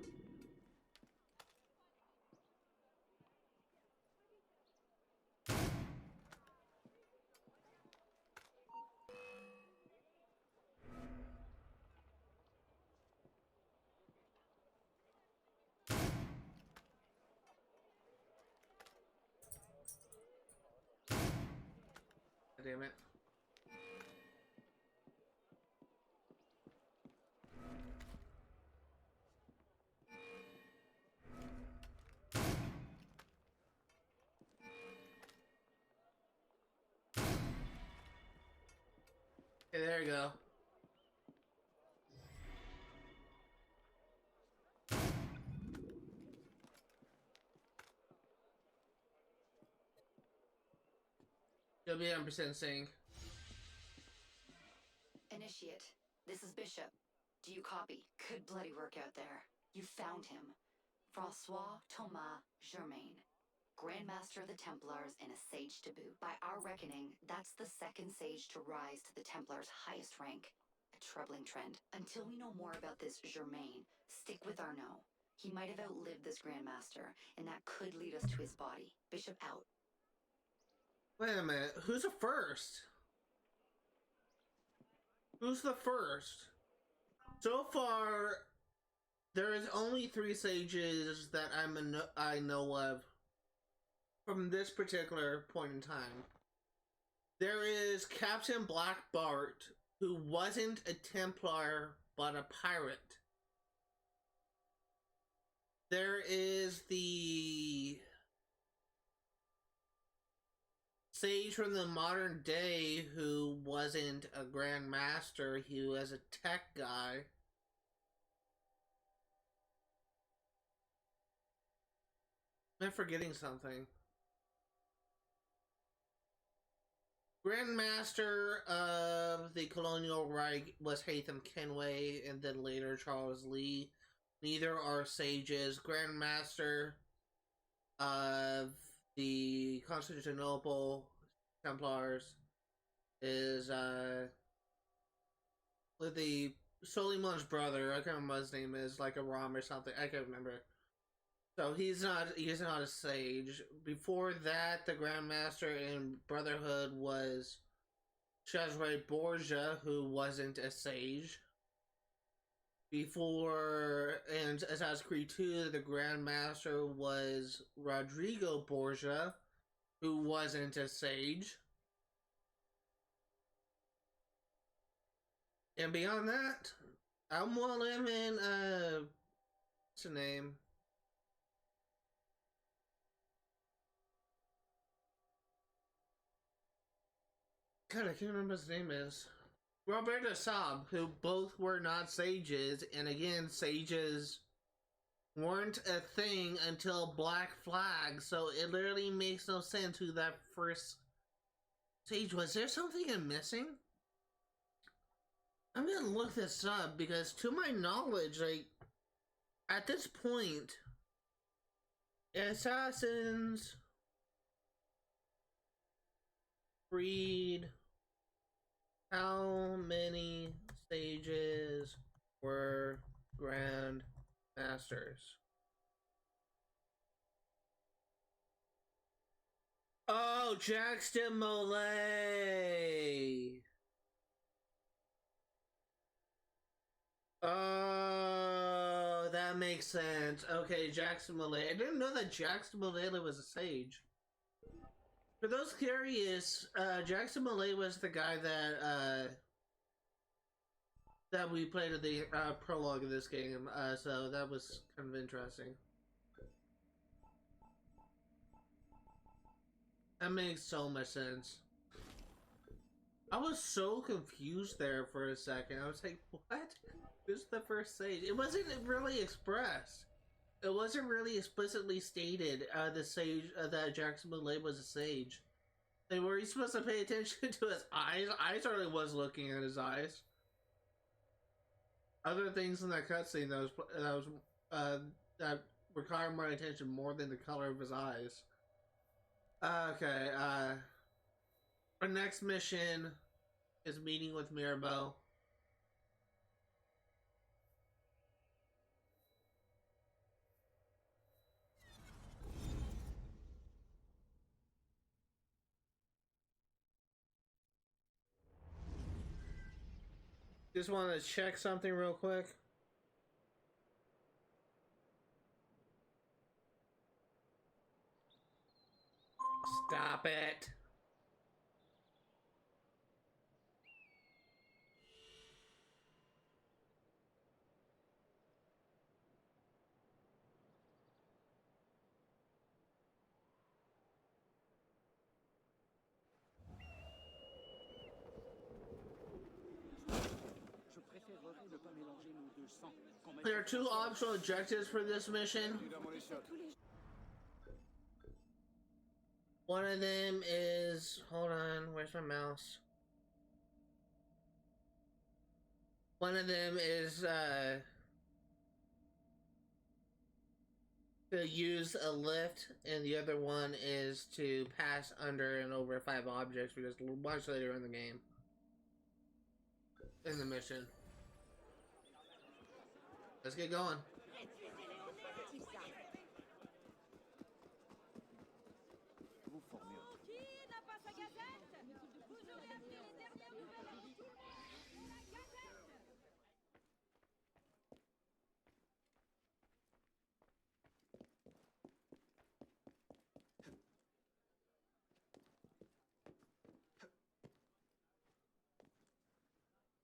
Damn it. Okay, there you go. You'll be 100% sync. Initiate. This is Bishop. Do you copy? Good bloody work out there. You found him. Francois Thomas Germain. Grandmaster of the Templars and a sage to boot. By our reckoning, that's the second sage to rise to the Templars' highest rank. A troubling trend. Until we know more about this Germain, stick with Arnaud. He might have outlived this Grandmaster, and that could lead us to his body. Bishop out. Wait a minute, who's the first? Who's the first? So far, there is only 3 sages that I know of from this particular point in time. There is Captain Black Bart, who wasn't a Templar, but a pirate. There is the sage from the modern day who wasn't a Grand Master, he was a tech guy. I'm forgetting something. Grand Master of the Colonial Reich was Haytham Kenway and then later Charles Lee. Neither are sages. Grand Master of the Constantinople Templars is with the Soliman's brother. I can't remember what his name is, like a Rom or something. I can't remember. So he's not a sage. Before that, the Grandmaster in Brotherhood was Cesare Borgia, who wasn't a sage. Before, in Assassin's Creed 2, the Grandmaster was Rodrigo Borgia, who wasn't a sage. And beyond that, I'm well in, what's the name? God, I can't remember what his name is. Roberto Saab, who both were not sages, and again, sages weren't a thing until Black Flag, so it literally makes no sense who that first sage was. There something I'm missing? I'm gonna look this up, because to my knowledge, like, at this point, Assassin's Creed, how many sages were Grand Masters? Oh, Jackson Molay! Oh, that makes sense. Okay, Jackson Molay. I didn't know that Jackson Molay was a sage. For those curious, Jackson Molay was the guy that we played at the prologue of this game, so that was kind of interesting. That makes so much sense. I was so confused there for a second. I was like, what? This is the first sage. It wasn't really expressed. It wasn't really explicitly stated the sage that Jackson Malay was a sage. Like, were you supposed to pay attention to his eyes? I certainly was looking at his eyes. Other things in that cutscene that required my attention more than the color of his eyes. Okay, our next mission is meeting with Mirabeau. Just want to check something real quick. Stop it. There are 2 optional objectives for this mission. One of them is, hold on, where's my mouse? One of them is to use a lift, and the other one is to pass under and over 5 objects, because much later in the game, in the mission. Let's get going.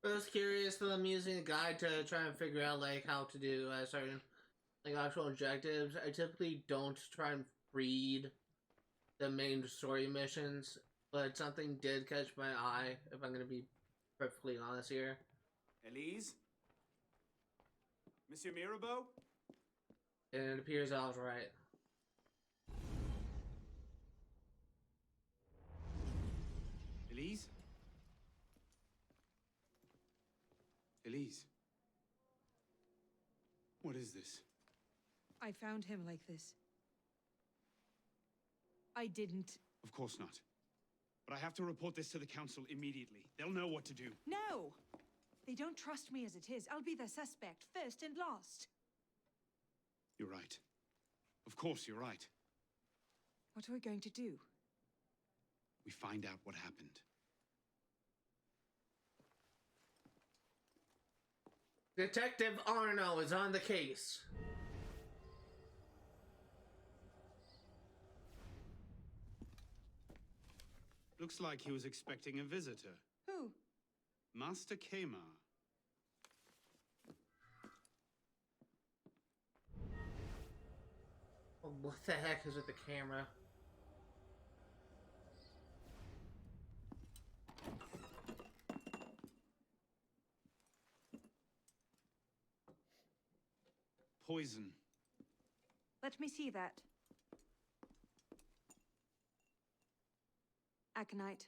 I was curious, so I'm using a guide to try and figure out like how to do certain like actual objectives. I typically don't try and read the main story missions, but something did catch my eye, if I'm gonna be perfectly honest here. Elise? Monsieur Mirabeau? And it appears I was right. Elise? Elise? What is this? I found him like this. I didn't. Of course not. But I have to report this to the council immediately. They'll know what to do. No! They don't trust me as it is. I'll be their suspect, first and last. You're right. Of course you're right. What are we going to do? We find out what happened. Detective Arno is on the case. Looks like he was expecting a visitor. Who? Master Kemar. Oh, what the heck is with the camera? Poison. Let me see that. Aconite.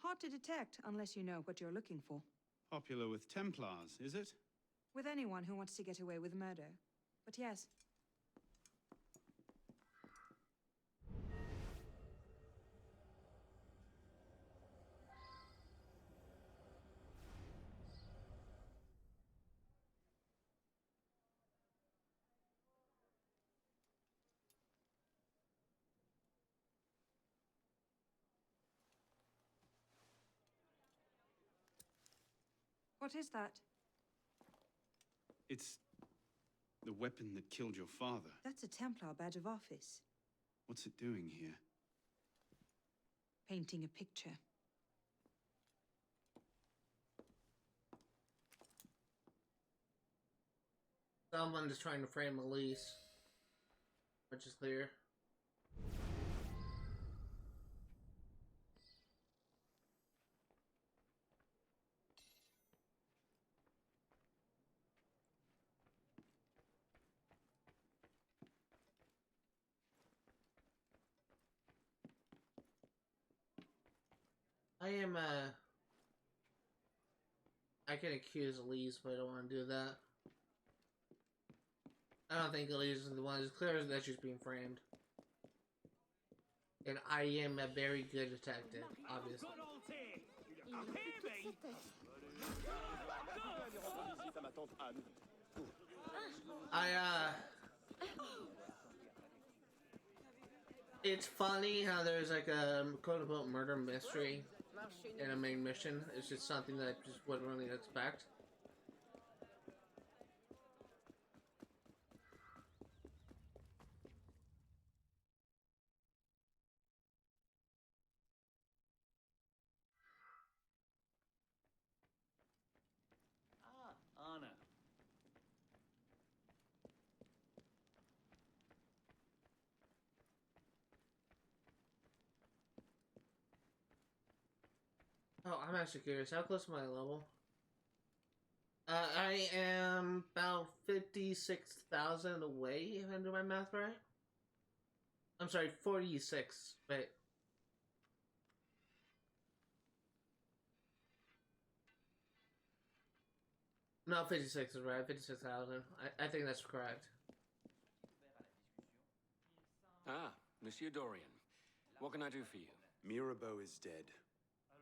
Hard to detect unless you know what you're looking for. Popular with Templars, is it? With anyone who wants to get away with murder. But yes. What is that? It's the weapon that killed your father. That's a Templar badge of office. What's it doing here? Painting a picture. Someone is trying to frame Elise, which is clear. I can accuse Elise, but I don't want to do that. I don't think Elise is the one. It's clear that she's being framed. And I am a very good detective, obviously. It's funny how there's like a quote-unquote murder mystery in a main mission. It's just something that I just wouldn't really expect. Ah, Anna. Oh, I'm actually curious. How close am I level? I am about 56,000 away, if I do my math right. I'm sorry, 46. Wait. No, 56 is right. 56,000. I think that's correct. Ah, Monsieur Dorian. What can I do for you? Mirabeau is dead.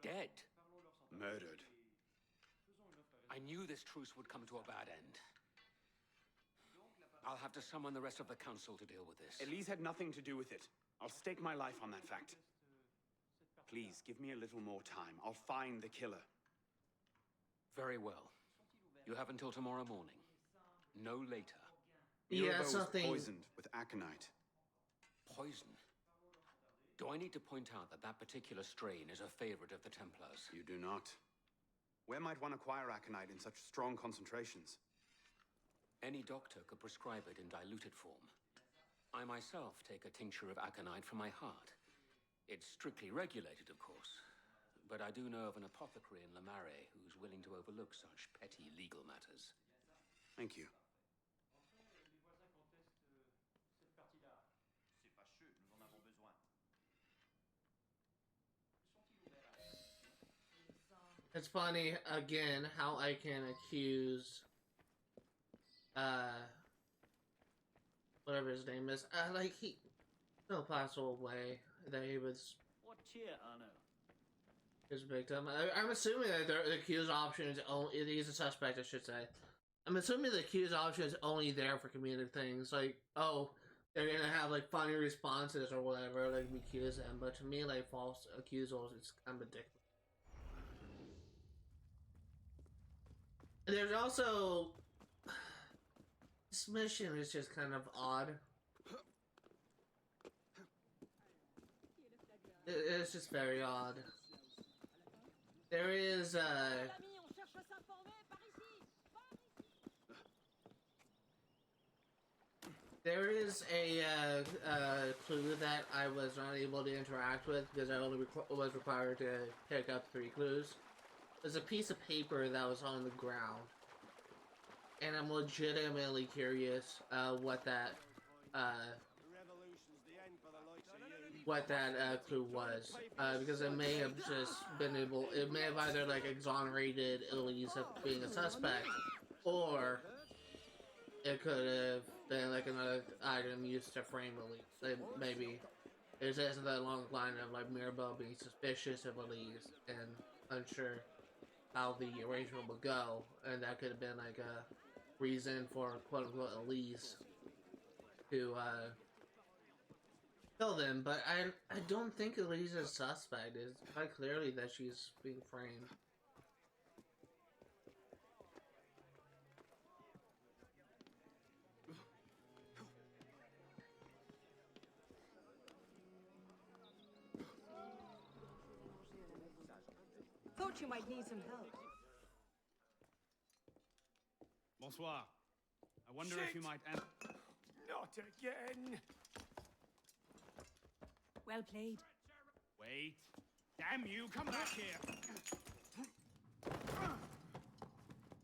Dead? Murdered. I knew this truce would come to a bad end. I'll have to summon the rest of the council to deal with this. Elise had nothing to do with it. I'll stake my life on that fact. Please, give me a little more time. I'll find the killer. Very well. You have until tomorrow morning. No later. Mirabeau was poisoned with aconite. Poison? Do I need to point out that that particular strain is a favorite of the Templars? You do not. Where might one acquire aconite in such strong concentrations? Any doctor could prescribe it in diluted form. I myself take a tincture of aconite for my heart. It's strictly regulated, of course. But I do know of an apothecary in Le Marais who's willing to overlook such petty legal matters. Thank you. It's funny, again, how I can accuse, whatever his name is, like, no possible way that he was What cheer, Anna? his victim. I'm assuming that the accused option is only, he's a suspect, I should say. I'm assuming the accused option is only there for comedic things, like, oh, they're gonna have, like, funny responses or whatever, like, we accuse them, but to me, like, false accusals, it's kind of ridiculous. There's also... This mission is just kind of odd. It's just very odd. There is, there is a clue that I was not able to interact with because I only was required to pick up 3 clues. There's a piece of paper that was on the ground, and I'm legitimately curious what that clue was, because it may have just been able, it may have either like exonerated Elise of being a suspect, or it could have been like another item used to frame Elise. Like, maybe there's something along the line of like Mirabeau being suspicious of Elise and unsure how the arrangement would go, and that could have been like a reason for quote-unquote Elise to kill them. But I don't think Elise is a suspect. It's quite clearly that she's being framed. Thought you might need some help. Bonsoir. I wonder if you might... Not again! Well played. Wait. Damn you, come back here!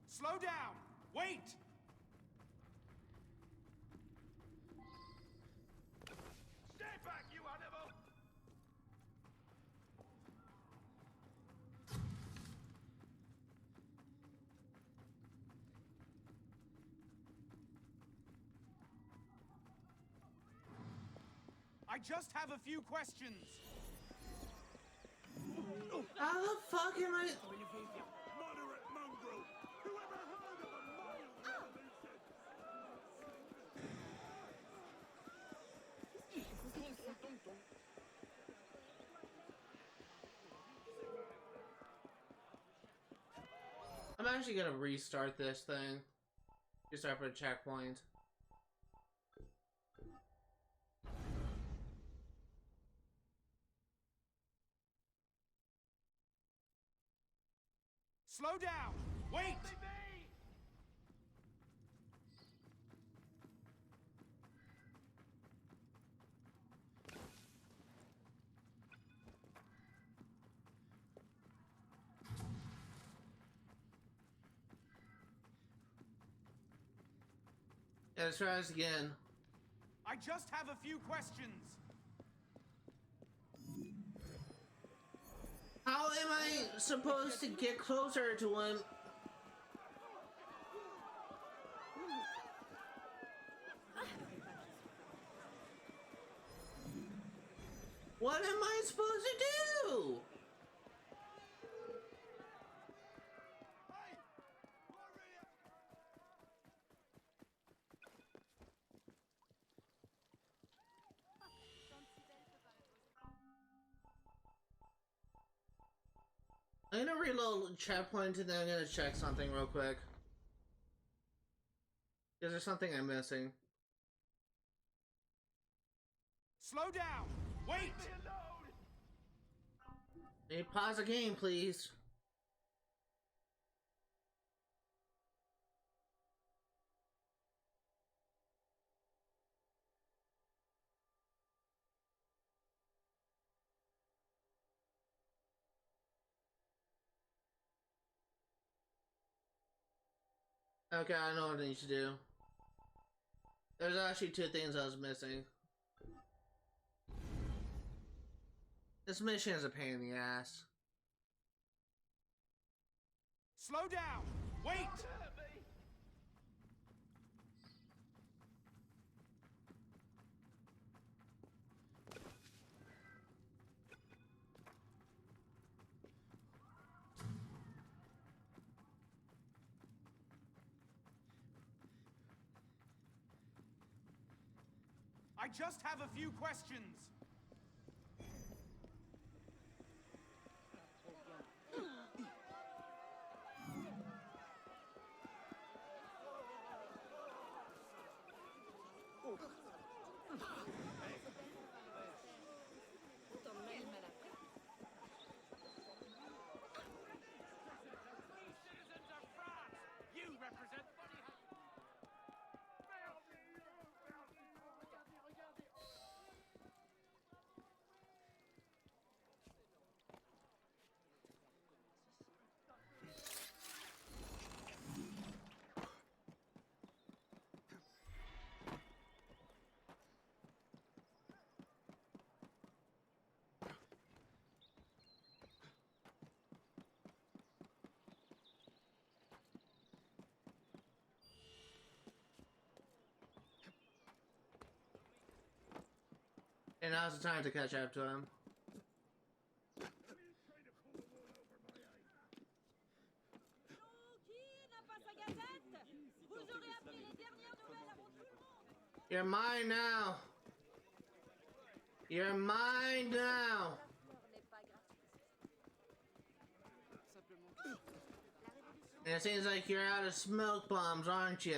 Slow down! Wait! Stay back, you animal! I just have a few questions. How the fuck am I? Moderate mongrel. Whoever heard of a mild revolution? I'm actually gonna restart this thing. Just start with a checkpoint. Slow down! Wait! Yeah, let's try this again. I just have a few questions. How am I supposed to get closer to him? What am I supposed to do? I'm gonna reload checkpoint and then I'm gonna check something real quick. Is there something I'm missing? Slow down! Wait! Hey, pause the game, please. Okay, I know what I need to do. There's actually two things I was missing. This mission is a pain in the ass. Slow down! Wait! I just have a few questions. And now's the time to catch up to him. You're mine now. You're mine now. And it seems like you're out of smoke bombs, aren't you?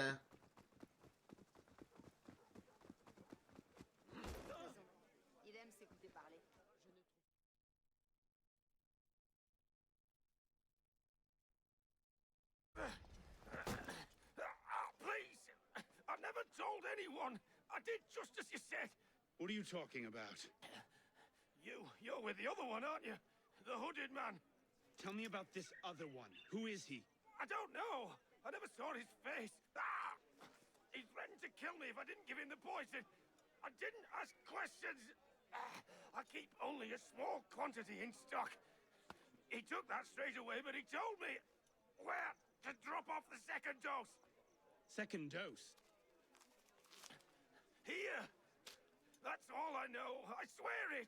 Anyone. I did just as you said. What are you talking about? You're with the other one, aren't you? The hooded man. Tell me about this other one. Who is he? I don't know. I never saw his face. Ah! He threatened to kill me if I didn't give him the poison. I didn't ask questions. Ah! I keep only a small quantity in stock. He took that straight away, but he told me where to drop off the second dose. Second dose? Here! That's all I know. I swear it.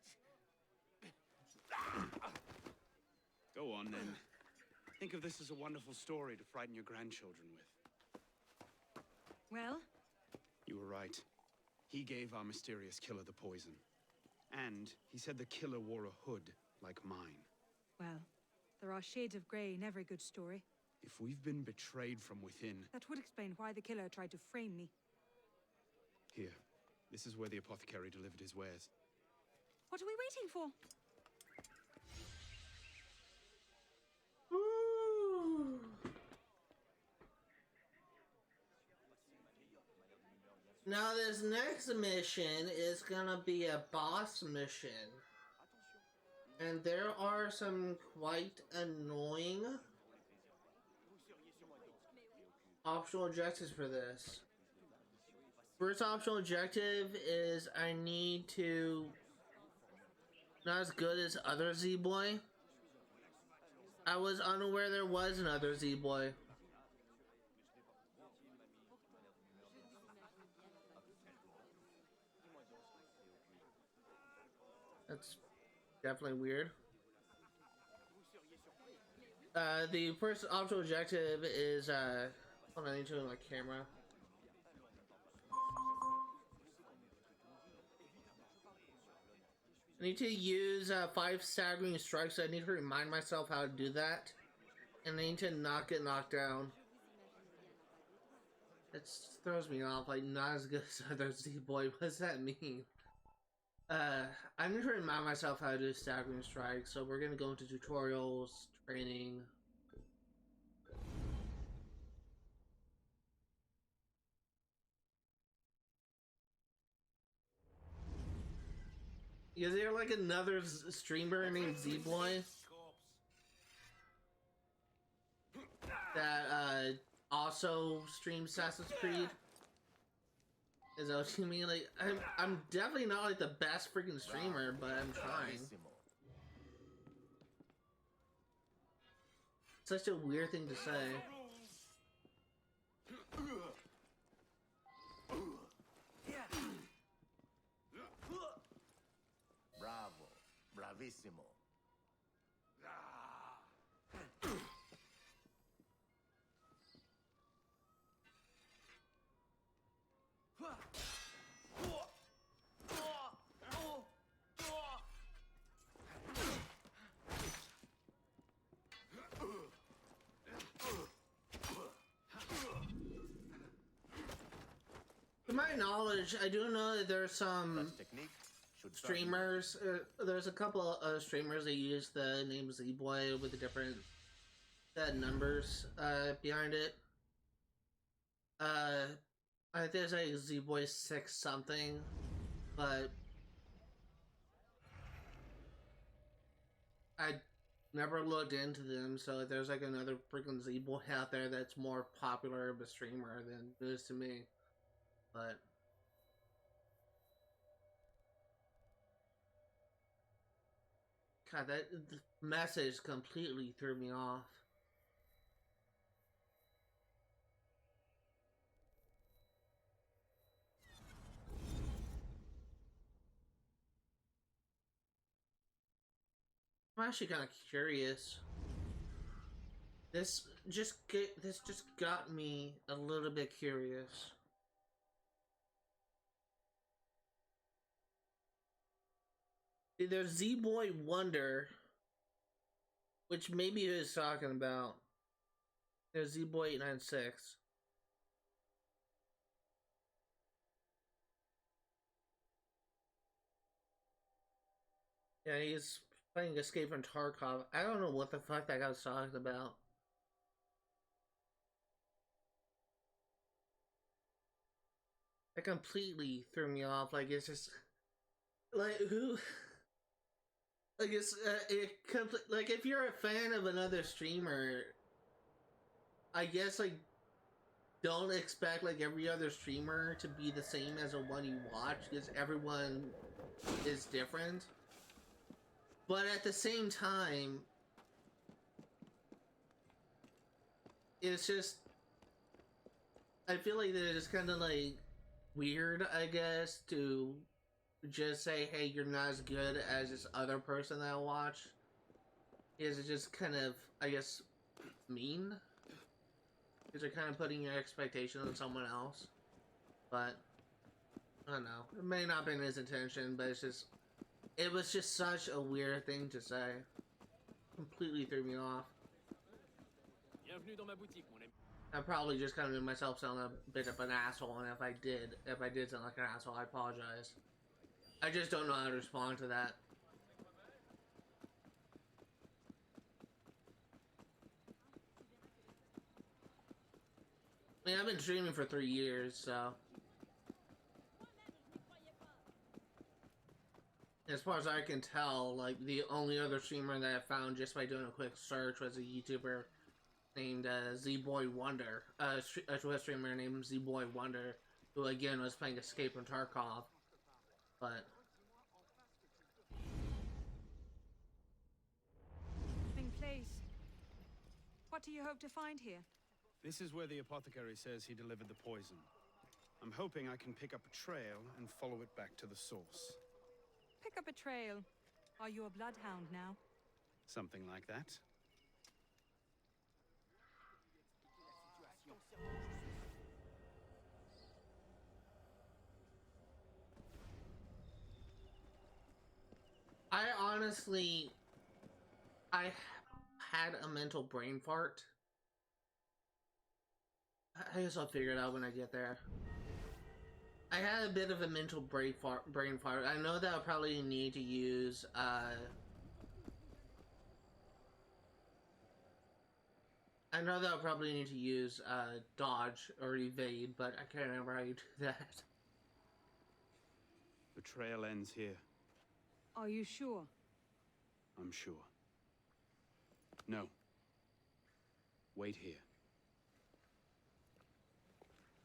Go on, then. Think of this as a wonderful story to frighten your grandchildren with. Well? You were right. He gave our mysterious killer the poison. And he said the killer wore a hood like mine. Well, there are shades of grey in every good story. If we've been betrayed from within... That would explain why the killer tried to frame me. Here. This is where the apothecary delivered his wares. What are we waiting for? Ooh. Now this next mission is gonna be a boss mission. And there are some quite annoying optional objectives for this. First optional objective is I need to... Not as good as other Z-Boy. I was unaware there was another Z-Boy. That's definitely weird. The first optional objective is, hold on, I need to turn my camera. I need to use 5 staggering strikes. I need to remind myself how to do that. And I need to not get knocked down. It throws me off, like, not as good as other Z-Boy. What does that mean? I need to remind myself how to do staggering strikes, so we're gonna go into tutorials, training. Is there like another streamer named Z-Boy that also streams Assassin's Creed? Is that what you mean? Like, I'm definitely not like the best freaking streamer, but I'm trying. Such a weird thing to say. Bravo, bravissimo. To my knowledge, I do know that there's some streamers, there's a couple of streamers that use the name Z-Boy with the different numbers behind it. I think there's like Z-Boy 6 something, but I never looked into them, so there's like another freaking Z-Boy out there that's more popular of a streamer than it is to me. But God, that message completely threw me off. I'm actually kind of curious. This just got me a little bit curious. There's Z-Boy Wonder, which maybe he was talking about. There's Z-Boy 896. Yeah, he's playing Escape from Tarkov. I don't know what the fuck that guy was talking about. It completely threw me off. Like, it's just... Like, who... Like, it's, like, if you're a fan of another streamer, I guess, like, don't expect, like, every other streamer to be the same as the one you watch, because everyone is different. But at the same time, it's just, I feel like they're just kind of, like, weird, I guess, to just say, hey, you're not as good as this other person that I watch, is it just kind of, I guess, mean? Because they're kind of putting your expectations on someone else. But, I don't know. It may not have been his intention, but it's just, it was just such a weird thing to say. Completely threw me off. Bienvenue dans ma boutique, mon ami. I probably just kind of made myself sound a bit of an asshole, and if I did sound like an asshole, I apologize. I just don't know how to respond to that. I mean, I've been streaming for 3 years, so... As far as I can tell, like, the only other streamer that I found just by doing a quick search was a YouTuber named Z-Boy Wonder. A Twitch streamer named Z-Boy Wonder, who again was playing Escape from Tarkov. But... Place. What do you hope to find here? This is where the apothecary says he delivered the poison. I'm hoping I can pick up a trail and follow it back to the source. Pick up a trail. Are you a bloodhound now? Something like that. I honestly... I had a mental brain fart. I guess I'll figure it out when I get there. I had a bit of a mental brain fart. I know that I'll probably need to use, dodge or evade, but I can't remember how you do that. The trail ends here. Are you sure? I'm sure. No. Wait here.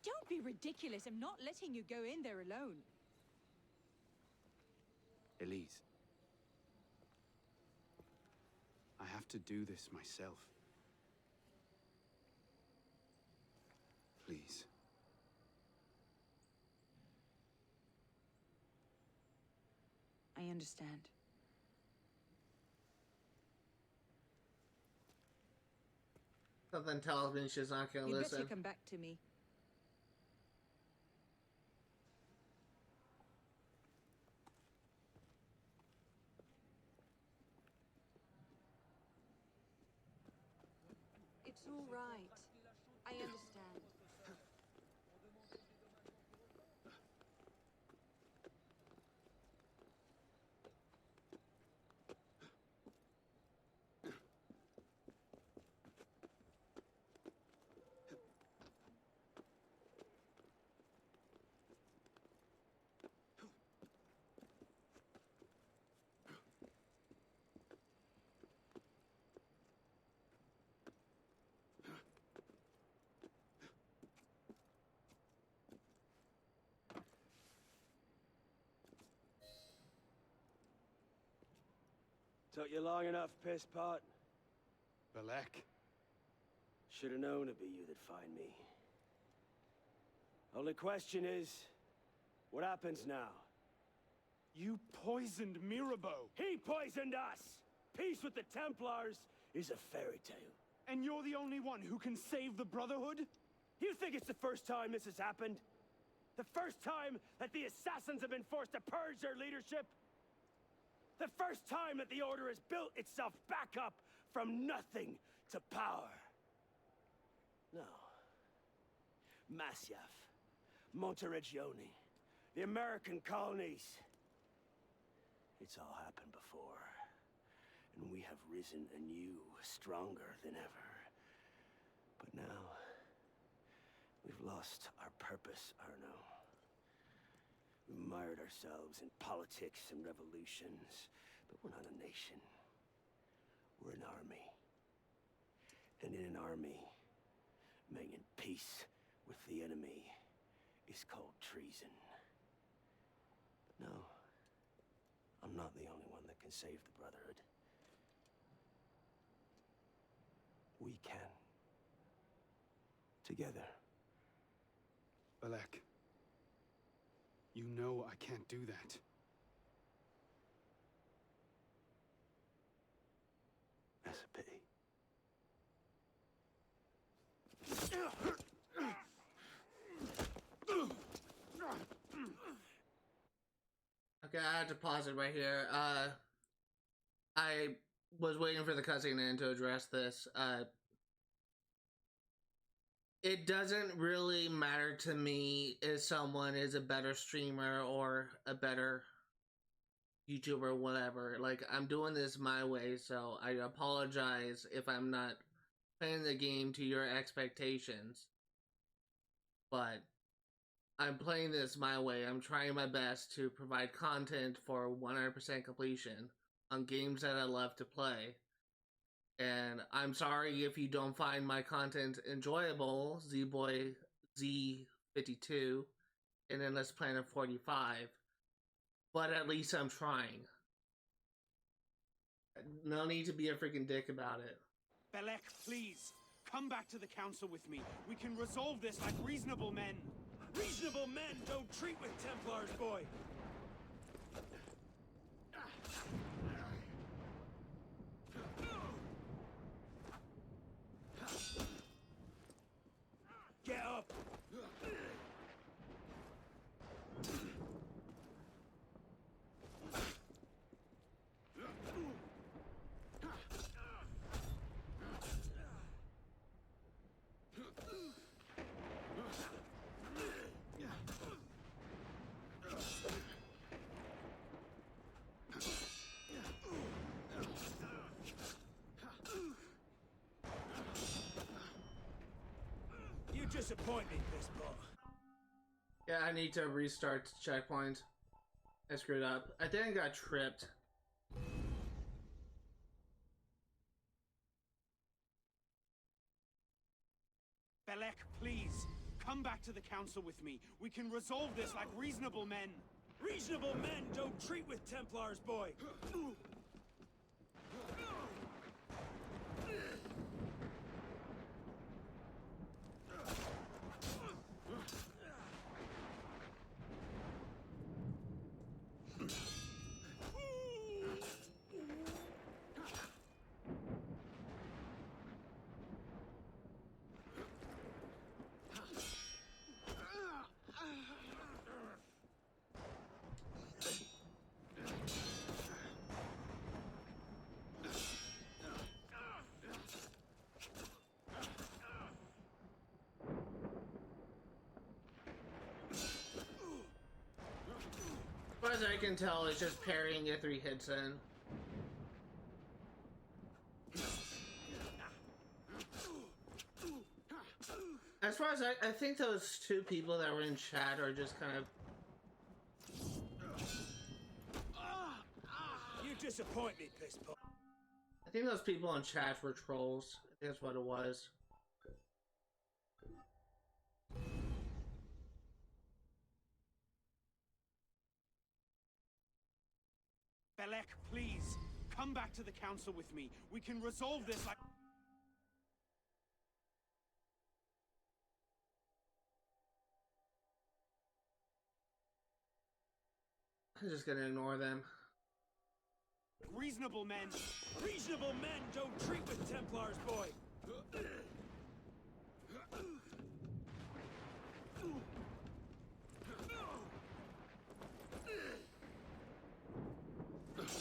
Don't be ridiculous. I'm not letting you go in there alone. Elise. I have to do this myself. Please. I understand. Something tells me she's not gonna listen. You better come back to me. It's all right. I understand. Took you long enough, piss pot. Balek. Should have known it'd be you that'd find me. Only question is, what happens now? You poisoned Mirabeau. He poisoned us! Peace with the Templars is a fairy tale. And you're the only one who can save the Brotherhood? You think it's the first time this has happened? The first time that the Assassins have been forced to purge their leadership? The first time that the Order has built itself back up from nothing to power? No. Masyaf, Monteregione, the American colonies. It's all happened before. And we have risen anew, stronger than ever. But now, we've lost our purpose, Arno. We mired ourselves in politics and revolutions, but we're not a nation. We're an army. And in an army, making peace with the enemy is called treason. But no, I'm not the only one that can save the Brotherhood. We can. Together. Balek. You know I can't do that. That's a pity. Okay, I had to pause it right here. I was waiting for the cutscene in to address this. It doesn't really matter to me if someone is a better streamer or a better YouTuber, whatever. Like, I'm doing this my way, so I apologize if I'm not playing the game to your expectations. But I'm playing this my way. I'm trying my best to provide content for 100% completion on games that I love to play. And I'm sorry if you don't find my content enjoyable, Z-Boy Z52 and Endless Planet 45. But at least I'm trying. No need to be a freaking dick about it. Belek, please, come back to the council with me. We can resolve this like reasonable men. Reasonable men don't treat with Templars, boy. Get up! Disappoint me, Fistball. Yeah, I need to restart the checkpoint. I screwed up. I think I got tripped. Belek, please, come back to the council with me. We can resolve this like reasonable men. Reasonable men don't treat with Templars, boy. As far as I can tell, it's just parrying it 3 hits in. As far as I think those 2 people that were in chat are just kind of... You disappoint me, Fistball. I think those people in chat were trolls. I think that's what it was. Belek, please, come back to the council with me. We can resolve this like... I'm just gonna ignore them. Reasonable men. Reasonable men don't treat with Templars, boy.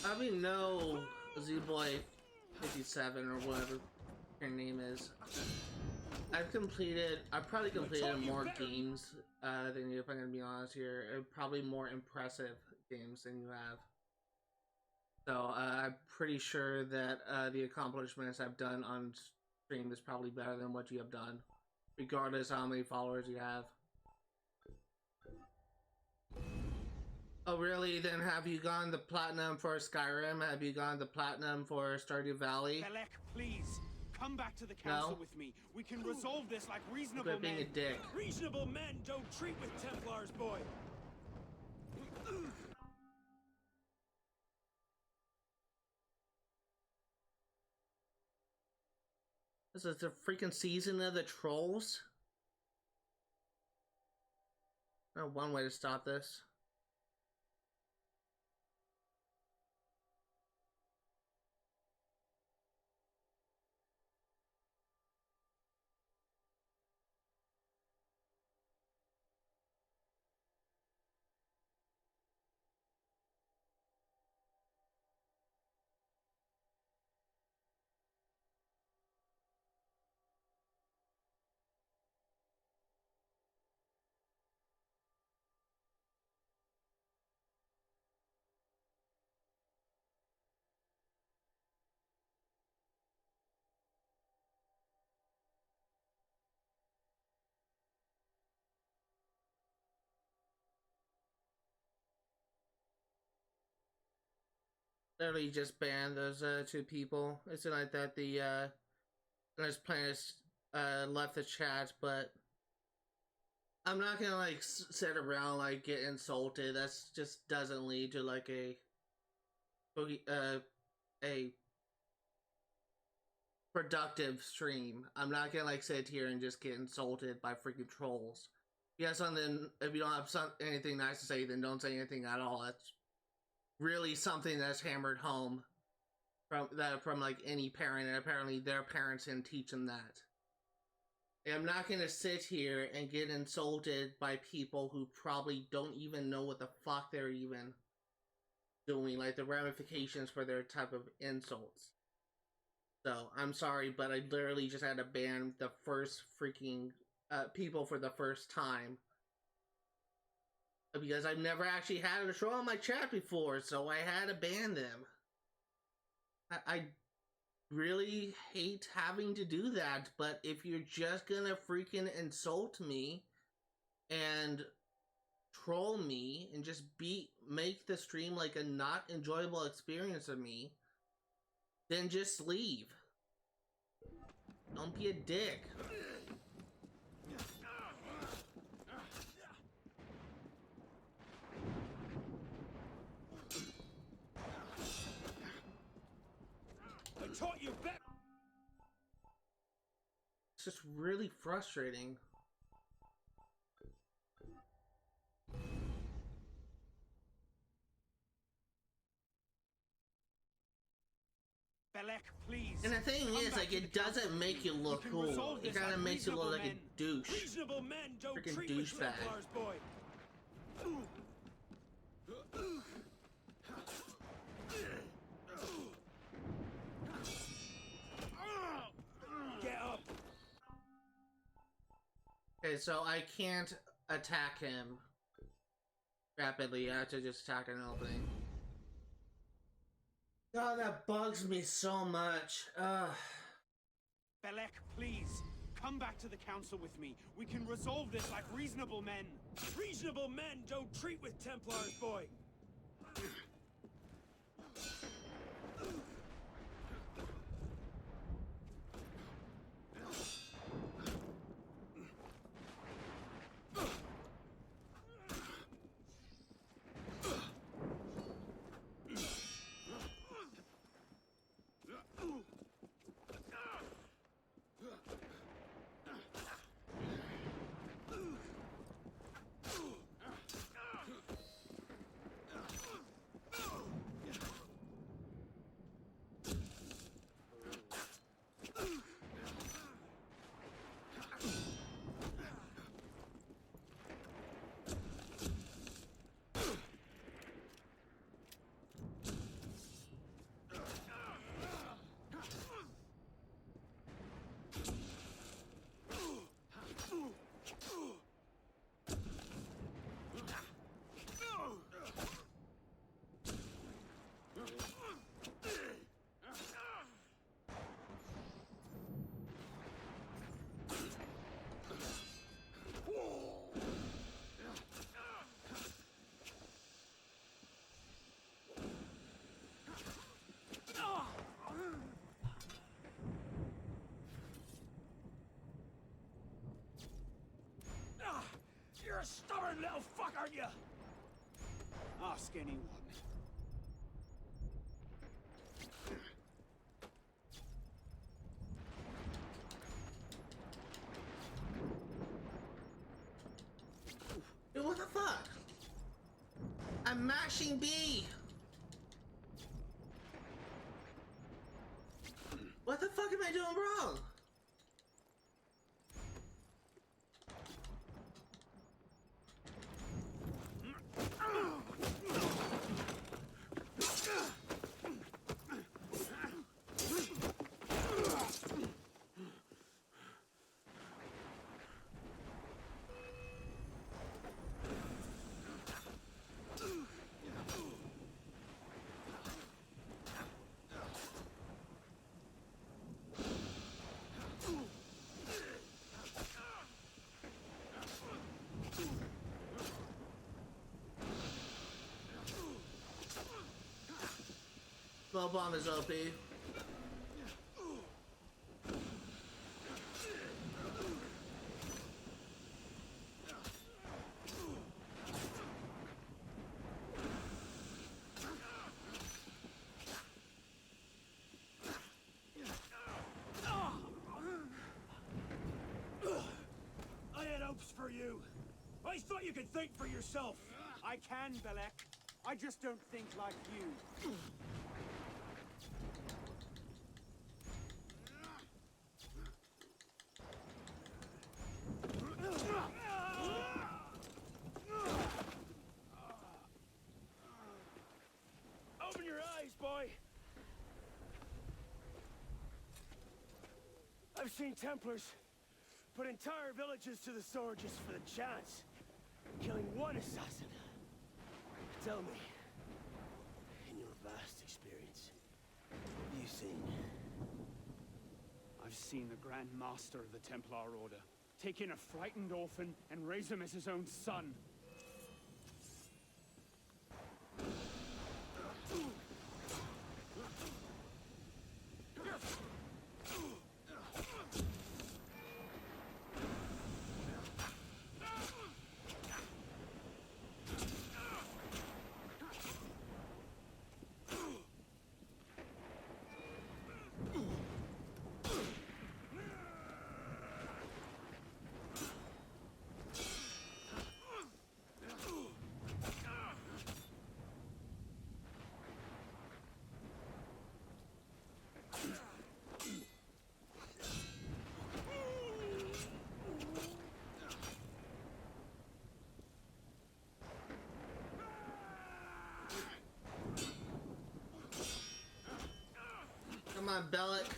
I mean, no, Z-Boy 57 or whatever your name is. I've probably completed more games than you, if I'm gonna be honest here. Probably more impressive games than you have. So I'm pretty sure that the accomplishments I've done on stream is probably better than what you have done, regardless how many followers you have. Oh really? Then have you gone the platinum for Skyrim? Have you gone the platinum for Stardew Valley? Belek, please, come back to the council with me. We can resolve this like reasonable men. Being a dick. Reasonable men don't treat with Templars, boy. This is the freaking season of the trolls? No one way to stop this. literally just ban those two people. It's like that the Nurse Planets left the chat, but I'm not gonna like sit around like get insulted. That's just doesn't lead to like a productive stream. I'm not gonna like sit here and just get insulted by freaking trolls. If you have something, if you don't have anything nice to say, then don't say anything at all. That's really something that's hammered home from like any parent, and apparently their parents didn't teach them that. And I'm not gonna sit here and get insulted by people who probably don't even know what the fuck they're even doing, like the ramifications for their type of insults. So I'm sorry, but I literally just had to ban the first freaking people for the first time, because I've never actually had a troll on my chat before, so I had to ban them. I really hate having to do that, but if you're just gonna freaking insult me and troll me and just make the stream like a not enjoyable experience of me, then just leave. Don't be a dick. I taught you better. It's just really frustrating. Please. And the thing is, like, it doesn't make you look cool. It kind of makes you look like a douche. Reasonable men don't freaking treat with douchebag. Templars, boy. Get up. Okay, so I can't attack him rapidly. I have to just attack an opening. God, that bugs me so much. Belek, please. Come back to the council with me. We can resolve this like reasonable men. Reasonable men don't treat with Templars, boy. You're a stubborn little fuck, aren't you? Ask anyone. Dude, what the fuck? I'm mashing B. What the fuck am I doing wrong? Spell Bomb is OP. I had hopes for you. I thought you could think for yourself. I can, Belek. I just don't think like you. Open your eyes, boy. I've seen Templars put entire villages to the sword just for the chance of killing one assassin. Tell me, in your vast experience, what have you seen? I've seen the Grand Master of the Templar Order take in a frightened orphan and raise him as his own son. Come on, Belek.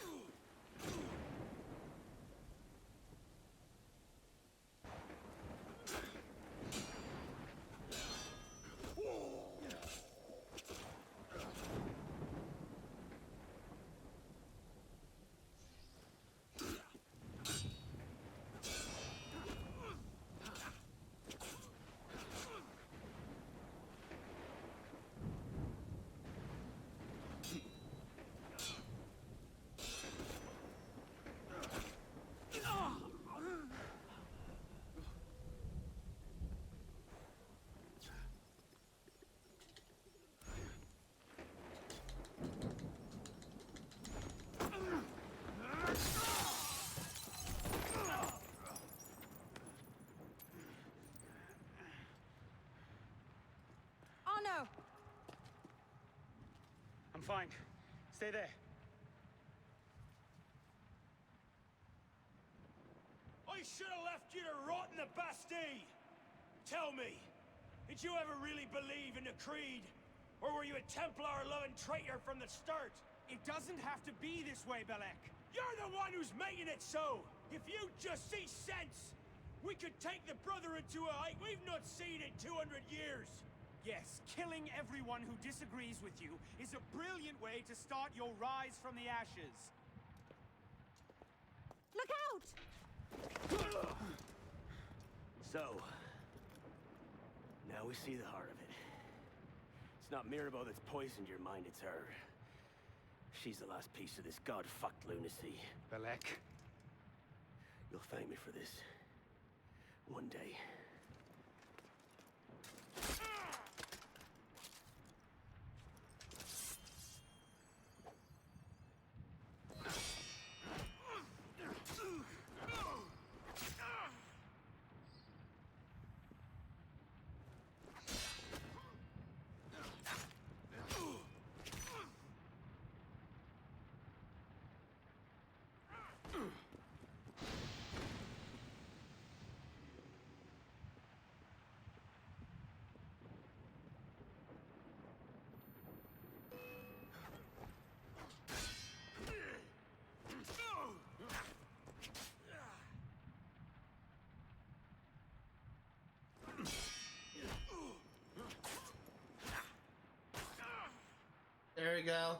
I'm fine. Stay there. I should have left you to rot in the Bastille! Tell me, did you ever really believe in the Creed? Or were you a Templar-loving traitor from the start? It doesn't have to be this way, Belek. You're the one who's making it so! If you just see sense, we could take the Brotherhood to a height we've not seen in 200 years! Yes, killing everyone who disagrees with you is a brilliant way to start your rise from the ashes. Look out! So, now we see the heart of it. It's not Mirabeau that's poisoned your mind, it's her. She's the last piece of this god-fucked lunacy. Belek. You'll thank me for this. One day. There we go.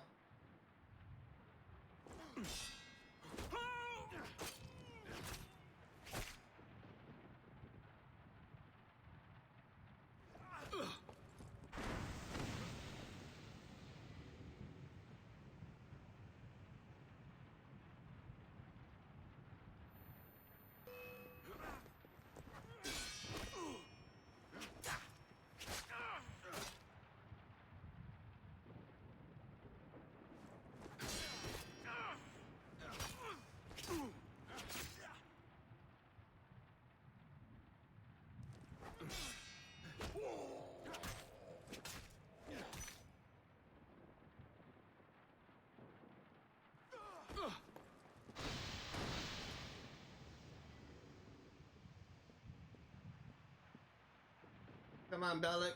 Come on, Bellic.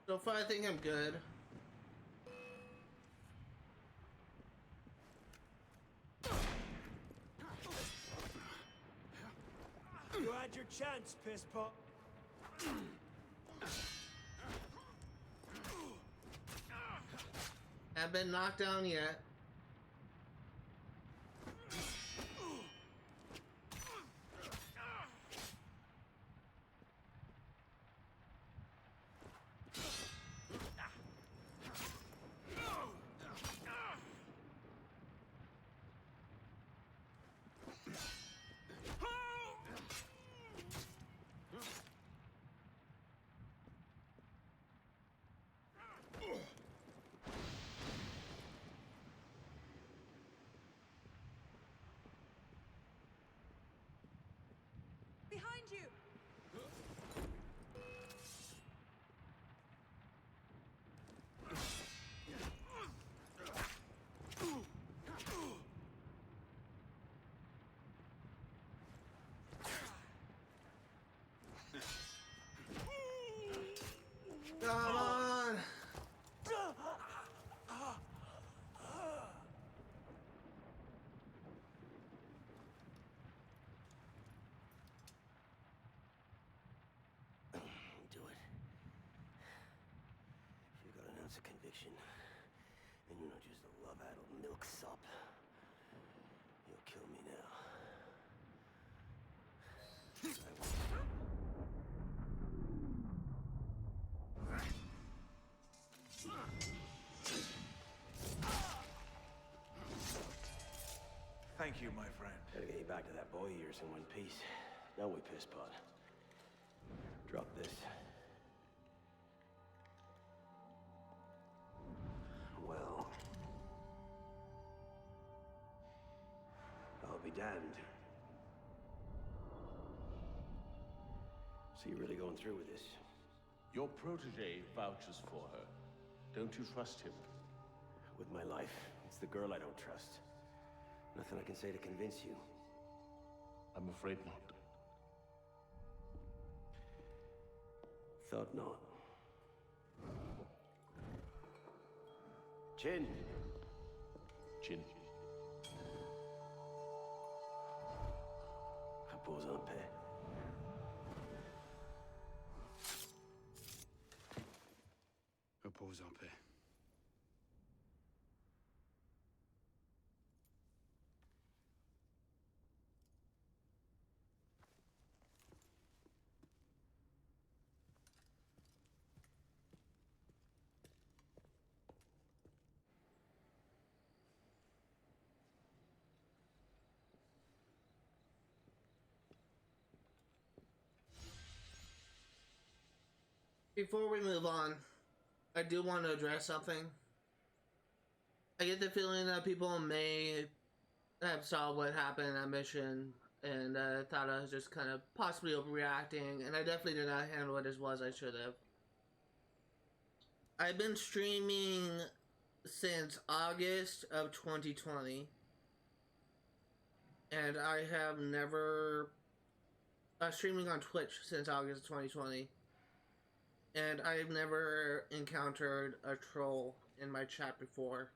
So far, I think I'm good. You had your chance, piss pot. Haven't been knocked down yet. Behind you! Come on! Do it. If you got an ounce of conviction, and you're not just a love-addled milksop, you'll kill me now. Thank you, my friend. Gotta get you back to that boy of yours in one piece. Don't we, piss pot? Drop this. Well, I'll be damned. So you're really going through with this? Your protege vouches for her. Don't you trust him? With my life. It's the girl I don't trust. Nothing I can say to convince you. I'm afraid not. Thought not. Chin. Chin. Repose en paix. Repose en paix. Before we move on, I do want to address something. I get the feeling that people may have saw what happened in that mission and thought I was just kind of possibly overreacting, and I definitely did not handle it as well as I should have. I've been streaming since August of 2020, and I have never streaming on Twitch since August of 2020. And I've never encountered a troll in my chat before.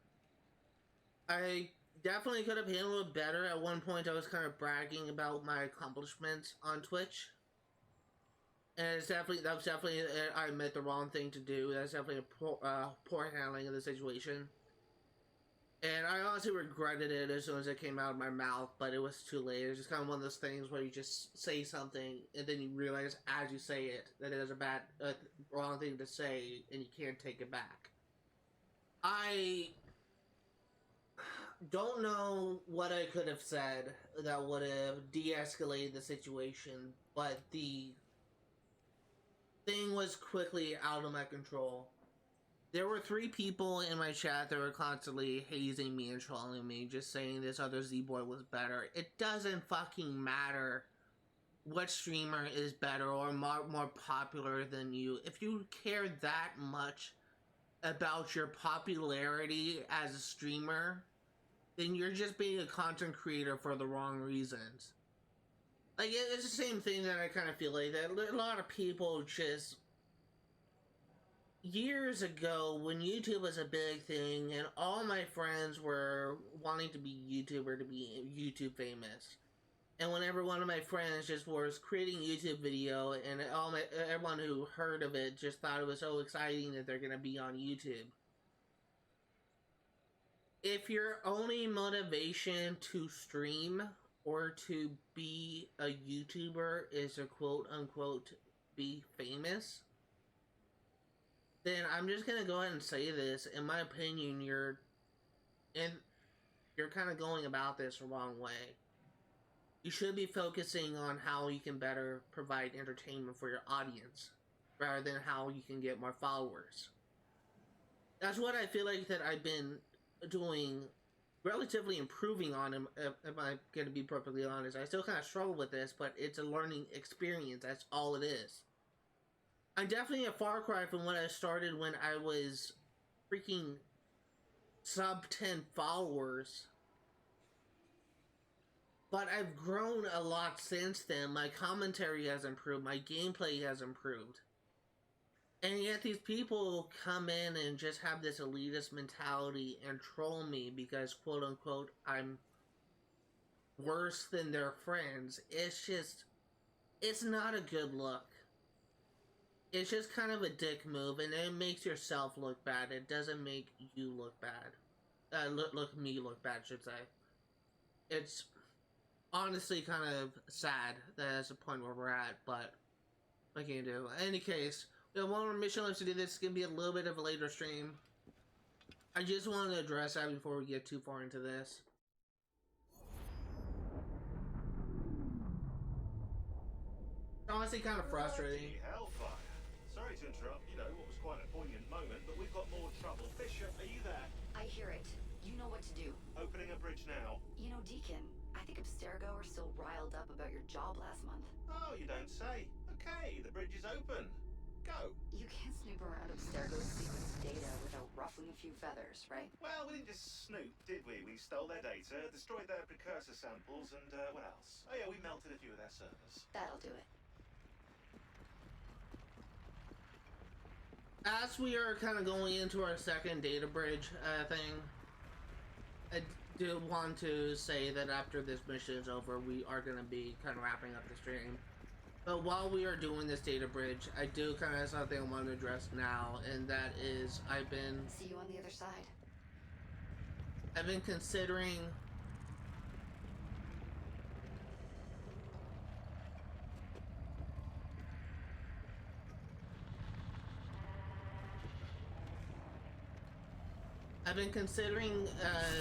I definitely could have handled it better. At one point I was kind of bragging about my accomplishments on Twitch. And that was definitely, I admit, the wrong thing to do. That's definitely a poor handling of the situation. And I honestly regretted it as soon as it came out of my mouth, but it was too late. It's just kind of one of those things where you just say something, and then you realize as you say it that it is a bad, wrong thing to say, and you can't take it back. I don't know what I could have said that would have de-escalated the situation, but the thing was quickly out of my control. There were 3 people in my chat that were constantly hazing me and trolling me, just saying this other Z-boy was better. It doesn't fucking matter what streamer is better or more popular than you. If you care that much about your popularity as a streamer, then you're just being a content creator for the wrong reasons. Like, it's the same thing that I kind of feel like that a lot of people just... Years ago, when YouTube was a big thing, and all my friends were wanting to be YouTuber, to be YouTube famous, and whenever one of my friends just was creating a YouTube video, and everyone who heard of it just thought it was so exciting that they're gonna be on YouTube. If your only motivation to stream or to be a YouTuber is to quote-unquote be famous, then I'm just gonna go ahead and say this. In my opinion, you're kind of going about this the wrong way. You should be focusing on how you can better provide entertainment for your audience, rather than how you can get more followers. That's what I feel like that I've been doing, relatively improving on. If I'm gonna be perfectly honest, I still kind of struggle with this, but it's a learning experience. That's all it is. I'm definitely a far cry from when I started when I was freaking sub 10 followers. But I've grown a lot since then. My commentary has improved. My gameplay has improved. And yet these people come in and just have this elitist mentality and troll me because, quote unquote, I'm worse than their friends. It's just, it's not a good look. It's just kind of a dick move, and it makes yourself look bad. It doesn't make you look bad. Me look bad, I should say. It's honestly kind of sad that that's the point where we're at, but what can you do? In any case, we have one more mission left to do. This is going to be a little bit of a later stream. I just wanted to address that before we get too far into this. It's honestly kind of frustrating. Hellfire. Sorry to interrupt, you know, what was quite a poignant moment, but we've got more trouble. Fisher, are you there? I hear it. You know what to do. Opening a bridge now. You know, Deacon, I think Abstergo are still riled up about your job last month. Oh, you don't say. Okay, the bridge is open. Go. You can't snoop around Abstergo's secret data without ruffling a few feathers, right? Well, we didn't just snoop, did we? We stole their data, destroyed their precursor samples, and what else? Oh yeah, we melted a few of their servers. That'll do it. As we are kind of going into our second data bridge thing, I do want to say that after this mission is over, we are going to be kind of wrapping up the stream. But while we are doing this data bridge, I do kind of have something I want to address now, and that is I've been... See you on the other side. I've been considering...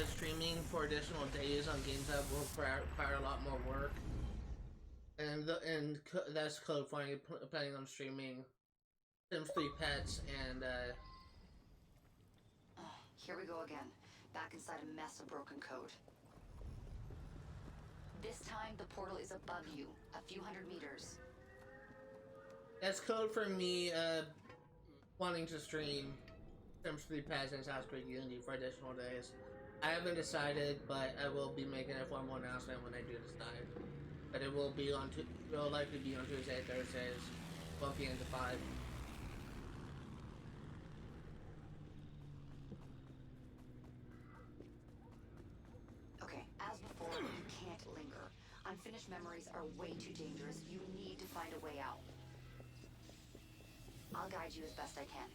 streaming for additional days on games that will require a lot more work, and that's code for planning on streaming Sims 3 Pets and Here we go again, back inside a mess of broken code. This time the portal is above you, a few hundred meters. That's code for me wanting to stream Sims 3 Pets and Assassin's Creed Unity for additional days. I haven't decided, but I will be making a formal announcement when I do decide. But it will be on. It will likely be on Tuesday, Thursdays, 12 p.m. to 5. Okay, as before, you can't linger. Unfinished memories are way too dangerous. You need to find a way out. I'll guide you as best I can.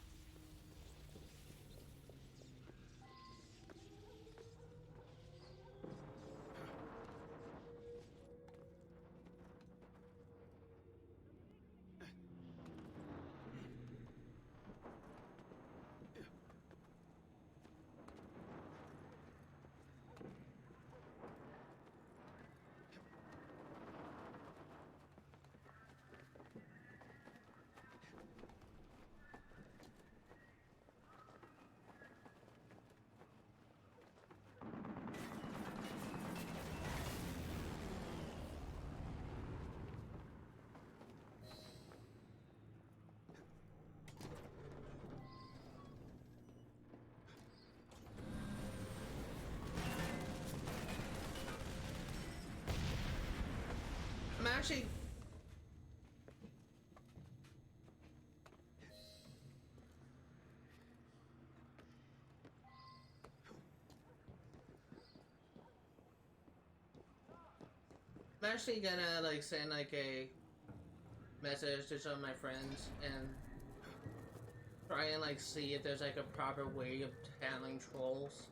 actually... I'm actually gonna like send like a message to some of my friends and try and like see if there's like a proper way of handling trolls.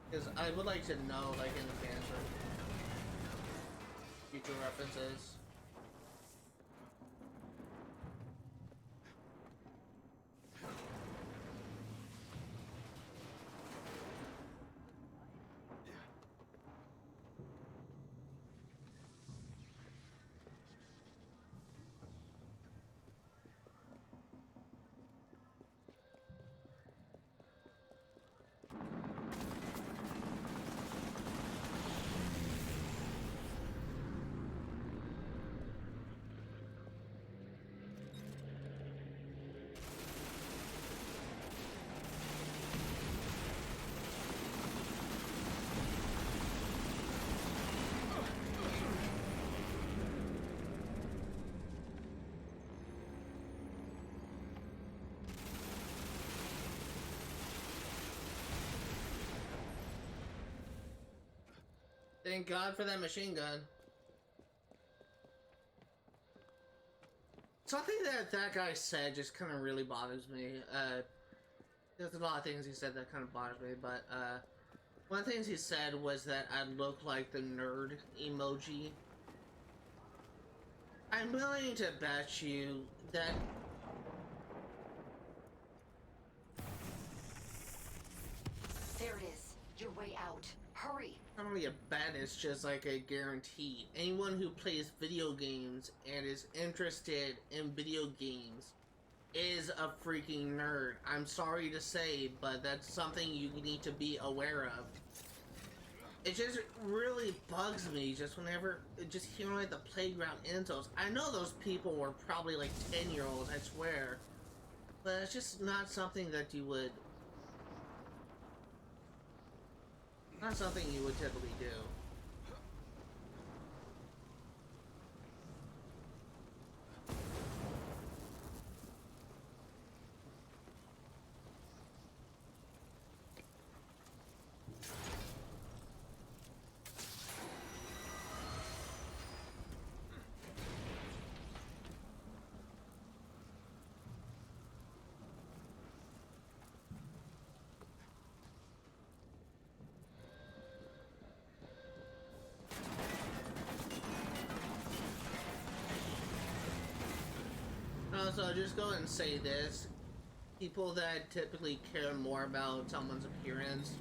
Because I would like to know like in advance of future references. Thank God for that machine gun. Something that guy said just kind of really bothers me. There's a lot of things he said that kind of bothers me, but one of the things he said was that I look like the nerd emoji. I'm willing to bet you that... There it is. Your way out. Hurry. Not only a bet, it's just like a guarantee. Anyone who plays video games and is interested in video games is a freaking nerd. I'm sorry to say, but that's something you need to be aware of. It just really bugs me just whenever, just hearing like the playground insults. I know those people were probably like 10-year-olds, I swear. But it's just not something that you would... Not something you would typically do. Also, I'll just go ahead and say this. People that typically care more about someone's appearance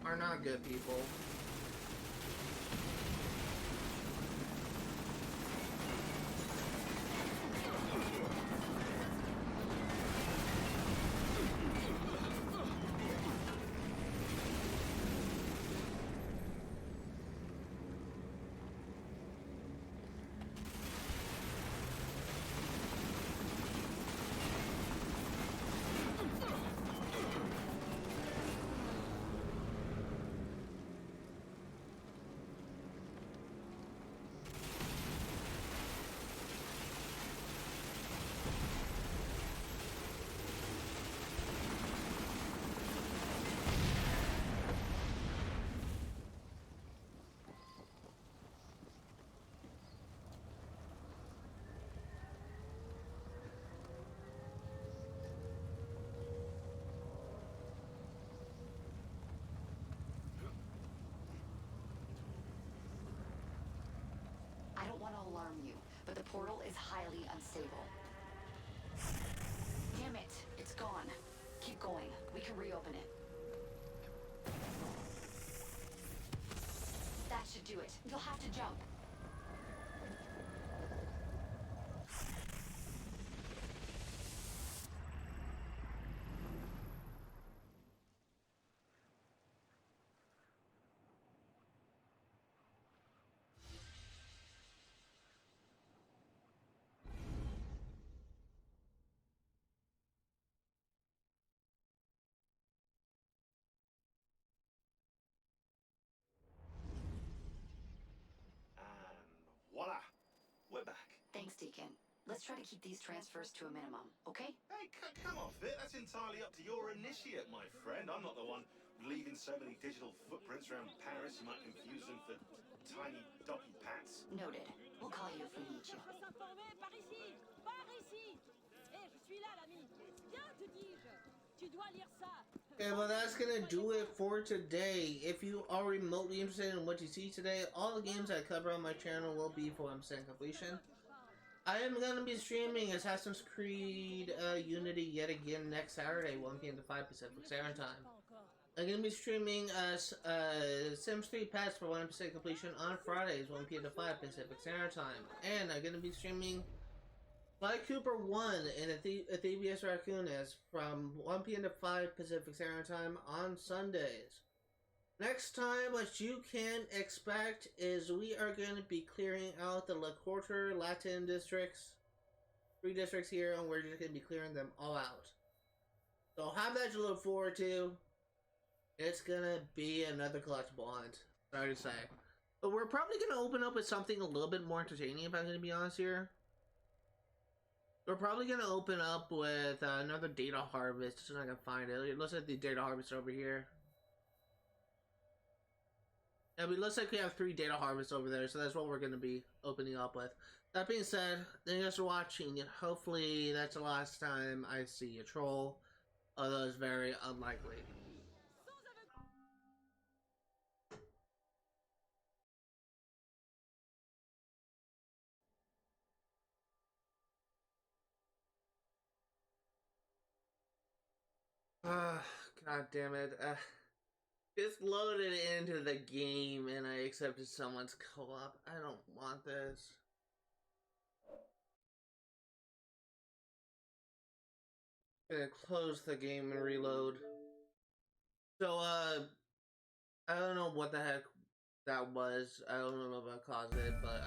are not good people. I don't want to alarm you, but the portal is highly unstable. Damn it, it's gone. Keep going. We can reopen it. That should do it. You'll have to jump. Let's try to keep these transfers to a minimum, okay? Hey, come off it. That's entirely up to your initiate, my friend. I'm not the one leaving so many digital footprints around Paris you might confuse them for tiny doggy pats. Noted. We'll call you if we need you. Okay, well that's gonna do it for today. If you are remotely interested in what you see today, all the games I cover on my channel will be for 100% completion. I am gonna be streaming Assassin's Creed Unity yet again next Saturday, 1 p.m. to 5 Pacific Standard Time. I'm gonna be streaming Sims 3 Patch for 100% completion on Fridays, 1 p.m. to 5 Pacific Standard Time. And I'm gonna be streaming Sly Cooper 1 and Athebius Raccoonus from 1 p.m. to 5 Pacific Standard Time on Sundays. Next time, what you can expect is we are going to be clearing out the La Corte Latin districts. 3 districts here, and we're just going to be clearing them all out. So have that to look forward to. It's going to be another collectible hunt. Sorry to say. But we're probably going to open up with something a little bit more entertaining, if I'm going to be honest here. We're probably going to open up with another data harvest, so I can find it. It looks like the data harvest over here. I mean, it looks like we have 3 data harvests over there, so that's what we're going to be opening up with. That being said, thank you guys for watching, and hopefully that's the last time I see a troll, although it's very unlikely. God damn it. Just loaded into the game and I accepted someone's co-op. I don't want this. I'm gonna close the game and reload. So, I don't know what the heck that was. I don't know what caused it, but,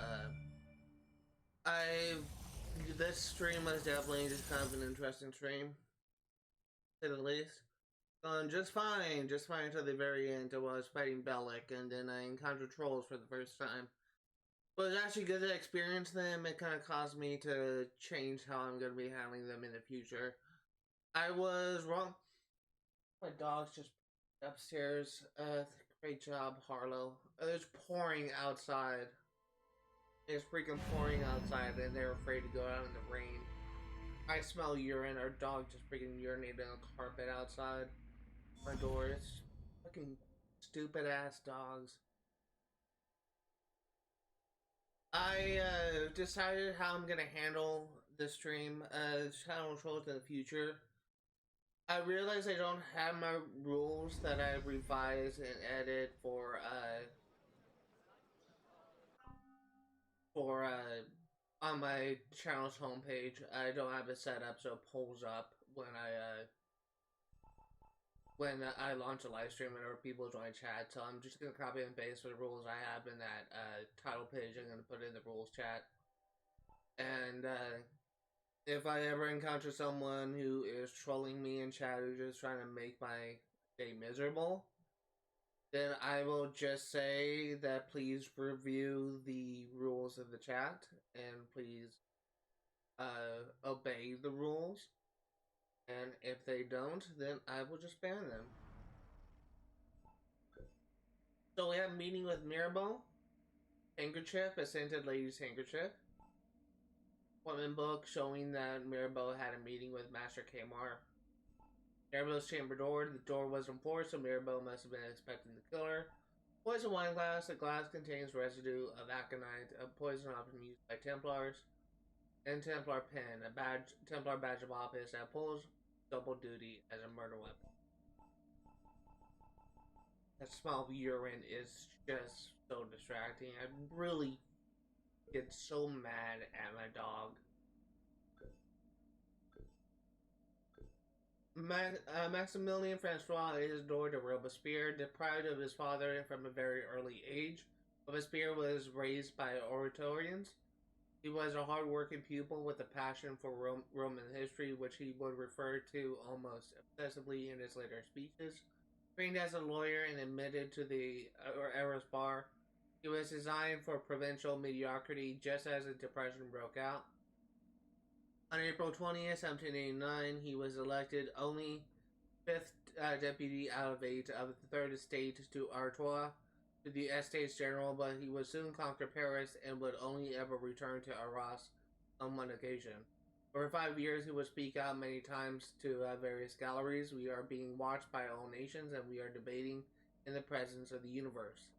this stream was definitely just kind of an interesting stream, to say the least. Going just fine until the very end. I was fighting Bellic, and then I encountered trolls for the first time. But it was actually good to experience them. It kind of caused me to change how I'm going to be handling them in the future. I was wrong. My dog's just upstairs. Great job, Harlow. It's pouring outside. It's freaking pouring outside, and they're afraid to go out in the rain. I smell urine. Our dog just freaking urinated on the carpet outside my door. It's fucking stupid ass dogs. I decided how I'm gonna handle this stream, channel trolls in the future. I realize I don't have my rules that I revise and edit for on my channel's homepage. I don't have it set up so it pulls up when I launch a live stream whenever people join chat. So I'm just gonna copy and paste the rules I have in that title page. I'm gonna put it in the rules chat. And if I ever encounter someone who is trolling me in chat, who's just trying to make my day miserable, then I will just say that please review the rules of the chat and please obey the rules. And if they don't, then I will just ban them. So we have a meeting with Mirabeau. Handkerchief, a scented lady's handkerchief. Appointment book showing that Mirabeau had a meeting with Master Kmar. Mirabeau's chamber door. The door wasn't forced, so Mirabeau must have been expecting the killer. Poison wine glass. The glass contains residue of aconite, a poison often used by Templars. And Templar pen, a Templar badge of office that pulls double duty as a murder weapon. That smell of urine is just so distracting. I really get so mad at my dog. Maximilian Francois Isidore de Robespierre, deprived of his father from a very early age. Robespierre was raised by Oratorians. He was a hard-working pupil with a passion for Roman history, which he would refer to almost obsessively in his later speeches. Trained as a lawyer and admitted to the Eros bar, he was designed for provincial mediocrity just as the Depression broke out. On April 20th, 1789, he was elected only 5th deputy out of 8 of the 3rd estate to Artois, to the Estates General, but he would soon conquer Paris and would only ever return to Arras on one occasion. For 5 years, he would speak out many times to various galleries. We are being watched by all nations, and we are debating in the presence of the universe.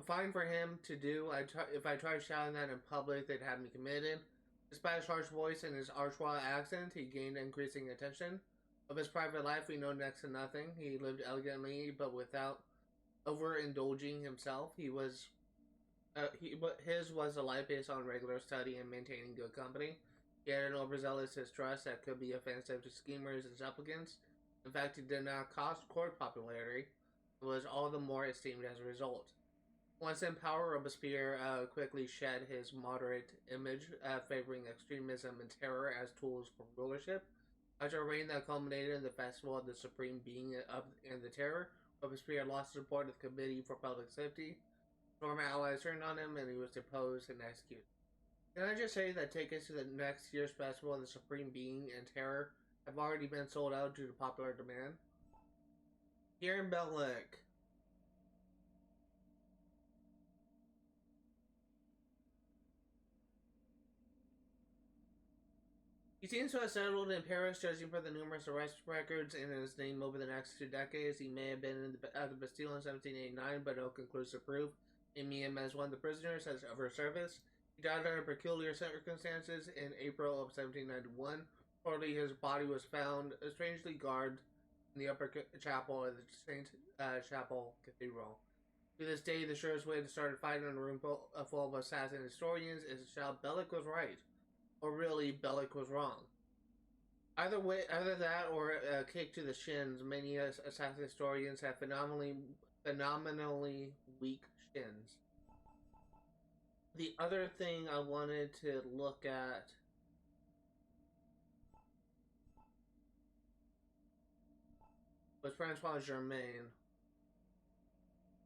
Fine for him to do. If I tried shouting that in public, they'd have me committed. Despite his harsh voice and his Artois accent, he gained increasing attention. Of his private life, we know next to nothing. He lived elegantly, but without overindulging himself. His was a life based on regular study and maintaining good company. He had an overzealous distrust that could be offensive to schemers and supplicants. In fact, he did not cost court popularity, but was all the more esteemed as a result. Once in power, Robespierre quickly shed his moderate image, favoring extremism and terror as tools for rulership. After a reign that culminated in the Festival of the Supreme Being and the Terror, Robespierre lost support of the Committee for Public Safety. Former allies turned on him, and he was deposed and executed. Can I just say that tickets to the next year's Festival of the Supreme Being and Terror have already been sold out due to popular demand? Here in Belgique, he seems to have settled in Paris, judging for the numerous arrest records in his name over the next 2 decades. He may have been at the Bastille in 1789, but no conclusive proof naming him as one of the prisoners as of her service. He died under peculiar circumstances in April of 1791. Reportedly, his body was found strangely guarded in the upper chapel of the Saint Chapel Cathedral. To this day, the surest way to start a fight in a room full of assassin historians is to shout, "Bellic was right," or really, Bellic was wrong. Either way, either that or a kick to the shins. Many assassin historians have phenomenally weak shins. The other thing I wanted to look at was Francois Germain.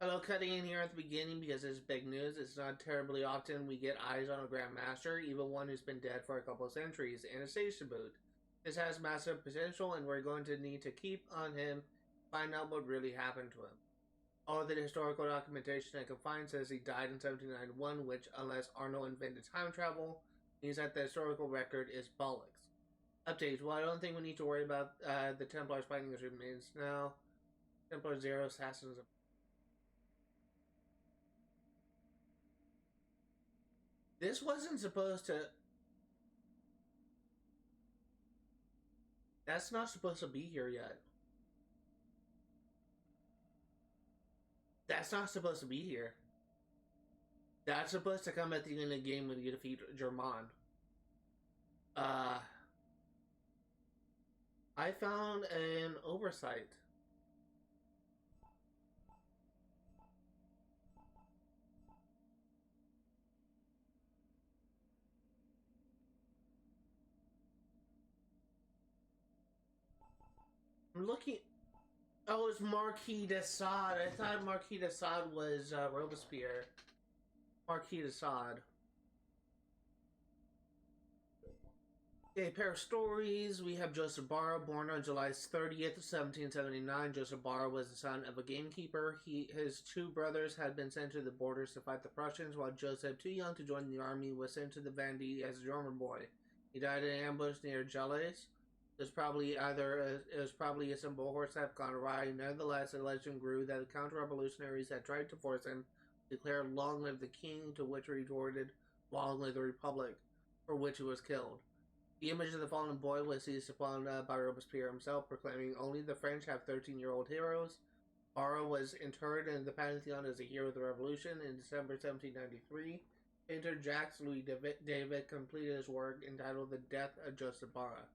Hello, cutting in here at the beginning because it's big news. It's not terribly often we get eyes on a Grandmaster, even one who's been dead for a couple of centuries, and a stage debut. This has massive potential, and we're going to need to keep on him, find out what really happened to him. All of the historical documentation I can find says he died in 1791, which, unless Arnold invented time travel, means that the historical record is bollocks. Updates. Well, I don't think we need to worry about the Templars fighting his remains now. Templar Zero Assassins. This wasn't supposed to... That's not supposed to be here yet. That's not supposed to be here. That's supposed to come at the end of the game when you defeat Germain. I found an oversight. I'm looking... Oh, it's Marquis de Sade. I thought Marquis de Sade was Robespierre. Marquis de Sade. Okay, pair of stories. We have Joseph Bara, born on July 30th, 1779. Joseph Bara was the son of a gamekeeper. His 2 brothers had been sent to the borders to fight the Prussians, while Joseph, too young to join the army, was sent to the Vendée as a drummer boy. He died in an ambush near Jalais. It was probably a simple horse that had gone awry. Nevertheless, the legend grew that the counter-revolutionaries had tried to force him to declare "Long live the King," to which he retorted, "Long live the Republic," for which he was killed. The image of the fallen boy was seized upon by Robespierre himself, proclaiming only the French have 13-year-old heroes. Bara was interred in the Pantheon as a hero of the Revolution in December 1793. Painter Jacques Louis David completed his work entitled "The Death of Joseph Bara."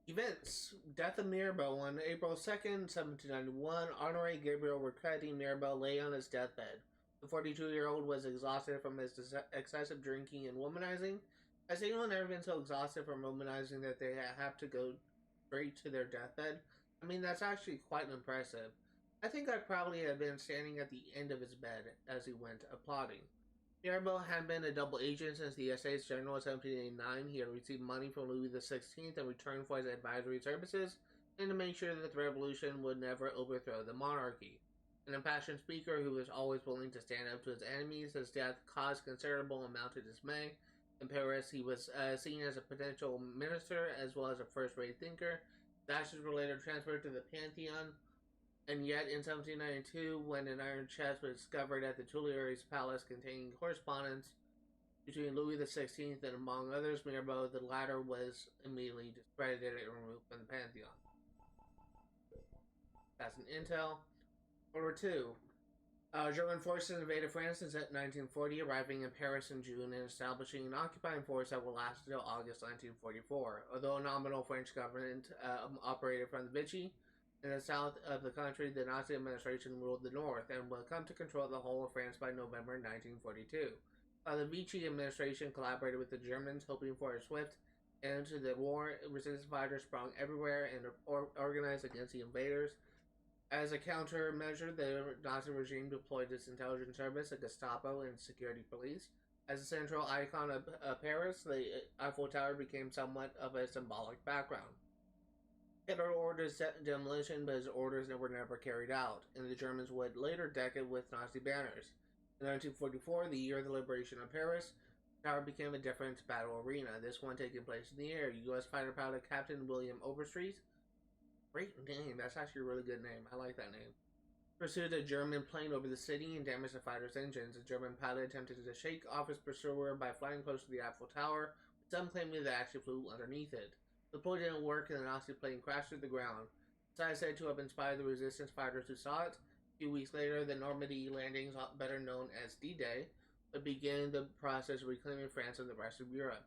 Events. Death of Mirabeau on April 2nd, 1791. Honoré Gabriel Ricchetti Mirabeau lay on his deathbed. The 42-year-old was exhausted from his excessive drinking and womanizing. Has anyone ever been so exhausted from womanizing that they have to go straight to their deathbed? I mean, that's actually quite impressive. I think I probably had been standing at the end of his bed as he went applauding. Mirabeau had been a double agent since the Estates General in 1789. He had received money from Louis XVI in return for his advisory services and to make sure that the revolution would never overthrow the monarchy. An impassioned speaker who was always willing to stand up to his enemies, his death caused considerable amount of dismay. In Paris, he was seen as a potential minister as well as a first-rate thinker. The ashes were later transferred to the Pantheon, and yet in 1792, when an iron chest was discovered at the Tuileries Palace containing correspondence between Louis XVI and, among others, Mirabeau, the latter was immediately discredited and removed from the Pantheon. That's an intel. World War II. German forces invaded France in 1940, arriving in Paris in June and establishing an occupying force that will last until August 1944. Although a nominal French government operated from the Vichy in the south of the country, the Nazi administration ruled the north and would come to control the whole of France by November 1942. The Vichy administration collaborated with the Germans, hoping for a swift end to the war. Resistance fighters sprung everywhere and organized against the invaders. As a countermeasure, the Nazi regime deployed its intelligence service, the Gestapo, and security police. As a central icon of Paris, the Eiffel Tower became somewhat of a symbolic background. Hitler ordered demolition, but his orders were never carried out, and the Germans would later deck it with Nazi banners. In 1944, the year of the liberation of Paris, the tower became a different battle arena, this one taking place in the air. U.S. fighter pilot Captain William Overstreet, great name, that's actually a really good name, I like that name, pursued a German plane over the city and damaged the fighter's engines. A German pilot attempted to shake off his pursuer by flying close to the Eiffel Tower, with some claiming that actually flew underneath it. The ploy didn't work and the Nazi plane crashed to the ground. This is said to have inspired the resistance fighters who saw it. A few weeks later, the Normandy landings, better known as D-Day, would begin the process of reclaiming France and the rest of Europe.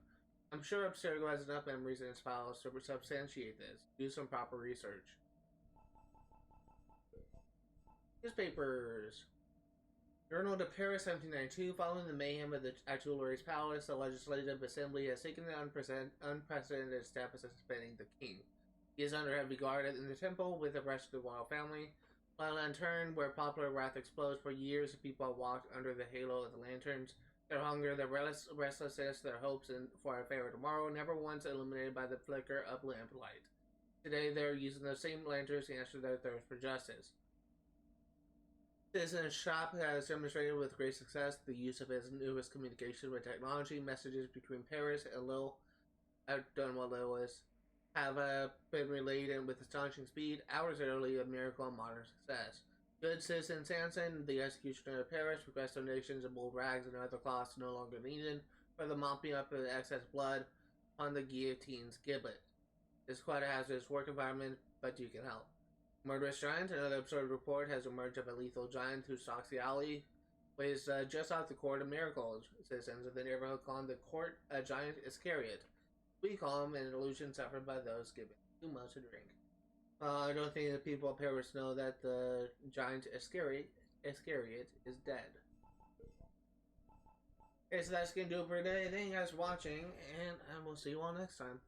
I'm sure Abstergo has enough memories in his files to substantiate this. Do some proper research. Newspapers. Journal de Paris, 1792. Following the mayhem at the Tuileries Palace, the Legislative Assembly has taken an unprecedented step of suspending the king. He is under heavy guard in the temple with the rest of the royal family. While unturned, where popular wrath explodes, for years the people have walked under the halo of the lanterns. Their hunger, their restlessness, their hopes for a fairer tomorrow, never once illuminated by the flicker of lamplight. Today they are using those same lanterns to answer their thirst for justice. Citizen Shop has demonstrated with great success the use of his newest communication with technology. Messages between Paris and Lille, I don't know what Lille is, have been relayed with astonishing speed, hours early, a miracle of modern success. Good Citizen Sanson, the executioner of Paris, requests donations of old rags and other cloths no longer needed for the mopping up of the excess blood on the guillotine's gibbet. It's quite a hazardous work environment, but you can help. Murderous Giant, another absurd report has emerged of a lethal giant who stalks the alley, ways just off the Court of Miracles. Citizens of the neighborhood call him the Court Giant Iscariot. We call him an illusion suffered by those given too much to drink. I don't think the people of Paris know that the giant Iscariot is dead. Okay, so that's going to do it for today. Thank you guys for watching, and I will see you all next time.